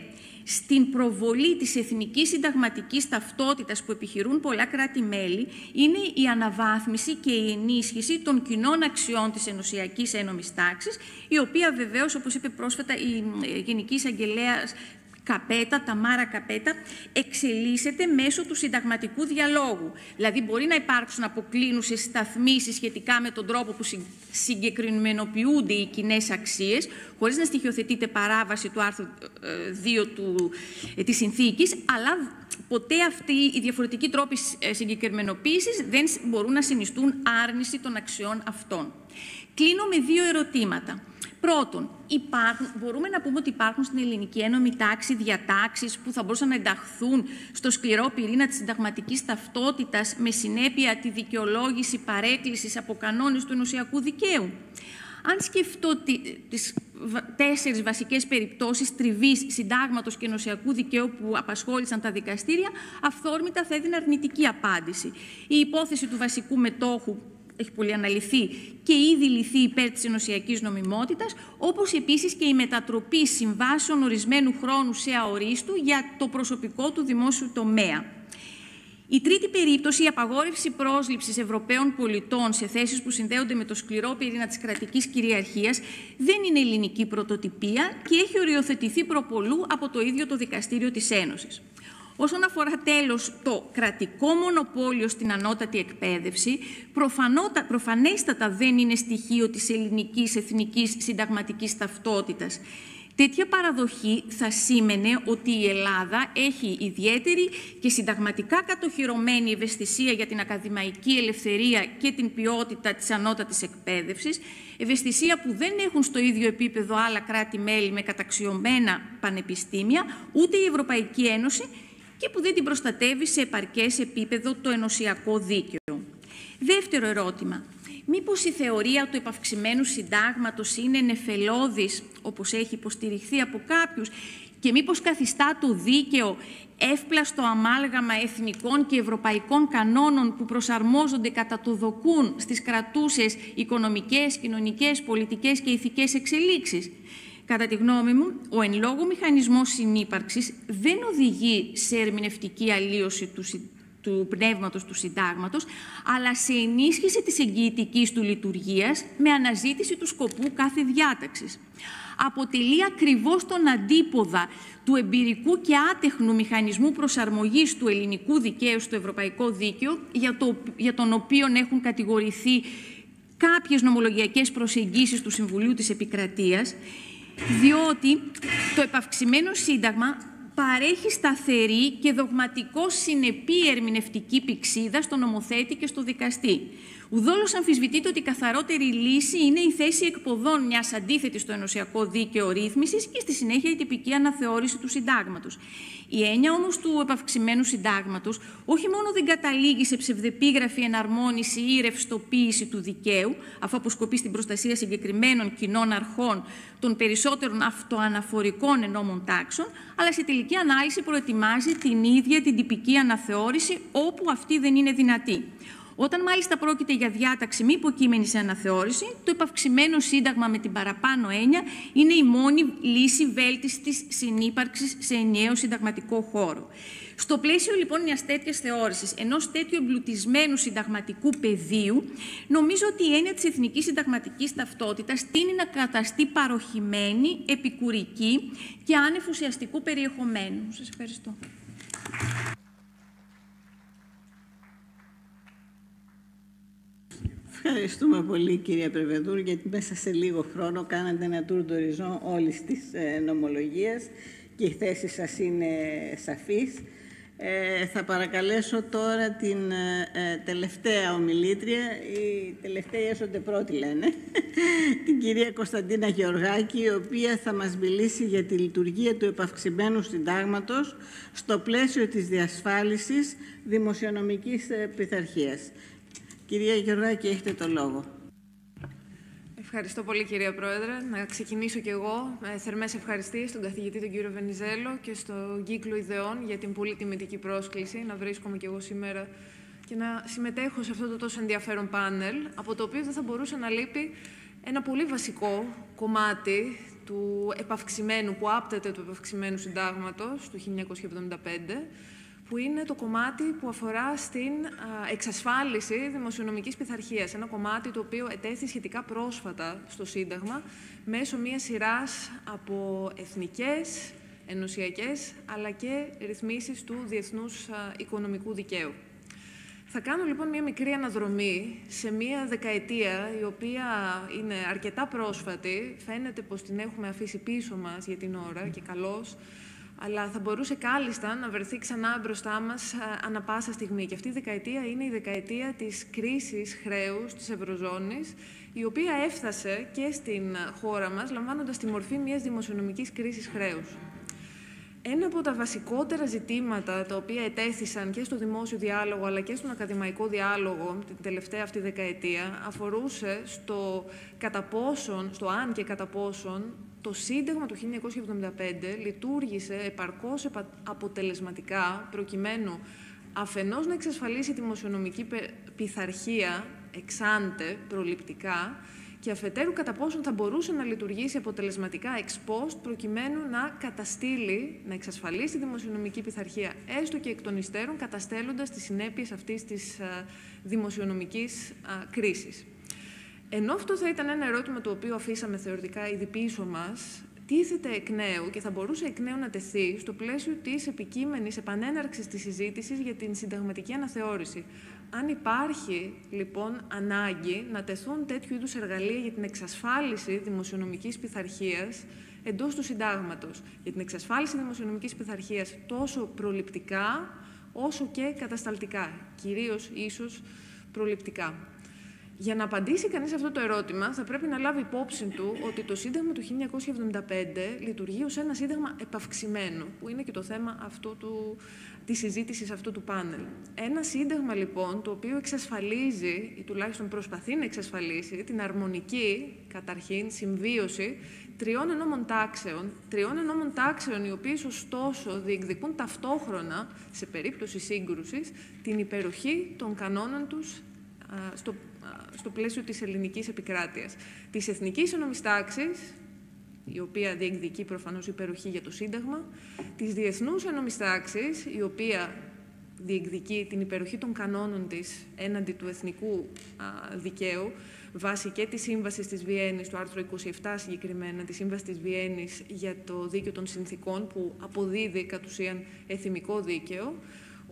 στην προβολή της εθνικής συνταγματικής ταυτότητας που επιχειρούν πολλά κράτη-μέλη είναι η αναβάθμιση και η ενίσχυση των κοινών αξιών της ενωσιακής ένομης τάξης, η οποία βεβαίως, όπως είπε πρόσφατα η Γενική Εισαγγελέας Ταμάρα Καπέτα, εξελίσσεται μέσω του συνταγματικού διαλόγου. Δηλαδή, μπορεί να υπάρξουν αποκλίνουσες σταθμίσεις σχετικά με τον τρόπο που συγκεκριμενοποιούνται οι κοινές αξίες, χωρίς να στοιχειοθετείται παράβαση του άρθρου 2 της Συνθήκης, αλλά ποτέ αυτοί οι διαφορετικοί τρόποι συγκεκριμενοποίησης δεν μπορούν να συνιστούν άρνηση των αξιών αυτών. Κλείνω με δύο ερωτήματα. Πρώτον, μπορούμε να πούμε ότι υπάρχουν στην ελληνική ένομη τάξη διατάξεις που θα μπορούσαν να ενταχθούν στο σκληρό πυρήνα της συνταγματικής ταυτότητας με συνέπεια τη δικαιολόγηση παρέκκλησης από κανόνες του ενωσιακού δικαίου. Αν σκεφτώ τις 4 βασικές περιπτώσεις τριβής συντάγματος και ενωσιακού δικαίου που απασχόλησαν τα δικαστήρια, αυθόρμητα θα έδινε αρνητική απάντηση. Η υπόθεση του βασικού μετόχου έχει πολύ αναλυθεί και ήδη λυθεί υπέρ της ενωσιακής νομιμότητας, όπως επίσης και η μετατροπή συμβάσεων ορισμένου χρόνου σε αορίστου για το προσωπικό του δημόσιου τομέα. Η τρίτη περίπτωση, η απαγόρευση πρόσληψης Ευρωπαίων πολιτών σε θέσεις που συνδέονται με το σκληρό πυρήνα της κρατικής κυριαρχίας, δεν είναι ελληνική πρωτοτυπία και έχει οριοθετηθεί προπολού από το ίδιο το Δικαστήριο της Ένωσης. Όσον αφορά τέλος το κρατικό μονοπόλιο στην ανώτατη εκπαίδευση, προφανέστατα δεν είναι στοιχείο της ελληνικής εθνικής συνταγματικής ταυτότητας. Τέτοια παραδοχή θα σήμαινε ότι η Ελλάδα έχει ιδιαίτερη και συνταγματικά κατοχυρωμένη ευαισθησία για την ακαδημαϊκή ελευθερία και την ποιότητα της ανώτατης εκπαίδευσης, ευαισθησία που δεν έχουν στο ίδιο επίπεδο άλλα κράτη-μέλη με καταξιωμένα πανεπιστήμια, ούτε η Ευρωπαϊκή Ένωση, και που δεν την προστατεύει σε επαρκές επίπεδο το ενωσιακό δίκαιο. Δεύτερο ερώτημα. Μήπως η θεωρία του επαυξημένου συντάγματος είναι νεφελώδης, όπως έχει υποστηριχθεί από κάποιους, και μήπως καθιστά το δίκαιο εύπλαστο αμάλγαμα εθνικών και ευρωπαϊκών κανόνων που προσαρμόζονται κατά το δοκούν στις κρατούσες οικονομικές, κοινωνικές, πολιτικές και ηθικές εξελίξεις? Κατά τη γνώμη μου, ο εν λόγω μηχανισμός συνύπαρξης δεν οδηγεί σε ερμηνευτική αλλίωση του πνεύματος του συντάγματος, αλλά σε ενίσχυση της εγγυητικής του λειτουργίας με αναζήτηση του σκοπού κάθε διάταξης. Αποτελεί ακριβώς τον αντίποδα του εμπειρικού και άτεχνου μηχανισμού προσαρμογής του ελληνικού δικαίου στο ευρωπαϊκό δίκαιο, για τον οποίο έχουν κατηγορηθεί κάποιες νομολογιακές προσεγγίσεις του Συμβουλίου της Επικρατείας, διότι το επαυξημένο σύνταγμα παρέχει σταθερή και δογματικό συνεπή ερμηνευτική πυξίδα στον νομοθέτη και στο δικαστή. Ουδόλως αμφισβητείται ότι η καθαρότερη λύση είναι η θέση εκποδών μιας αντίθετης στο ενωσιακό δίκαιο ρύθμισης και στη συνέχεια η τυπική αναθεώρηση του συντάγματος. Η έννοια όμως του επαυξημένου συντάγματος όχι μόνο δεν καταλήγει σε ψευδεπίγραφη εναρμόνιση ή ρευστοποίηση του δικαίου, αφού αποσκοπεί στην προστασία συγκεκριμένων κοινών αρχών των περισσότερων αυτοαναφορικών ενόμων τάξεων, αλλά σε τελική ανάλυση προετοιμάζει την ίδια την τυπική αναθεώρηση όπου αυτή δεν είναι δυνατή. Όταν μάλιστα πρόκειται για διάταξη μη υποκείμενη σε αναθεώρηση, το επαυξημένο σύνταγμα με την παραπάνω έννοια είναι η μόνη λύση βέλτιστης συνύπαρξης σε ενιαίο συνταγματικό χώρο. Στο πλαίσιο λοιπόν μιας τέτοιας θεώρησης, ενός τέτοιου εμπλουτισμένου συνταγματικού πεδίου, νομίζω ότι η έννοια της εθνικής συνταγματικής ταυτότητας τείνει να καταστεί παροχημένη, επικουρική και άνευ ουσιαστικού περιεχομένου. Σας ευχαριστώ. Ευχαριστούμε πολύ, κυρία Πρεβεδούρ, γιατί μέσα σε λίγο χρόνο κάνατε ένα tour d'horizon όλης της νομολογίας και η θέση σας είναι σαφής. Θα παρακαλέσω τώρα την τελευταία ομιλήτρια, οι τελευταίοι έσονται πρώτοι λένε, την κυρία Κωνσταντίνα Γεωργάκη, η οποία θα μας μιλήσει για τη λειτουργία του επαυξημένου συντάγματος στο πλαίσιο της διασφάλισης δημοσιονομικής πειθαρχίας. Κυρία Γεωργάκη, έχετε το λόγο. Ευχαριστώ πολύ, κυρία Πρόεδρε. Να ξεκινήσω κι εγώ με θερμές ευχαριστίες στον καθηγητή τον κύριο Βενιζέλο και στον κύκλο ιδεών για την πολύ τιμητική πρόσκληση να βρίσκομαι κι εγώ σήμερα και να συμμετέχω σε αυτό το τόσο ενδιαφέρον πάνελ, από το οποίο δεν θα μπορούσε να λείπει ένα πολύ βασικό κομμάτι του επαυξημένου, που άπτεται του επαυξημένου συντάγματος του 1975, που είναι το κομμάτι που αφορά στην εξασφάλιση δημοσιονομικής πειθαρχίας. Ένα κομμάτι το οποίο ετέθη σχετικά πρόσφατα στο Σύνταγμα μέσω μιας σειράς από εθνικές, ενωσιακές, αλλά και ρυθμίσεις του διεθνούς οικονομικού δικαίου. Θα κάνω λοιπόν μια μικρή αναδρομή σε μια δεκαετία η οποία είναι αρκετά πρόσφατη. Φαίνεται πως την έχουμε αφήσει πίσω μας για την ώρα και καλώς, αλλά θα μπορούσε κάλλιστα να βρεθεί ξανά μπροστά μας ανα πάσα στιγμή. Και αυτή η δεκαετία είναι η δεκαετία της κρίσης χρέους της Ευρωζώνης, η οποία έφτασε και στην χώρα μας, λαμβάνοντας τη μορφή μιας δημοσιονομικής κρίσης χρέους. Ένα από τα βασικότερα ζητήματα τα οποία ετέθησαν και στο δημόσιο διάλογο αλλά και στον ακαδημαϊκό διάλογο την τελευταία αυτή δεκαετία αφορούσε στο αν και κατά πόσον το Σύνταγμα του 1975 λειτουργήσε επαρκώς αποτελεσματικά προκειμένου αφενός να εξασφαλίσει τη δημοσιονομική πειθαρχία εξάντε προληπτικά και αφετέρου κατά πόσον θα μπορούσε να λειτουργήσει αποτελεσματικά ex post προκειμένου να εξασφαλίσει τη δημοσιονομική πειθαρχία έστω και εκ των υστέρων καταστέλλοντας τις συνέπειες αυτής της δημοσιονομικής κρίσης. Ενώ αυτό θα ήταν ένα ερώτημα το οποίο αφήσαμε θεωρητικά ήδη πίσω μας, τίθεται εκ νέου και θα μπορούσε εκ νέου να τεθεί στο πλαίσιο της επικείμενης επανέναρξης της συζήτησης για την συνταγματική αναθεώρηση. Αν υπάρχει, λοιπόν, ανάγκη να τεθούν τέτοιου είδους εργαλεία για την εξασφάλιση δημοσιονομικής πειθαρχίας εντός του συντάγματος, για την εξασφάλιση δημοσιονομικής πειθαρχίας τόσο προληπτικά όσο και κατασταλτικά, κυρίως ίσως προληπτικά. Για να απαντήσει κανείς αυτό το ερώτημα, θα πρέπει να λάβει υπόψη του ότι το Σύνταγμα του 1975 λειτουργεί ως ένα σύνταγμα επαυξημένο, που είναι και το θέμα της συζήτησης αυτού του πάνελ. Ένα σύνταγμα, λοιπόν, το οποίο εξασφαλίζει, ή τουλάχιστον προσπαθεί να εξασφαλίσει, την αρμονική, καταρχήν, συμβίωση τριών ενόμων τάξεων, οι οποίες, ωστόσο, διεκδικούν ταυτόχρονα, σε περίπτωση σύγκρουσης, την υπεροχή των κανόνων τους στο πλαίσιο της ελληνικής επικράτειας. Της εθνικής ενόμης τάξης, η οποία διεκδικεί προφανώς υπεροχή για το Σύνταγμα, της διεθνούς ενόμης τάξης, η οποία διεκδικεί την υπεροχή των κανόνων της έναντι του εθνικού δικαίου, βάσει και της Σύμβασης της Βιέννης, του άρθρου 27 συγκεκριμένα, της Σύμβασης της Βιέννης για το δίκαιο των συνθηκών, που αποδίδει κατ' ουσίαν εθιμικό δίκαιο,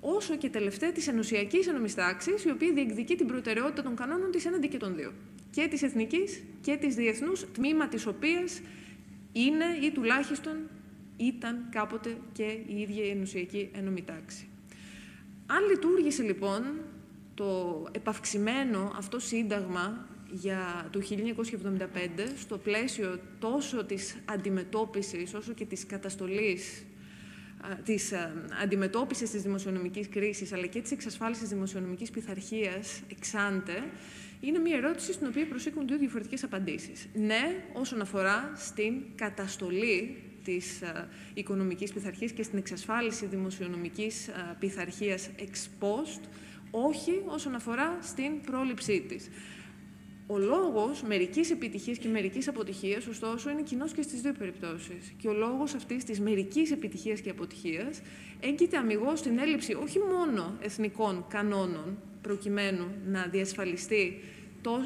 όσο και τελευταία της ενωσιακής ενόμης τάξης, η οποία διεκδικεί την προτεραιότητα των κανόνων της έναντι και των δύο. Και της εθνικής και της διεθνούς, τμήμα της οποίας είναι ή τουλάχιστον ήταν κάποτε και η ίδια η ενωσιακή ένωμη τάξη. Αν λειτουργήσε λοιπόν το επαυξημένο αυτό σύνταγμα του 1975 στο πλαίσιο τόσο της αντιμετώπισης όσο και της καταστολής της αντιμετώπισης της δημοσιονομικής κρίσης αλλά και της εξασφάλισης δημοσιονομικής πειθαρχίας εξάντε, είναι μια ερώτηση στην οποία προσήκουν δύο διαφορετικές απαντήσεις. Ναι, όσον αφορά στην καταστολή της οικονομικής πειθαρχίας και στην εξασφάλιση δημοσιονομικής πειθαρχίας ex post, όχι όσον αφορά στην πρόληψή της. Ο λόγος μερικής επιτυχίας και μερικής αποτυχίας, ωστόσο, είναι κοινός και στις δύο περιπτώσεις. Και ο λόγος αυτής της μερικής επιτυχίας και αποτυχίας έγκυται αμιγώς στην έλλειψη όχι μόνο εθνικών κανόνων προκειμένου να διασφαλιστεί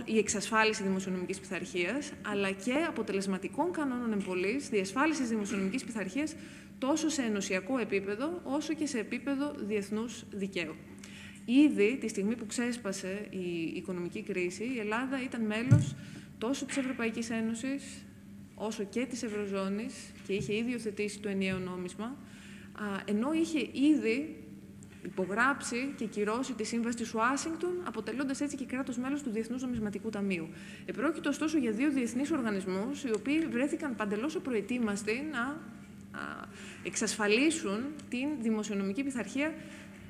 η εξασφάλιση δημοσιονομικής πειθαρχίας, αλλά και αποτελεσματικών κανόνων εμπολής διασφάλισης δημοσιονομικής πειθαρχίας τόσο σε ενωσιακό επίπεδο όσο και σε επίπεδο διεθνούς δικαίου. Ήδη τη στιγμή που ξέσπασε η οικονομική κρίση, η Ελλάδα ήταν μέλος τόσο της Ευρωπαϊκής Ένωσης όσο και της Ευρωζώνης και είχε ήδη υιοθετήσει το ενιαίο νόμισμα, ενώ είχε ήδη υπογράψει και κυρώσει τη Σύμβαση της Ουάσιγκτον, αποτελώντας έτσι και κράτος μέλος του Διεθνούς Νομισματικού Ταμείου. Επρόκειτο ωστόσο για δύο διεθνείς οργανισμούς, οι οποίοι βρέθηκαν παντελώς απροετοίμαστοι να εξασφαλίσουν την δημοσιονομική πειθαρχία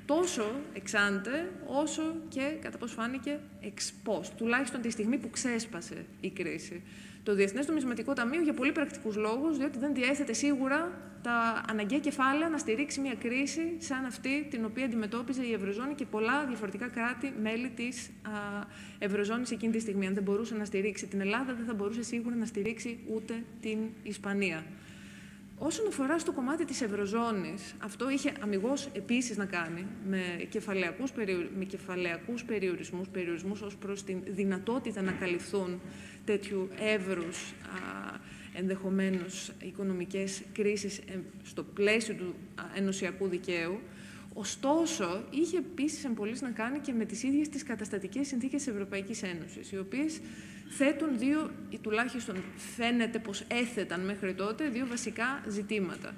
τόσο εξάντε, όσο και, κατά πώς φάνηκε, εξ post, τουλάχιστον τη στιγμή που ξέσπασε η κρίση. Το Διεθνές Νομισματικό Ταμείο, για πολύ πρακτικούς λόγους, διότι δεν διέθετε σίγουρα τα αναγκαία κεφάλαια να στηρίξει μια κρίση σαν αυτή την οποία αντιμετώπιζε η Ευρωζώνη και πολλά διαφορετικά κράτη-μέλη της Ευρωζώνης εκείνη τη στιγμή. Αν δεν μπορούσε να στηρίξει την Ελλάδα, δεν θα μπορούσε σίγουρα να στηρίξει ούτε την Ισπανία. Όσον αφορά στο κομμάτι της Ευρωζώνης, αυτό είχε αμιγώς επίσης να κάνει με κεφαλαιακούς περιορισμούς ως προς την δυνατότητα να καλυφθούν τέτοιου εύρους ενδεχομένως οικονομικές κρίσεις στο πλαίσιο του ενωσιακού δικαίου. Ωστόσο, είχε επίσης εμπολής να κάνει και με τις ίδιες τις καταστατικές συνθήκες της Ευρωπαϊκής Ένωσης, οι οποίες θέτουν δύο, ή τουλάχιστον φαίνεται πως έθεταν μέχρι τότε, δύο βασικά ζητήματα.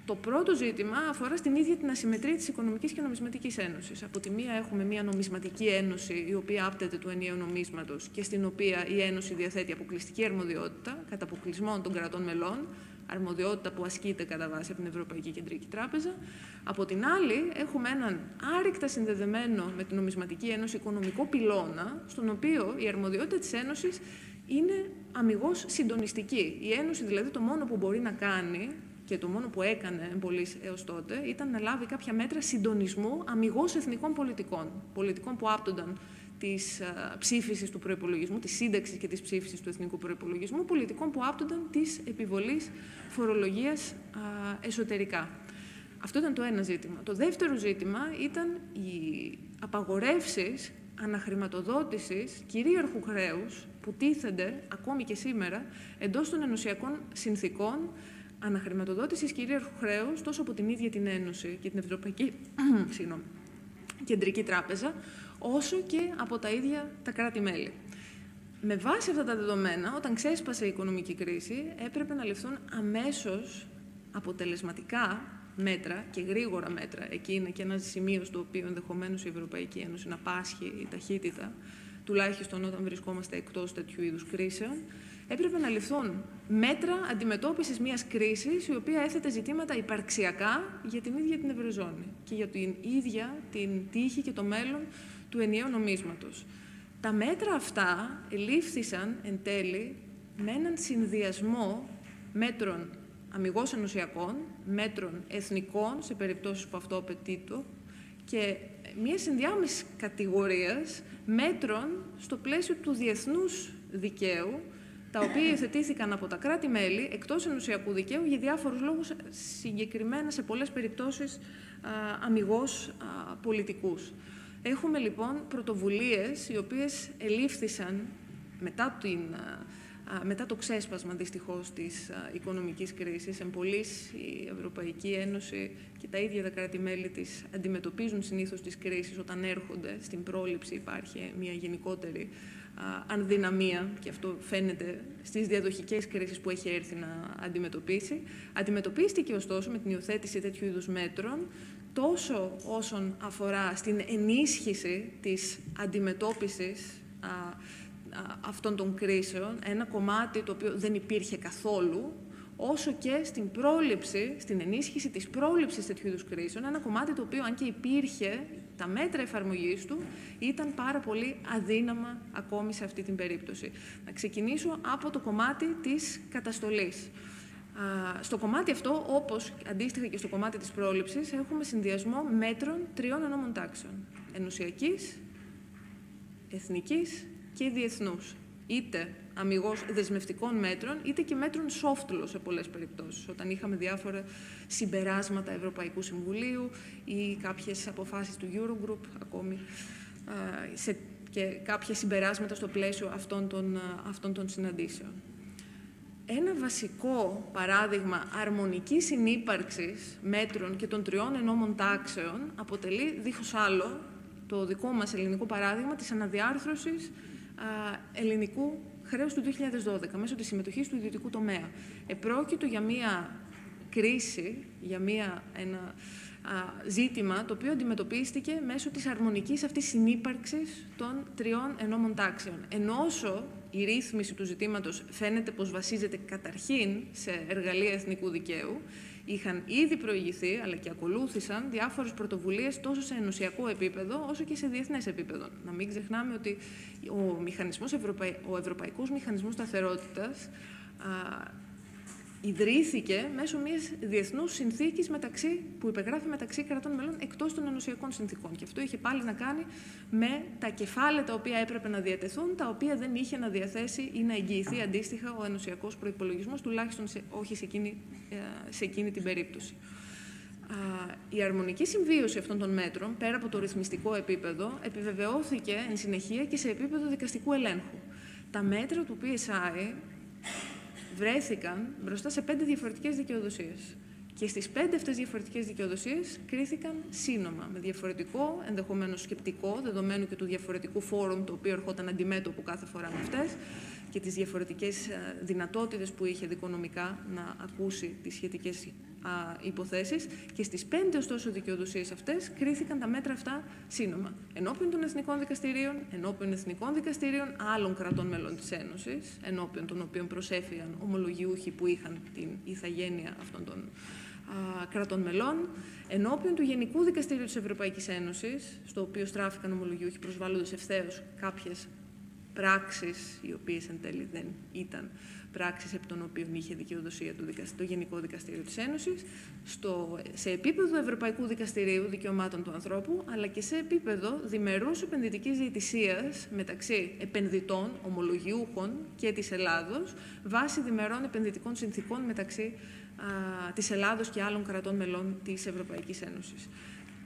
Το πρώτο ζήτημα αφορά στην ίδια την ασυμμετρία της Οικονομικής και Νομισματικής Ένωσης. Από τη μία έχουμε μια νομισματική ένωση, η οποία άπτεται του ενιαίου νομίσματος και στην οποία η Ένωση διαθέτει αποκλειστική αρμοδιότητα κατά αποκλεισμό των κρατών μελών, αρμοδιότητα που ασκείται κατά βάση από την Ευρωπαϊκή Κεντρική Τράπεζα. Από την άλλη, έχουμε έναν άρρηκτα συνδεδεμένο με την Νομισματική Ένωση οικονομικό πυλώνα, στον οποίο η αρμοδιότητα της Ένωσης είναι αμιγώς συντονιστική. Η Ένωση δηλαδή το μόνο που μπορεί να κάνει και το μόνο που έκανε εμπολής έως τότε ήταν να λάβει κάποια μέτρα συντονισμού αμιγώς εθνικών πολιτικών. Πολιτικών που άπτονταν της ψήφισης του προϋπολογισμού, της σύνταξης και της ψήφισης του εθνικού προϋπολογισμού, πολιτικών που άπτονταν της επιβολής φορολογίας εσωτερικά. Αυτό ήταν το ένα ζήτημα. Το δεύτερο ζήτημα ήταν οι απαγορεύσεις αναχρηματοδότησης κυρίαρχου χρέους που τίθενται ακόμη και σήμερα εντός των ενωσιακών συνθήκων αναχρηματοδότησης κυρίαρχου χρέους τόσο από την ίδια την Ένωση και την Ευρωπαϊκή Κεντρική Τράπεζα, όσο και από τα ίδια τα κράτη-μέλη. Με βάση αυτά τα δεδομένα, όταν ξέσπασε η οικονομική κρίση, έπρεπε να ληφθούν αμέσως αποτελεσματικά μέτρα και γρήγορα μέτρα. Εκεί είναι και ένα σημείο στο οποίο ενδεχομένως η Ευρωπαϊκή Ένωση να πάσχει η ταχύτητα, τουλάχιστον όταν βρισκόμαστε εκτός τέτοιου είδους κρίσεων. Έπρεπε να ληφθούν μέτρα αντιμετώπισης μιας κρίσης η οποία έθετε ζητήματα υπαρξιακά για την ίδια την Ευρωζώνη και για την ίδια την τύχη και το μέλλον του ενιαίου νομίσματος. Τα μέτρα αυτά ελήφθησαν εν τέλει με έναν συνδυασμό μέτρων αμιγώς ενωσιακών, μέτρων εθνικών σε περιπτώσεις που αυτό απαιτείται και μια συνδιάμεση κατηγορίας μέτρων στο πλαίσιο του διεθνούς δικαίου, τα οποία υιοθετήθηκαν από τα κράτη-μέλη εκτός ενωσιακού δικαίου για διάφορους λόγους, συγκεκριμένα σε πολλές περιπτώσεις αμιγώς πολιτικούς. Έχουμε λοιπόν πρωτοβουλίες οι οποίες ελήφθησαν μετά το ξέσπασμα δυστυχώς της οικονομικής κρίσης. Εμπολής η Ευρωπαϊκή Ένωση και τα ίδια τα κράτη-μέλη της αντιμετωπίζουν συνήθως τις κρίσεις όταν έρχονται στην πρόληψη, υπάρχει μια γενικότερη ανδυναμία, και αυτό φαίνεται στις διαδοχικές κρίσεις που έχει έρθει να αντιμετωπίσει. Αντιμετωπίστηκε ωστόσο με την υιοθέτηση τέτοιου είδους μέτρων, τόσο όσον αφορά στην ενίσχυση της αντιμετώπισης αυτών των κρίσεων, ένα κομμάτι το οποίο δεν υπήρχε καθόλου, όσο και στην πρόληψη, στην ενίσχυση της πρόληψης τέτοιου είδους κρίσεων, ένα κομμάτι το οποίο, αν και υπήρχε, τα μέτρα εφαρμογής του ήταν πάρα πολύ αδύναμα ακόμη σε αυτή την περίπτωση. Να ξεκινήσω από το κομμάτι της καταστολής. Στο κομμάτι αυτό, όπως αντίστοιχα και στο κομμάτι της πρόληψης, έχουμε συνδυασμό μέτρων 3 ενόμων τάξεων: ενωσιακής, εθνικής και διεθνούς. Είτε αμιγώς δεσμευτικών μέτρων, είτε και μέτρων soft law σε πολλές περιπτώσεις, όταν είχαμε διάφορα συμπεράσματα Ευρωπαϊκού Συμβουλίου ή κάποιες αποφάσεις του Eurogroup ακόμη και κάποια συμπεράσματα στο πλαίσιο αυτών των συναντήσεων. Ένα βασικό παράδειγμα αρμονικής συνύπαρξης μέτρων και των 3 ενόμων τάξεων αποτελεί δίχως άλλο το δικό μας ελληνικό παράδειγμα της αναδιάρθρωσης ελληνικού χρέους του 2012 μέσω της συμμετοχής του ιδιωτικού τομέα. Επρόκειτο για μία κρίση, για ένα ζήτημα το οποίο αντιμετωπίστηκε μέσω της αρμονικής αυτής συνύπαρξης των 3 ενόμων τάξεων. Ενώ όσο η ρύθμιση του ζητήματος φαίνεται πως βασίζεται καταρχήν σε εργαλεία εθνικού δικαίου, είχαν ήδη προηγηθεί, αλλά και ακολούθησαν διάφορες πρωτοβουλίες τόσο σε ενωσιακό επίπεδο, όσο και σε διεθνές επίπεδο. Να μην ξεχνάμε ότι ο Ευρωπαϊκός Μηχανισμός Σταθερότητας ιδρύθηκε μέσω μιας διεθνούς συνθήκης που υπεγράφει μεταξύ κρατών μελών εκτός των ενωσιακών συνθήκων. Και αυτό είχε πάλι να κάνει με τα κεφάλαια τα οποία έπρεπε να διατεθούν, τα οποία δεν είχε να διαθέσει ή να εγγυηθεί αντίστοιχα ο ενωσιακός προϋπολογισμός, τουλάχιστον όχι σε εκείνη την περίπτωση. Η αρμονική συμβίωση αυτών των μέτρων, πέρα από το ρυθμιστικό επίπεδο, επιβεβαιώθηκε εν συνεχεία και σε επίπεδο δικαστικού ελέγχου. Τα μέτρα του PSI βρέθηκαν μπροστά σε 5 διαφορετικές δικαιοδοσίες. Και στις 5 αυτές διαφορετικές δικαιοδοσίες κρίθηκαν σύνομα, με διαφορετικό ενδεχομένως σκεπτικό, δεδομένου και του διαφορετικού φόρουμ το οποίο ερχόταν αντιμέτωπο κάθε φορά με αυτές και τις διαφορετικές δυνατότητες που είχε δικονομικά να ακούσει τις σχετικές υποθέσεις. Και στις 5 ωστόσο δικαιοδοσίες αυτές κρίθηκαν τα μέτρα αυτά σύνομα. Ενώπιον των εθνικών δικαστηρίων, ενώπιον εθνικών δικαστηρίων άλλων κρατών μελών της Ένωσης, ενώπιον των οποίων προσέφυγαν ομολογιούχοι που είχαν την ηθαγένεια αυτών των κρατών μελών, ενώπιον του Γενικού Δικαστηρίου της Ευρωπαϊκής Ένωσης, στο οποίο στράφηκαν ομολογιούχοι προσβάλλοντας ευθέως κάποιες πράξεις, οι οποίες εν τέλει δεν ήταν πράξεις επί των οποίων είχε δικαιοδοσία το Γενικό Δικαστήριο της Ένωσης, σε επίπεδο Ευρωπαϊκού Δικαστηρίου Δικαιωμάτων του Ανθρώπου, αλλά και σε επίπεδο διμερούς επενδυτικής διαιτησίας μεταξύ επενδυτών, ομολογιούχων και της Ελλάδος, βάσει διμερών επενδυτικών συνθήκων μεταξύ της Ελλάδος και άλλων κρατών μελών της Ευρωπαϊκής Ένωσης.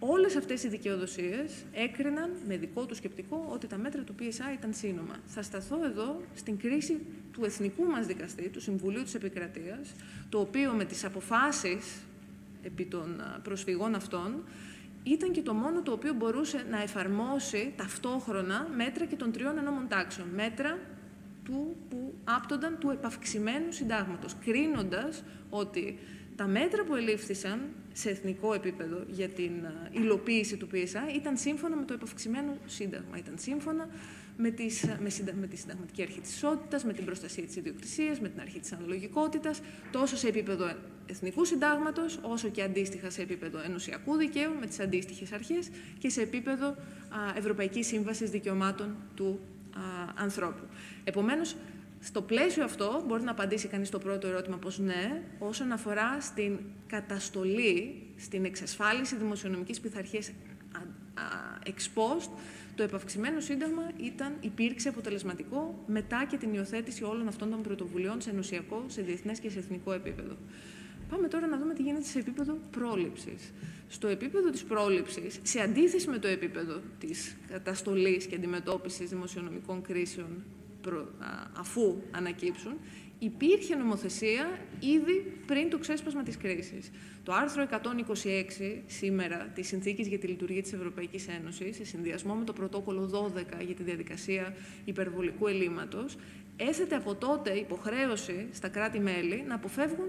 Όλες αυτές οι δικαιοδοσίες έκριναν με δικό του σκεπτικό ότι τα μέτρα του PSI ήταν σύνομα. Θα σταθώ εδώ στην κρίση του εθνικού μας δικαστή, του Συμβουλίου της Επικρατείας, το οποίο με τις αποφάσεις επί των προσφυγών αυτών ήταν και το μόνο το οποίο μπορούσε να εφαρμόσει ταυτόχρονα μέτρα και των 3 ενόμων τάξεων. Μέτρα που άπτονταν του επαυξημένου συντάγματος, κρίνοντας ότι τα μέτρα που ελήφθησαν σε εθνικό επίπεδο για την υλοποίηση του PSI ήταν σύμφωνα με το επαυξημένο σύνταγμα, ήταν σύμφωνα με τη συνταγματική αρχή της ισότητας, με την προστασία της ιδιοκτησίας, με την αρχή της αναλογικότητας, τόσο σε επίπεδο εθνικού συντάγματος, όσο και αντίστοιχα σε επίπεδο ενωσιακού δικαίου, με τις αντίστοιχες αρχές και σε επίπεδο Ευρωπαϊκής Σύμβασης Δικαιωμάτων του Ανθρώπου. Επομένως, στο πλαίσιο αυτό μπορεί να απαντήσει κανείς το πρώτο ερώτημα πως ναι, όσον αφορά στην καταστολή, στην εξασφάλιση δημοσιονομικής πειθαρχίας ex post, το επαυξημένο σύνταγμα υπήρξε αποτελεσματικό μετά και την υιοθέτηση όλων αυτών των πρωτοβουλειών σε ενωσιακό, σε διεθνές και σε εθνικό επίπεδο. Πάμε τώρα να δούμε τι γίνεται σε επίπεδο πρόληψης. Στο επίπεδο της πρόληψης, σε αντίθεση με το επίπεδο της καταστολής και αντιμετώπισης δημοσιονομικών κρίσεων αφού ανακύψουν, υπήρχε νομοθεσία ήδη πριν το ξέσπασμα της κρίσης. Το άρθρο 126 σήμερα της Συνθήκης για τη Λειτουργία της Ευρωπαϊκής Ένωσης, σε συνδυασμό με το πρωτόκολλο 12 για τη διαδικασία υπερβολικού ελλείμματος, έθετε από τότε υποχρέωση στα κράτη-μέλη να αποφεύγουν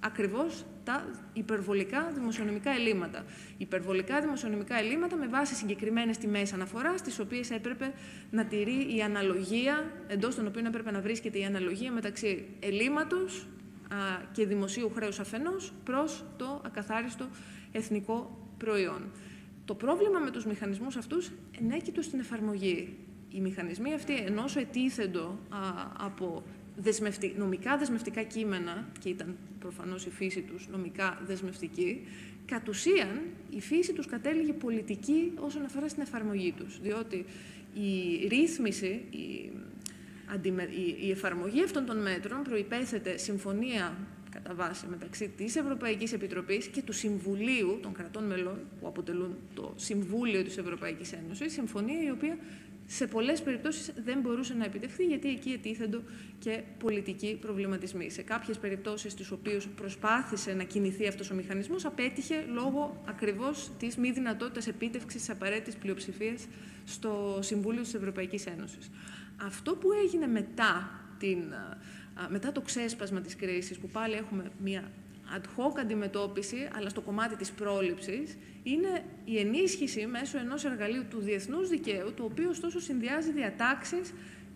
ακριβώς τα υπερβολικά δημοσιονομικά ελλείμματα. Υπερβολικά δημοσιονομικά ελλείμματα με βάση συγκεκριμένες τιμές αναφοράς, τις οποίες έπρεπε να τηρεί η αναλογία, εντός των οποίων έπρεπε να βρίσκεται η αναλογία μεταξύ ελλείμματος και δημοσίου χρέους αφενός προς το ακαθάριστο εθνικό προϊόν. Το πρόβλημα με τους μηχανισμούς αυτούς ενέκειτο στην εφαρμογή. Οι μηχανισμοί αυτοί, ενός ετίθεντο από νομικά δεσμευτικά κείμενα, και ήταν προφανώς η φύση τους νομικά δεσμευτική, κατ' ουσίαν η φύση τους κατέληγε πολιτική όσον αφορά στην εφαρμογή τους. Διότι η ρύθμιση, η εφαρμογή αυτών των μέτρων προϋπέθεται συμφωνία κατά βάση μεταξύ της Ευρωπαϊκής Επιτροπής και του Συμβουλίου των κρατών μελών, που αποτελούν το Συμβούλιο της Ευρωπαϊκής Ένωσης, συμφωνία η οποία σε πολλές περιπτώσεις δεν μπορούσε να επιτευχθεί, γιατί εκεί ετίθεντο και πολιτικοί προβληματισμοί. Σε κάποιες περιπτώσεις, στις οποίες προσπάθησε να κινηθεί αυτός ο μηχανισμός, απέτυχε λόγω ακριβώς της μη δυνατότητας επίτευξης της απαραίτητης πλειοψηφίας στο Συμβούλιο της Ευρωπαϊκής Ένωσης. Αυτό που έγινε μετά το ξέσπασμα της κρίσης, που πάλι έχουμε μια ad hoc αντιμετώπιση, αλλά στο κομμάτι της πρόληψης, είναι η ενίσχυση μέσω ενός εργαλείου του διεθνούς δικαίου, το οποίο ωστόσο συνδυάζει διατάξεις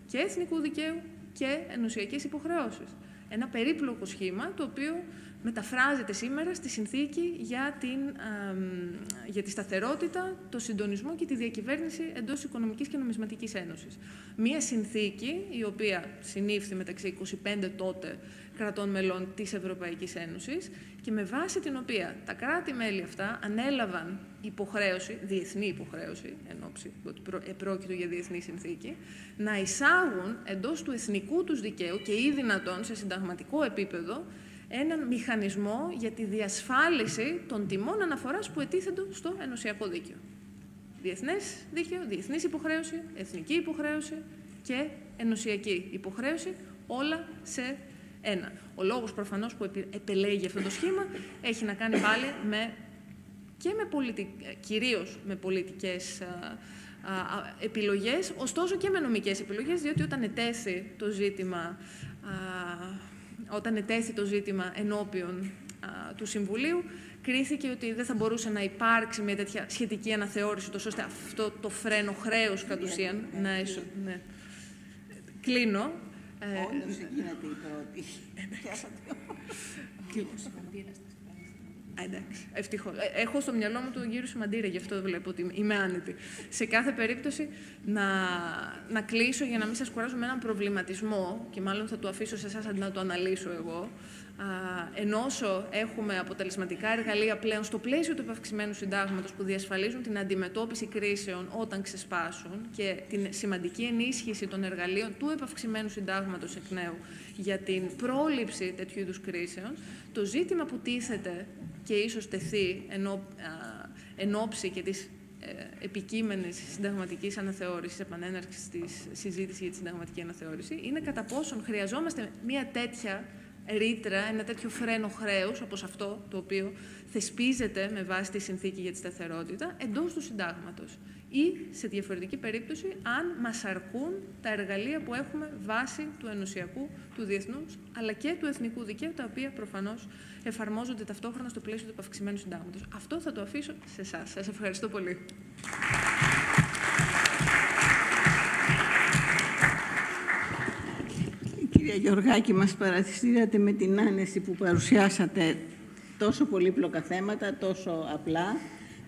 και εθνικού δικαίου και ενωσιακές υποχρεώσεις. Ένα περίπλοκο σχήμα, το οποίο μεταφράζεται σήμερα στη συνθήκη για τη σταθερότητα, το συντονισμό και τη διακυβέρνηση εντός της Οικονομικής και Νομισματικής Ένωσης. Μία συνθήκη η οποία συνήφθη μεταξύ 25 τότε κρατών μελών της Ευρωπαϊκής Ένωσης και με βάση την οποία τα κράτη-μέλη αυτά ανέλαβαν υποχρέωση, διεθνή υποχρέωση, εν ώψη ότι πρόκειται για διεθνή συνθήκη, να εισάγουν εντός του εθνικού τους δικαίου και ή δυνατόν σε συνταγματικό επίπεδο έναν μηχανισμό για τη διασφάλιση των τιμών αναφοράς που ετίθεντο στο ενωσιακό δίκαιο. Διεθνές δίκαιο, διεθνής υποχρέωση, εθνική υποχρέωση και ενωσιακή υποχρέωση, όλα σε ένα. Ο λόγος προφανώς που επελέγει αυτό το σχήμα έχει να κάνει πάλι κυρίως με πολιτικές επιλογές, ωστόσο και με νομικές επιλογές, διότι όταν ετέθη το ζήτημα ενώπιον του Συμβουλίου, κρίθηκε ότι δεν θα μπορούσε να υπάρξει μια τέτοια σχετική αναθεώρηση, ώστε αυτό το φρένο χρέους κατ' ουσίαν να ναι. Κλείνω. Όντως γίνεται η πρώτη. Εντάξει, ευτυχώς. Έχω στο μυαλό μου τον κύριο Σιμαντήρα, γι' αυτό βλέπω ότι είμαι άνετη. Σε κάθε περίπτωση, να κλείσω για να μην σας κουράζω με έναν προβληματισμό, και μάλλον θα το αφήσω σε εσάς αντί να το αναλύσω εγώ. Ενώσο έχουμε αποτελεσματικά εργαλεία πλέον στο πλαίσιο του επαυξημένου συντάγματος που διασφαλίζουν την αντιμετώπιση κρίσεων όταν ξεσπάσουν και την σημαντική ενίσχυση των εργαλείων του επαυξημένου συντάγματος εκ νέου για την πρόληψη τέτοιου είδους κρίσεων, το ζήτημα που τίθεται και ίσως τεθεί εν ώψη και της επικείμενης συνταγματικής αναθεώρησης, επανέναρξης της συζήτησης για τη συνταγματική αναθεώρηση, είναι κατά πόσον χρειαζόμαστε μια τέτοια ρήτρα, ένα τέτοιο φρένο χρέους, όπως αυτό το οποίο θεσπίζεται με βάση τη συνθήκη για τη σταθερότητα εντός του συντάγματος, ή σε διαφορετική περίπτωση αν μας αρκούν τα εργαλεία που έχουμε βάσει του ενωσιακού, του διεθνούς αλλά και του εθνικού δικαίου, τα οποία προφανώς εφαρμόζονται ταυτόχρονα στο πλαίσιο του επαυξημένου συντάγματος. Αυτό θα το αφήσω σε εσάς. Σας ευχαριστώ πολύ. Κυρία Γεωργάκη, μας παρασύρατε με την άνεση που παρουσιάσατε τόσο πολύπλοκα θέματα, τόσο απλά,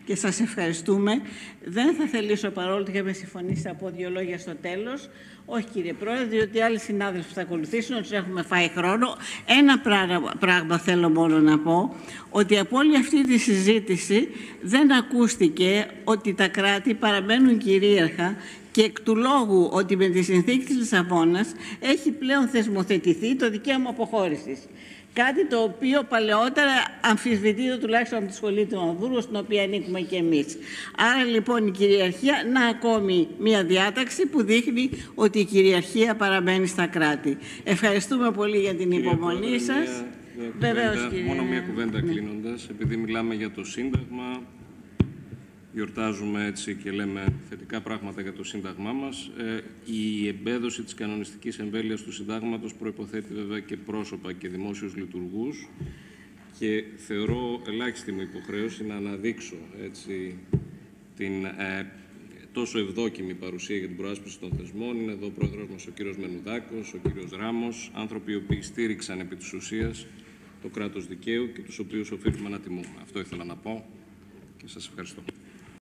και σας ευχαριστούμε. Δεν θα θελήσω, παρόλο που είχαμε συμφωνήσει, να πω δύο λόγια στο τέλος. Όχι, κύριε Πρόεδρε, διότι άλλοι συνάδελφοι θα ακολουθήσουν, ότι έχουμε φάει χρόνο. Ένα πράγμα θέλω μόνο να πω, ότι από όλη αυτή τη συζήτηση δεν ακούστηκε ότι τα κράτη παραμένουν κυρίαρχα Και εκ του λόγου ότι με τη συνθήκη της Λισαβόνας έχει πλέον θεσμοθετηθεί το δικαίωμα αποχώρησης. Κάτι το οποίο παλαιότερα αμφισβητείται τουλάχιστον από τη Σχολή του Ανδούρου, στην οποία ανήκουμε και εμείς. Άρα λοιπόν η κυριαρχία, να ακόμη μια διάταξη που δείχνει ότι η κυριαρχία παραμένει στα κράτη. Ευχαριστούμε πολύ για την υπομονή σας. Βεβαίως, μόνο μια κουβέντα κλείνοντας, επειδή μιλάμε για το Σύνταγμα, γιορτάζουμε έτσι και λέμε θετικά πράγματα για το Σύνταγμά μας. Η εμπέδωση της κανονιστικής εμβέλειας του Συντάγματος προϋποθέτει βέβαια και πρόσωπα και δημόσιους λειτουργούς και θεωρώ ελάχιστη μου υποχρέωση να αναδείξω έτσι, την τόσο ευδόκιμη παρουσία για την προάσπιση των θεσμών. Είναι εδώ ο πρόεδρος μας ο κύριος Μενουδάκος, ο κύριος Ράμος, άνθρωποι οι οποίοι στήριξαν επί της ουσίας το κράτος δικαίου και τους οποίους οφείλουμε να τιμούμε. Αυτό ήθελα να πω και σας ευχαριστώ.